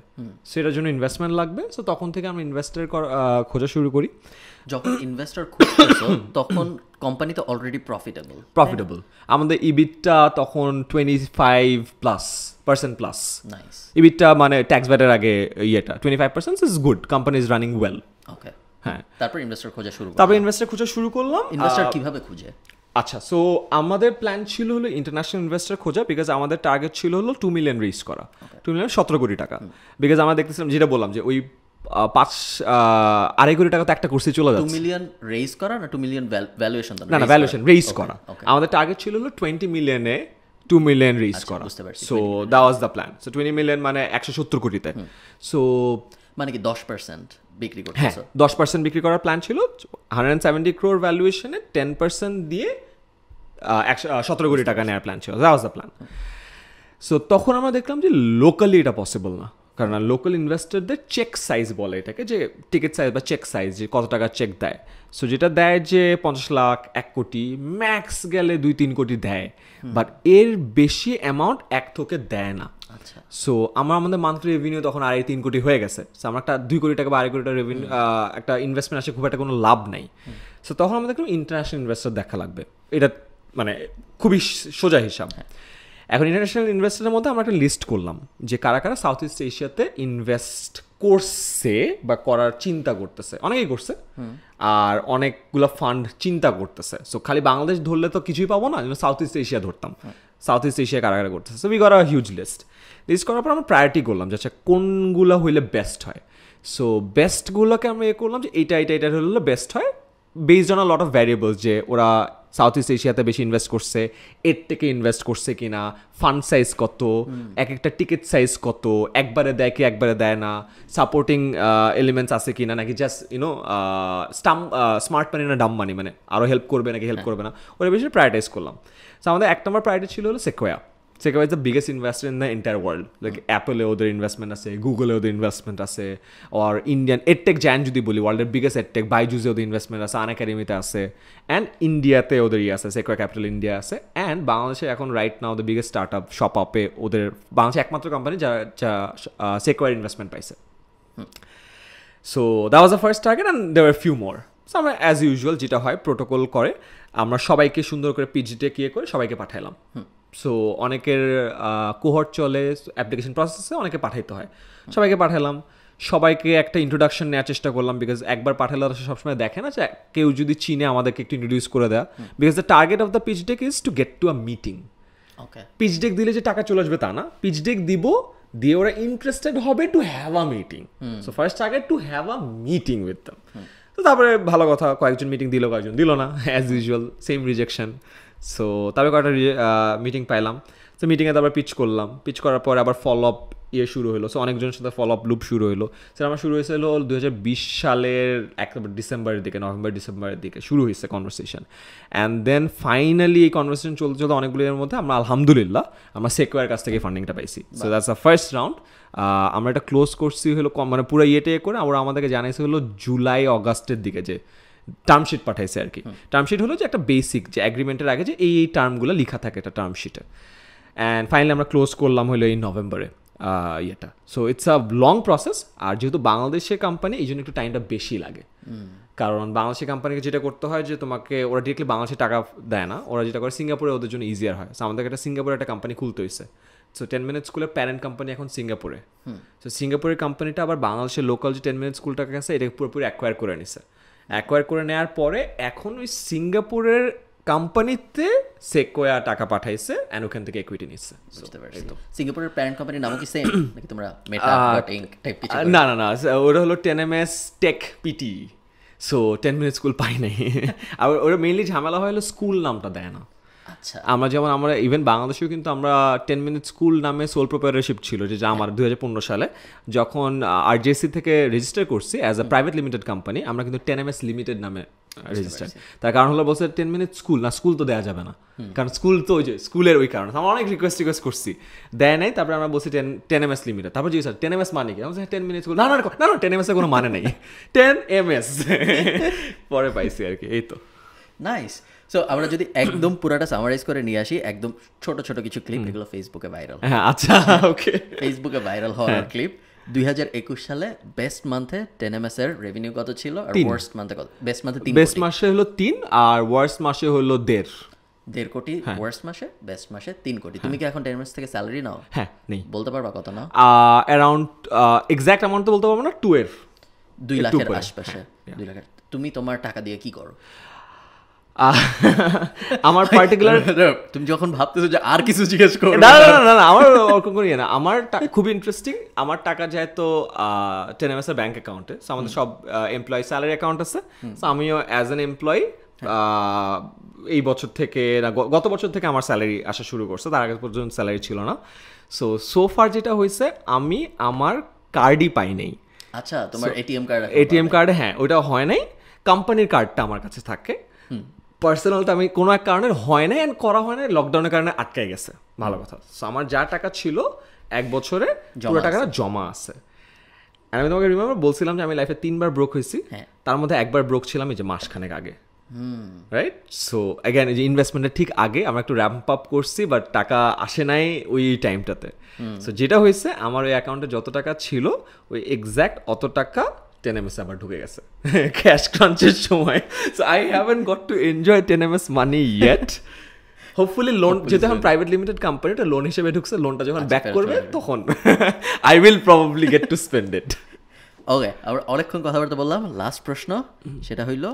[SPEAKER 2] সেটার জন্য ইনভেস্টমেন্ট লাগবে। সো তখন থেকে আমরা ইনভেস্টার খোঁজা শুরু করি।
[SPEAKER 1] যখন ইনভেস্টর খুঁজতেছো তখন কোম্পানি তো অলরেডি প্রফিটেবল, আমাদের ইবিটটা তখন 25% প্লাস। ইবিটটা মানে ট্যাক্স ব্যাটের আগে ইয়েটা 25% is good, company is running well. Okay,
[SPEAKER 2] হ্যাঁ
[SPEAKER 1] তারপর ইনভেস্টর খোঁজা শুরু
[SPEAKER 2] তারপর ইনভেস্টর খোঁজা শুরু করলাম।
[SPEAKER 1] ইনভেস্টর কিভাবে খুঁজে?
[SPEAKER 2] আচ্ছা, সো আমাদের প্ল্যান ছিল হলো ইন্টারন্যাশনাল ইনভেস্টর খোঁজা, বিকজ আমাদের টার্গেট ছিল হলো 2 মিলিয়ন রেজ করা, 2 মিলিয়ন 17 কোটি টাকা। বিকজ আমরা দেখতেছিলাম, যেটা বললাম যে ওই 2.5 কোটি টাকা তো একটা কোর্সে চলে যাচ্ছে।
[SPEAKER 1] 2 মিলিয়ন রেজ করা না 2 মিলিয়ন ভ্যালুয়েশন?
[SPEAKER 2] না, ভ্যালুয়েশন রেজ করা। আমাদের টার্গেট ছিল হলো 20 মিলিয়নে 2 মিলিয়ন রেজ করা। So that was the plan. So 20 million মানে 170 কোটিতে। সো
[SPEAKER 1] মানে কি 10% বিক্রি করতে?
[SPEAKER 2] হ্যাঁ, 10% বিক্রি করার প্ল্যান ছিল। 170 ক্রোর ভ্যালুয়েশনে 10% দিয়ে 17 কোটি টাকা নেওয়ার প্ল্যান ছিল। That was the plan. So তখন আমরা দেখলাম যে লোকালি এটা পসিবল না, কারণ লোকাল ইনভেস্টরদের চেক সাইজ বলে এটাকে, যে টিকিট সাইজ বা চেক সাইজ, যে কত টাকা চেক দেয়। সো যেটা দেয় যে 50 লাখ, 1 কোটি, ম্যাক্স গেলে 2-3 কোটি দেয়, বাট এর বেশি অ্যামাউন্ট এক থেকে দেয় না।
[SPEAKER 1] আচ্ছা।
[SPEAKER 2] সো আমাদের মান্থলি রেভিনিউ তখন 2.5-3 কোটি হয়ে গেছে। সো আমরা একটা 2 কোটি টাকা বা 2.5 কোটি টাকা রেভিনিউ একটা ইনভেস্টমেন্ট আসে, খুব একটা কোনো লাভ নাই। সো তখন আমাদের কোনো ইন্টারন্যাশনাল ইনভেস্টর দেখা লাগবে, এটা মানে খুবই সোজা হিসাব। এখন ইন্টারন্যাশনাল ইনভেস্টরের মধ্যে আমরা একটা লিস্ট করলাম যে কারা কারা সাউথ ইস্ট এশিয়াতে ইনভেস্ট করছে বা করার চিন্তা করতেছে। অনেকেই করছে, আর অনেকগুলো ফান্ড চিন্তা করতেছে। সো খালি বাংলাদেশ ধরলে তো কিছুই পাবো না, সাউথ ইস্ট এশিয়া ধরতাম। সাউথ ইস্ট এশিয়া কারা কারা করতেছে। So we got a huge list করার পর আমরা প্রায়োরিটি করলাম যে আচ্ছা কোনগুলো হইলে বেস্ট হয়। সো বেস্টগুলোকে আমরা করলাম যে এইটা হলে বেস্ট হয়, based on a lot of variables, যে ওরা সাউথ ইস্ট এশিয়াতে বেশি ইনভেস্ট করছে, এর থেকে ইনভেস্ট করছে কিনা, ফান্ড সাইজ কত, এক একটা টিকিট সাইজ কত, একবারে দেয় কি একবারে দেয় না, সাপোর্টিং এলিমেন্টস আছে কিনা, নাকি জাস্ট স্মার্ট মানি না ডাম মানি, মানে আরও হেল্প করবে নাকি হেল্প করবে না, ওরা বেশি প্রায়োরিটাইজ করলাম। সো আমাদের 1 নম্বর প্রায়োরিটি ছিল হলো Sequoia is the biggest investor in the entire world. Like অ্যাপলে ওদের ইনভেস্টমেন্ট আছে, গুগলে ওদের ইনভেস্টমেন্ট আছে, আর ইন্ডিয়ান এডটেক জায়ান্ট যদি বলি, ওয়ার্ল্ডের বিগেস্ট এডটেক বাইজুসে ওদের ইনভেস্টমেন্ট আছে, আনএকাডেমিতে আছে, অ্যান্ড ইন্ডিয়াতে ওদের আছে, সেকোয়া ক্যাপিটাল ইন্ডিয়া আছে, অ্যান্ড বাংলাদেশে এখন right now the biggest startup shop আপে ওদের বাংলাদেশে একমাত্র কোম্পানি যা সেকোয়ার ইনভেস্টমেন্ট পাইছে। So that was the first target, and there are few more. So আমরা অ্যাজ ইউজুয়াল যেটা হয় প্রোটোকল করে আমরা সবাইকে সুন্দর করে পিজিটে করে সবাইকে পাঠাইলাম। সো অনেকের কোহর্ট চলে, অ্যাপ্লিকেশন প্রসেসে অনেকে পাঠাইতে হয়, সবাইকে পাঠালাম। সবাইকে একটা ইন্ট্রোডাকশন নেওয়ার চেষ্টা করলাম, বিকজ একবার পাঠালে সে সবসময় দেখে না যে কেউ যদি চিনে আমাদেরকে একটু ইন্ট্রোডিউস করে দেয়, because the target of the pitch deck is to get to a meeting. Pitch deck দিলে যে টাকা চলে আসবে তা না, পিচ ডেক দিব, দিয়ে ওরা ইন্টারেস্টেড হবে to have a meeting. So first target to have a meeting with them. তো তারপরে ভালো কথা, কয়েকজন মিটিং দিল, কয়েকজন দিল না, as usual same rejection. So তারপরে কয়েকটা মিটিং পাইলাম। তো মিটিংয়ে তারপর পিচ করলাম, পিচ করার পরে আবার ফলো আপ শুরু হলো। সো অনেকজনের সাথে ফলো আপ লুপ শুরু হলো। সেটা আমার শুরু হয়েছিল 2020 সালের ডিসেম্বরের দিকে, নভেম্বর-ডিসেম্বরের দিকে শুরু হয়েছে কনভারসেশন। অ্যান্ড দেন ফাইনালি এই কনভারসেশন চলতে অনেকগুলো এর মধ্যে আমরা আলহামদুলিল্লাহ আমরা সেকোয়ার কাছ থেকে ফান্ডিংটা পাইছি। So that's the first round. আমরা এটা ক্লোজ করছি হলো মানে পুরো করে আমরা আমাদেরকে জানাইছে হলো জুলাই-অগাস্টের দিকে, যে টার্মশিট পাঠাইছে আর কি। টার্মশিট হলো যে একটা বেসিক, যে অ্যাগ্রিমেন্টের আগে যে এই টার্মগুলো লেখা থাকে একটা টার্মশিটে। অ্যান্ড ফাইনালি আমরা ক্লোজ করলাম হলো এই নভেম্বরে ইয়েটা। So it's a long process, আর যেহেতু বাংলাদেশের কোম্পানি এই জন্য একটু টাইমটা বেশি লাগে, কারণ বাংলাদেশের কোম্পানিকে যেটা করতে হয় যে তোমাকে ওরা ডিরেক্টলি বাংলাদেশে টাকা দেয় না, ওরা যেটা করে সিঙ্গাপুরে ওদের জন্য ইজিয়ার হয়। সো আমাদেরকে একটা সিঙ্গাপুরে একটা কোম্পানি খুলতে হয়েছে। সো 10 মিনিট স্কুলের প্যারেন্ট কোম্পানি এখন সিঙ্গাপুরে। সো সিঙ্গাপুরের কোম্পানিটা আবার বাংলাদেশের লোকাল যে 10 মিনিট স্কুলটাকে আছে এটাকে পুরোপুরি অ্যাকোয়ার করে নিছে। অ্যাকোয়ার করে নেওয়ার পরে এখন ওই সিঙ্গাপুরের কোম্পানিতে সেকোয়া টাকা পাঠাইছে, এন্ড ওখান থেকে ইকুইটি নিচ্ছে।
[SPEAKER 1] বুঝতে পারছি। সিঙ্গাপুরের প্যারেন্ট কোম্পানির নাম কি সেম নাকি তোমরা মেটা ডট ইনক টাইপ কিছু?
[SPEAKER 2] না, ওটা হলো 10ms tech PT. So 10 minute school পাই নাই। আর ওরা মেইনলি ঝামেলা হয় হলো স্কুল নামটা দেয় না।
[SPEAKER 1] আচ্ছা,
[SPEAKER 2] আমরা ইভেন বাংলাদেশেও কিন্তু আমরা 10 মিনিট স্কুল নামে সোল প্রোপ্রাইটারশিপ ছিল, যেটা আমার 2015 সালে যখন আরজেসি থেকে রেজিস্টার করছি as a private limited company, আমরা কিন্তু 10ms লিমিটেড নামে রেজিস্টার। তার কারণ হলো বলছে 10 মিনিট স্কুল না, স্কুল তো দেওয়া যাবে না, কারণ স্কুল তো ওই যে স্কুলের ওই কারণে আমরা অনেক রিকোয়েস্ট করছি, দেয় নাই। তারপরে আমরা বলছি 10ms লিমিটেড। তারপর জি স্যার 10ms মানে কি? আমরা 10 মিনিট স্কুল, না 10ms এর কোনো মানে নেই, 10ms পরে পাইছি আর কি। এই তো
[SPEAKER 1] নাইস। সো আমরা যদি একদম পুরাটা সামারাইজ করে নিয়ে আসি, একদম ছোট ছোট কিছু ক্লিপ, এগুলো ফেসবুকে ভাইরাল।
[SPEAKER 2] হ্যাঁ, আচ্ছা, ওকে।
[SPEAKER 1] ফেসবুকে ভাইরাল হওয়ার ক্লিপ 2021 সালে বেস্ট মান্থে 10ms এর রেভিনিউ কত ছিল, আর ওয়ার্স্ট মান্থে কত? বেস্ট মান্থে 3
[SPEAKER 2] বেস্ট মাসে হলো 3, আর ওয়ার্স্ট মাসে হলো 1.5
[SPEAKER 1] কোটি। ওয়ার্স্ট মাসে, বেস্ট মাসে 3 কোটি। তুমি কি এখন 10ms থেকে স্যালারি নাও?
[SPEAKER 2] হ্যাঁ, নেই।
[SPEAKER 1] বলতে পারবা কত নাও?
[SPEAKER 2] অ্যারাউন্ড এক্সাক্ট অ্যামাউন্ট তো বলতে পারবো না, 2 এর
[SPEAKER 1] 2
[SPEAKER 2] একটু
[SPEAKER 1] লাখের
[SPEAKER 2] উপরে,
[SPEAKER 1] আশপাশে।
[SPEAKER 2] হ্যাঁ,
[SPEAKER 1] 2 লাখ। তুমি তোমার টাকা দিয়ে কি করো?
[SPEAKER 2] আমার পার্টিকুলার
[SPEAKER 1] তুমি যখন ভাবতেছো যে আর কিছু জিজ্ঞেস করো,
[SPEAKER 2] না না না না আমার ওরকম করি না, আমার খুব ইন্টারেস্টিং, আমার টাকা যায় তো টেনএমএস এর ব্যাংক অ্যাকাউন্টে। সো আমাদের সব এমপ্লয়ি স্যালারি অ্যাকাউন্ট আছে। সো আমিও অ্যাজ অ্যান এমপ্লয়ি এই বছর থেকে না গত বছর থেকে আমার স্যালারি আসা শুরু করছে, তার আগে পর্যন্ত স্যালারি ছিল না। সো ফার যেটা হয়েছে আমি আমার কার্ডই পাই নাই।
[SPEAKER 1] আচ্ছা, তোমার এটিএম কার্ড?
[SPEAKER 2] এটিএম কার্ডে হ্যাঁ ওটা হয় নাই, কোম্পানির কার্ডটা আমার কাছে থাকে। পার্সোনালটা আমি কোনো এক কারণে হয় নাই, অ্যান্ড করা হয় না, লকডাউনের কারণে আটকে গেছে, ভালো কথা। সো আমার যা টাকা ছিল 1 বছরে পুরো টাকাটা জমা আছে। আমি তোমাকে রিমেম্বার বলছিলাম যে আমি লাইফে 3বার ব্রোক হয়েছি, তার মধ্যে একবার ব্রোক ছিলাম এই যে মাসখানেক আগে, রাইট? সো অ্যাগেন এই যে ইনভেস্টমেন্টের ঠিক আগে আমরা একটু র্যাম্প আপ করছি, বাট টাকা আসে নাই ওই টাইমটাতে। সো যেটা হয়েছে আমার ওই অ্যাকাউন্টে যত টাকা ছিল ওই এক্স্যাক্ট অত টাকা টেনএমএস আবার ঢুকে গেছে ক্যাশ ক্রাঞ্চের সময়। So I haven't got to enjoy ten MS money yet. Hopefully loan, যেহেতু এখন প্রাইভেট লিমিটেড কোম্পানিটা লোন হিসেবে ঢুকছে, লোনটা যখন ব্যাক করবে তখন I will probably get to spend it.
[SPEAKER 1] Okay, আমরা অনেকক্ষণ কথাবার্তা বললাম। লাস্ট প্রশ্ন সেটা হইল,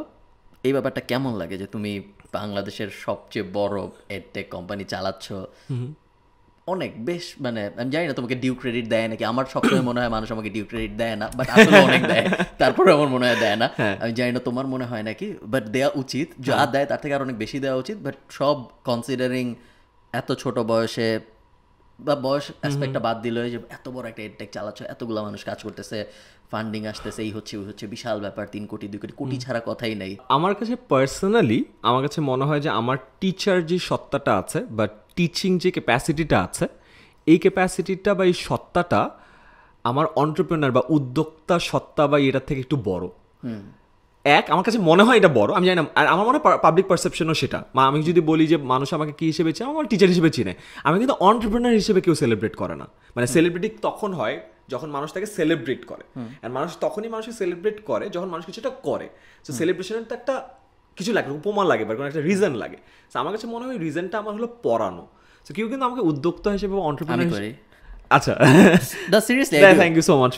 [SPEAKER 1] এই ব্যাপারটা কেমন লাগে যে তুমি বাংলাদেশের সবচেয়ে বড় এডটেক কোম্পানি চালাচ্ছ? অনেক বেশ, মানে আমি জানি না তোমাকে ডিউ ক্রেডিট দেয় নাকি, আমার সবসময় মনে হয় মানুষ আমাকে ডিউ ক্রেডিট দেয় না, বাট আসলে অনেক দেয়, তারপরে আমার মনে হয় দেয় না। আমি জানি না তোমার মনে হয় নাকি, বাট দেওয়া উচিত, যা দেয় তার থেকে আর অনেক বেশি দেওয়া উচিত। বাট সব কনসিডারিং এত ছোট বয়সে, বা বয়স অ্যাসপেক্টটা বাদ দিল, যে এত বড় একটা এডটেক চালাচ্ছ, এতগুলো মানুষ কাজ করতেছে, ফান্ডিং আসতেছে, এই হচ্ছে ওই হচ্ছে, বিশাল ব্যাপার, 3 কোটি 2 কোটি, কোটি ছাড়া কথাই নেই।
[SPEAKER 2] আমার কাছে পার্সোনালি আমার কাছে মনে হয় যে আমার টিচার যে সত্তাটা আছে বা টিচিং যে ক্যাপাসিটিটা আছে, এই ক্যাপাসিটিটা বা এই সত্তাটা আমার অন্টারপ্রেনার বা উদ্যোক্তা সত্তা বা এটার থেকে একটু বড়। আমার কাছে মনে হয় এটা বড়, আমি জানি না, আর আমার মনে হয় পাবলিক পারসেপশনও সেটা। আমি যদি বলি যে মানুষ আমাকে কী হিসেবে চেনে, আমার টিচার হিসেবে চিনে, আমি কিন্তু অন্টারপ্রেনার হিসেবে কেউ সেলিব্রেট করে না। মানে সেলিব্রিটি তখন হয় যখন মানুষ তাকে সেলিব্রেট করে, আর মানুষ তখনই মানুষকে সেলিব্রেট করে যখন মানুষ কিছুটা করে। সো সেলিব্রেশনের তো একটা কিছু লাগে, উপমা লাগে বা কোনো একটা রিজন লাগে। সো আমার কাছে মনে হয় রিজনটা আমার হলো পড়ানো। সো কেউ কিন্তু আমাকে উদ্যোক্তা হিসেবে বা অন্টারপ্রেনার, আচ্ছা
[SPEAKER 1] না seriously,
[SPEAKER 2] thank you so much.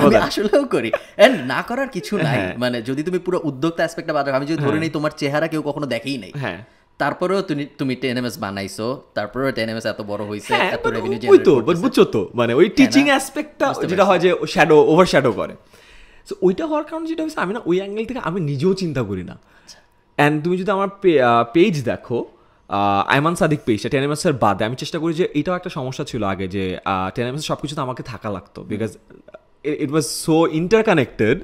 [SPEAKER 1] আমি আসলেও করি, এন্ড না করার কিছু নাই। মানে যদি তুমি পুরো উদ্যোক্তা অ্যাসপেক্টটা বাদ রাখো, আমি যদি ধরে নিই তোমার চেহারা কেউ কখনো দেখেই নাই,
[SPEAKER 2] হ্যাঁ,
[SPEAKER 1] তারপরেও তুমি টেনএমএস বানাইছো, তারপরেও টেনএমএস এত বড় হইছে, এত রেভিনিউ
[SPEAKER 2] জেনারেট করতেছে, বাট বুঝছো তো মানে ওই টিচিং অ্যাসপেক্টটা যেটা হয় যে শ্যাডো ওভার শ্যাডো করে। সো ওইটা হওয়ার কারণে যেটা হচ্ছে, আমি না ওই অ্যাঙ্গেল থেকে আমি নিজেও চিন্তা করি না। অ্যান্ড তুমি যদি আমার পেজ দেখো, আইমান সাদিক পেজটা টেনএমএসের বাদে, আমি চেষ্টা করি যে এটাও একটা সমস্যা ছিল আগে, যে টেনএমএস সব কিছুতে আমাকে থাকা লাগতো, because it was so interconnected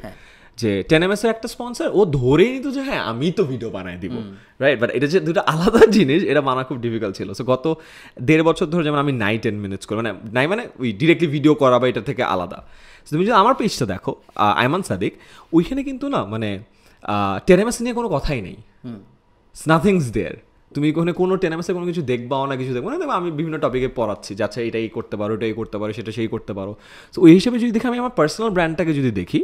[SPEAKER 2] যে টেনএমএসের একটা স্পন্সর ও ধরেই নিত যে হ্যাঁ আমি তো ভিডিও বানাই দিব, রাইট? বাট এটা যে দুটো আলাদা জিনিস, এটা মানা খুব ডিফিকাল্ট ছিল। সো গত 1.5 বছর ধরে যেমন আমি 9-10 মিনিটস করি, মানে ওই ডিরেক্টলি ভিডিও করা বা এটা থেকে আলাদা। তুমি যদি আমার পেজটা দেখো আইমান সাদিক, ওইখানে কিন্তু না মানে টেনএমএস নিয়ে কোনো কথাই নেই, নাথিংস দেয়ার। তুমি কোনো টেনএমএসে কোনো কিছু দেখবাও না, কিছু দেখবো না, দেখবো আমি বিভিন্ন টপিকে পড়াচ্ছি, যাচ্ছে এটাই করতে পারো, এটাই করতে পারো, সেটা সেই করতে পারো। সো ওই হিসেবে যদি দেখি, আমি আমার পার্সোনাল ব্র্যান্ডটাকে যদি দেখি,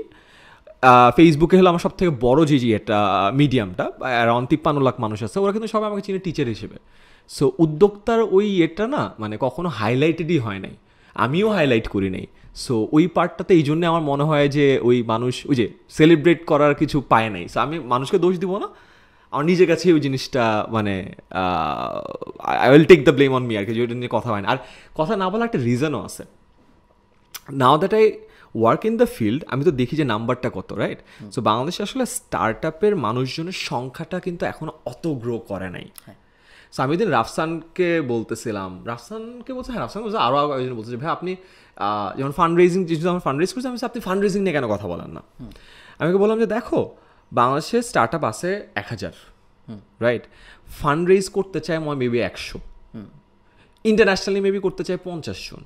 [SPEAKER 2] ফেসবুকে হলো আমার সব থেকে বড় যে এটা মিডিয়ামটা, অ্যারাউন্ড 53 লাখ মানুষ আছে, ওরা কিন্তু সবাই আমাকে চিনে টিচার হিসেবে। সো উদ্যোক্তার ওই এটা না মানে কখনো হাইলাইটেডই হয় নাই, আমিও হাইলাইট করি নাই। সো ওই পার্টটাতে এই জন্যে আমার মনে হয় যে ওই মানুষ ওই যে সেলিব্রেট করার কিছু পায় নাই। সো আমি মানুষকে দোষ দিব না, আমার নিজের কাছে ওই জিনিসটা মানে I will take the blame on me আর কি, যে ওইটা নিয়ে কথা হয় না। আর কথা না বলার একটা রিজনও আছে। Now that I work in the field, আমি তো দেখি যে নাম্বারটা কত, রাইট? সো বাংলাদেশে আসলে স্টার্ট আপের মানুষজনের সংখ্যাটা কিন্তু এখনো অত গ্রো করে নাই। সো আমি দিন রাফসানকে বলতেছিলাম, রাফসানকে বলছে, হ্যাঁ রাফসান বলছে, আরও একজন বলছে যে ভাই আপনি যেমন ফান্ড রেজিং, যেহেতু আমার ফান্ড রেজ করছি, আমি আপনি ফান্ড রেজিং নিয়ে কেন কথা বলেন না? আমি বললাম যে দেখো বাংলাদেশে স্টার্ট আপ আছে 1000, রাইট? ফান্ড রেজ করতে চায় মেবি 100, ইন্টারন্যাশনালি মেবি করতে চায় 50 জন।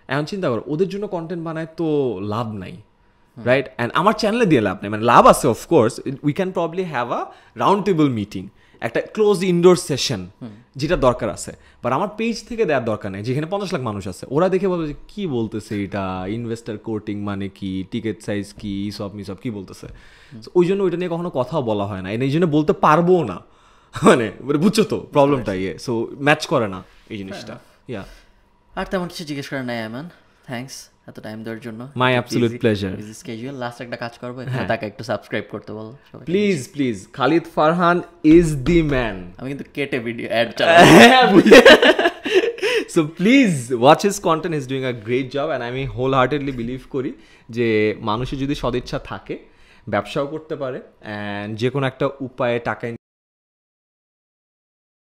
[SPEAKER 2] এখন চিন্তা করো, ওদের জন্য কন্টেন্ট বানায় তো লাভ নাই, রাইট? অ্যান্ড আমার চ্যানেলে দিয়ে লাভ নেই, মানে লাভ আছে of course, we can probably have a round table meeting, একটা ক্লোজ ইনডোর সেশন যেটা দরকার আছে, বাট আমার পেজ থেকে দেওয়ার দরকার নেই, যেখানে 50 লাখ মানুষ আছে। ওরা দেখে বলবে যে কী বলতেছে এটা, ইনভেস্টার কোর্টিং মানে কি, টিকিট সাইজ কি, সব কী বলতেছে। ওই জন্য ওইটা নিয়ে কখনো কথাও বলা হয় না, এই জন্য বলতে পারবো না, মানে বুঝছো তো প্রবলেমটা। সো ম্যাচ করে না এই জিনিসটা।
[SPEAKER 1] আর তেমন কিছু জিজ্ঞেস করার নাই আইমান? থ্যাঙ্কস এত টাইম দেওয়ার জন্য।
[SPEAKER 2] মাই অ্যাবসলিউট প্লেজার।
[SPEAKER 1] স্কেজুয়াল লাস্ট একটা কাজ করবো, এখানে তাকে একটু সাবস্ক্রাইব করতে বল সবাই।
[SPEAKER 2] Please please, Khalid Farhan is the man.
[SPEAKER 1] আমি কিন্তু কেটে ভিডিও অ্যাড চালাবো।
[SPEAKER 2] So please watch his content, is doing a great job and আমি হোল হার্টেডলি বিলিভ করি যে মানুষের যদি সদিচ্ছা থাকে ব্যবসাও করতে পারে অ্যান্ড যে কোনো একটা উপায়ে টাকা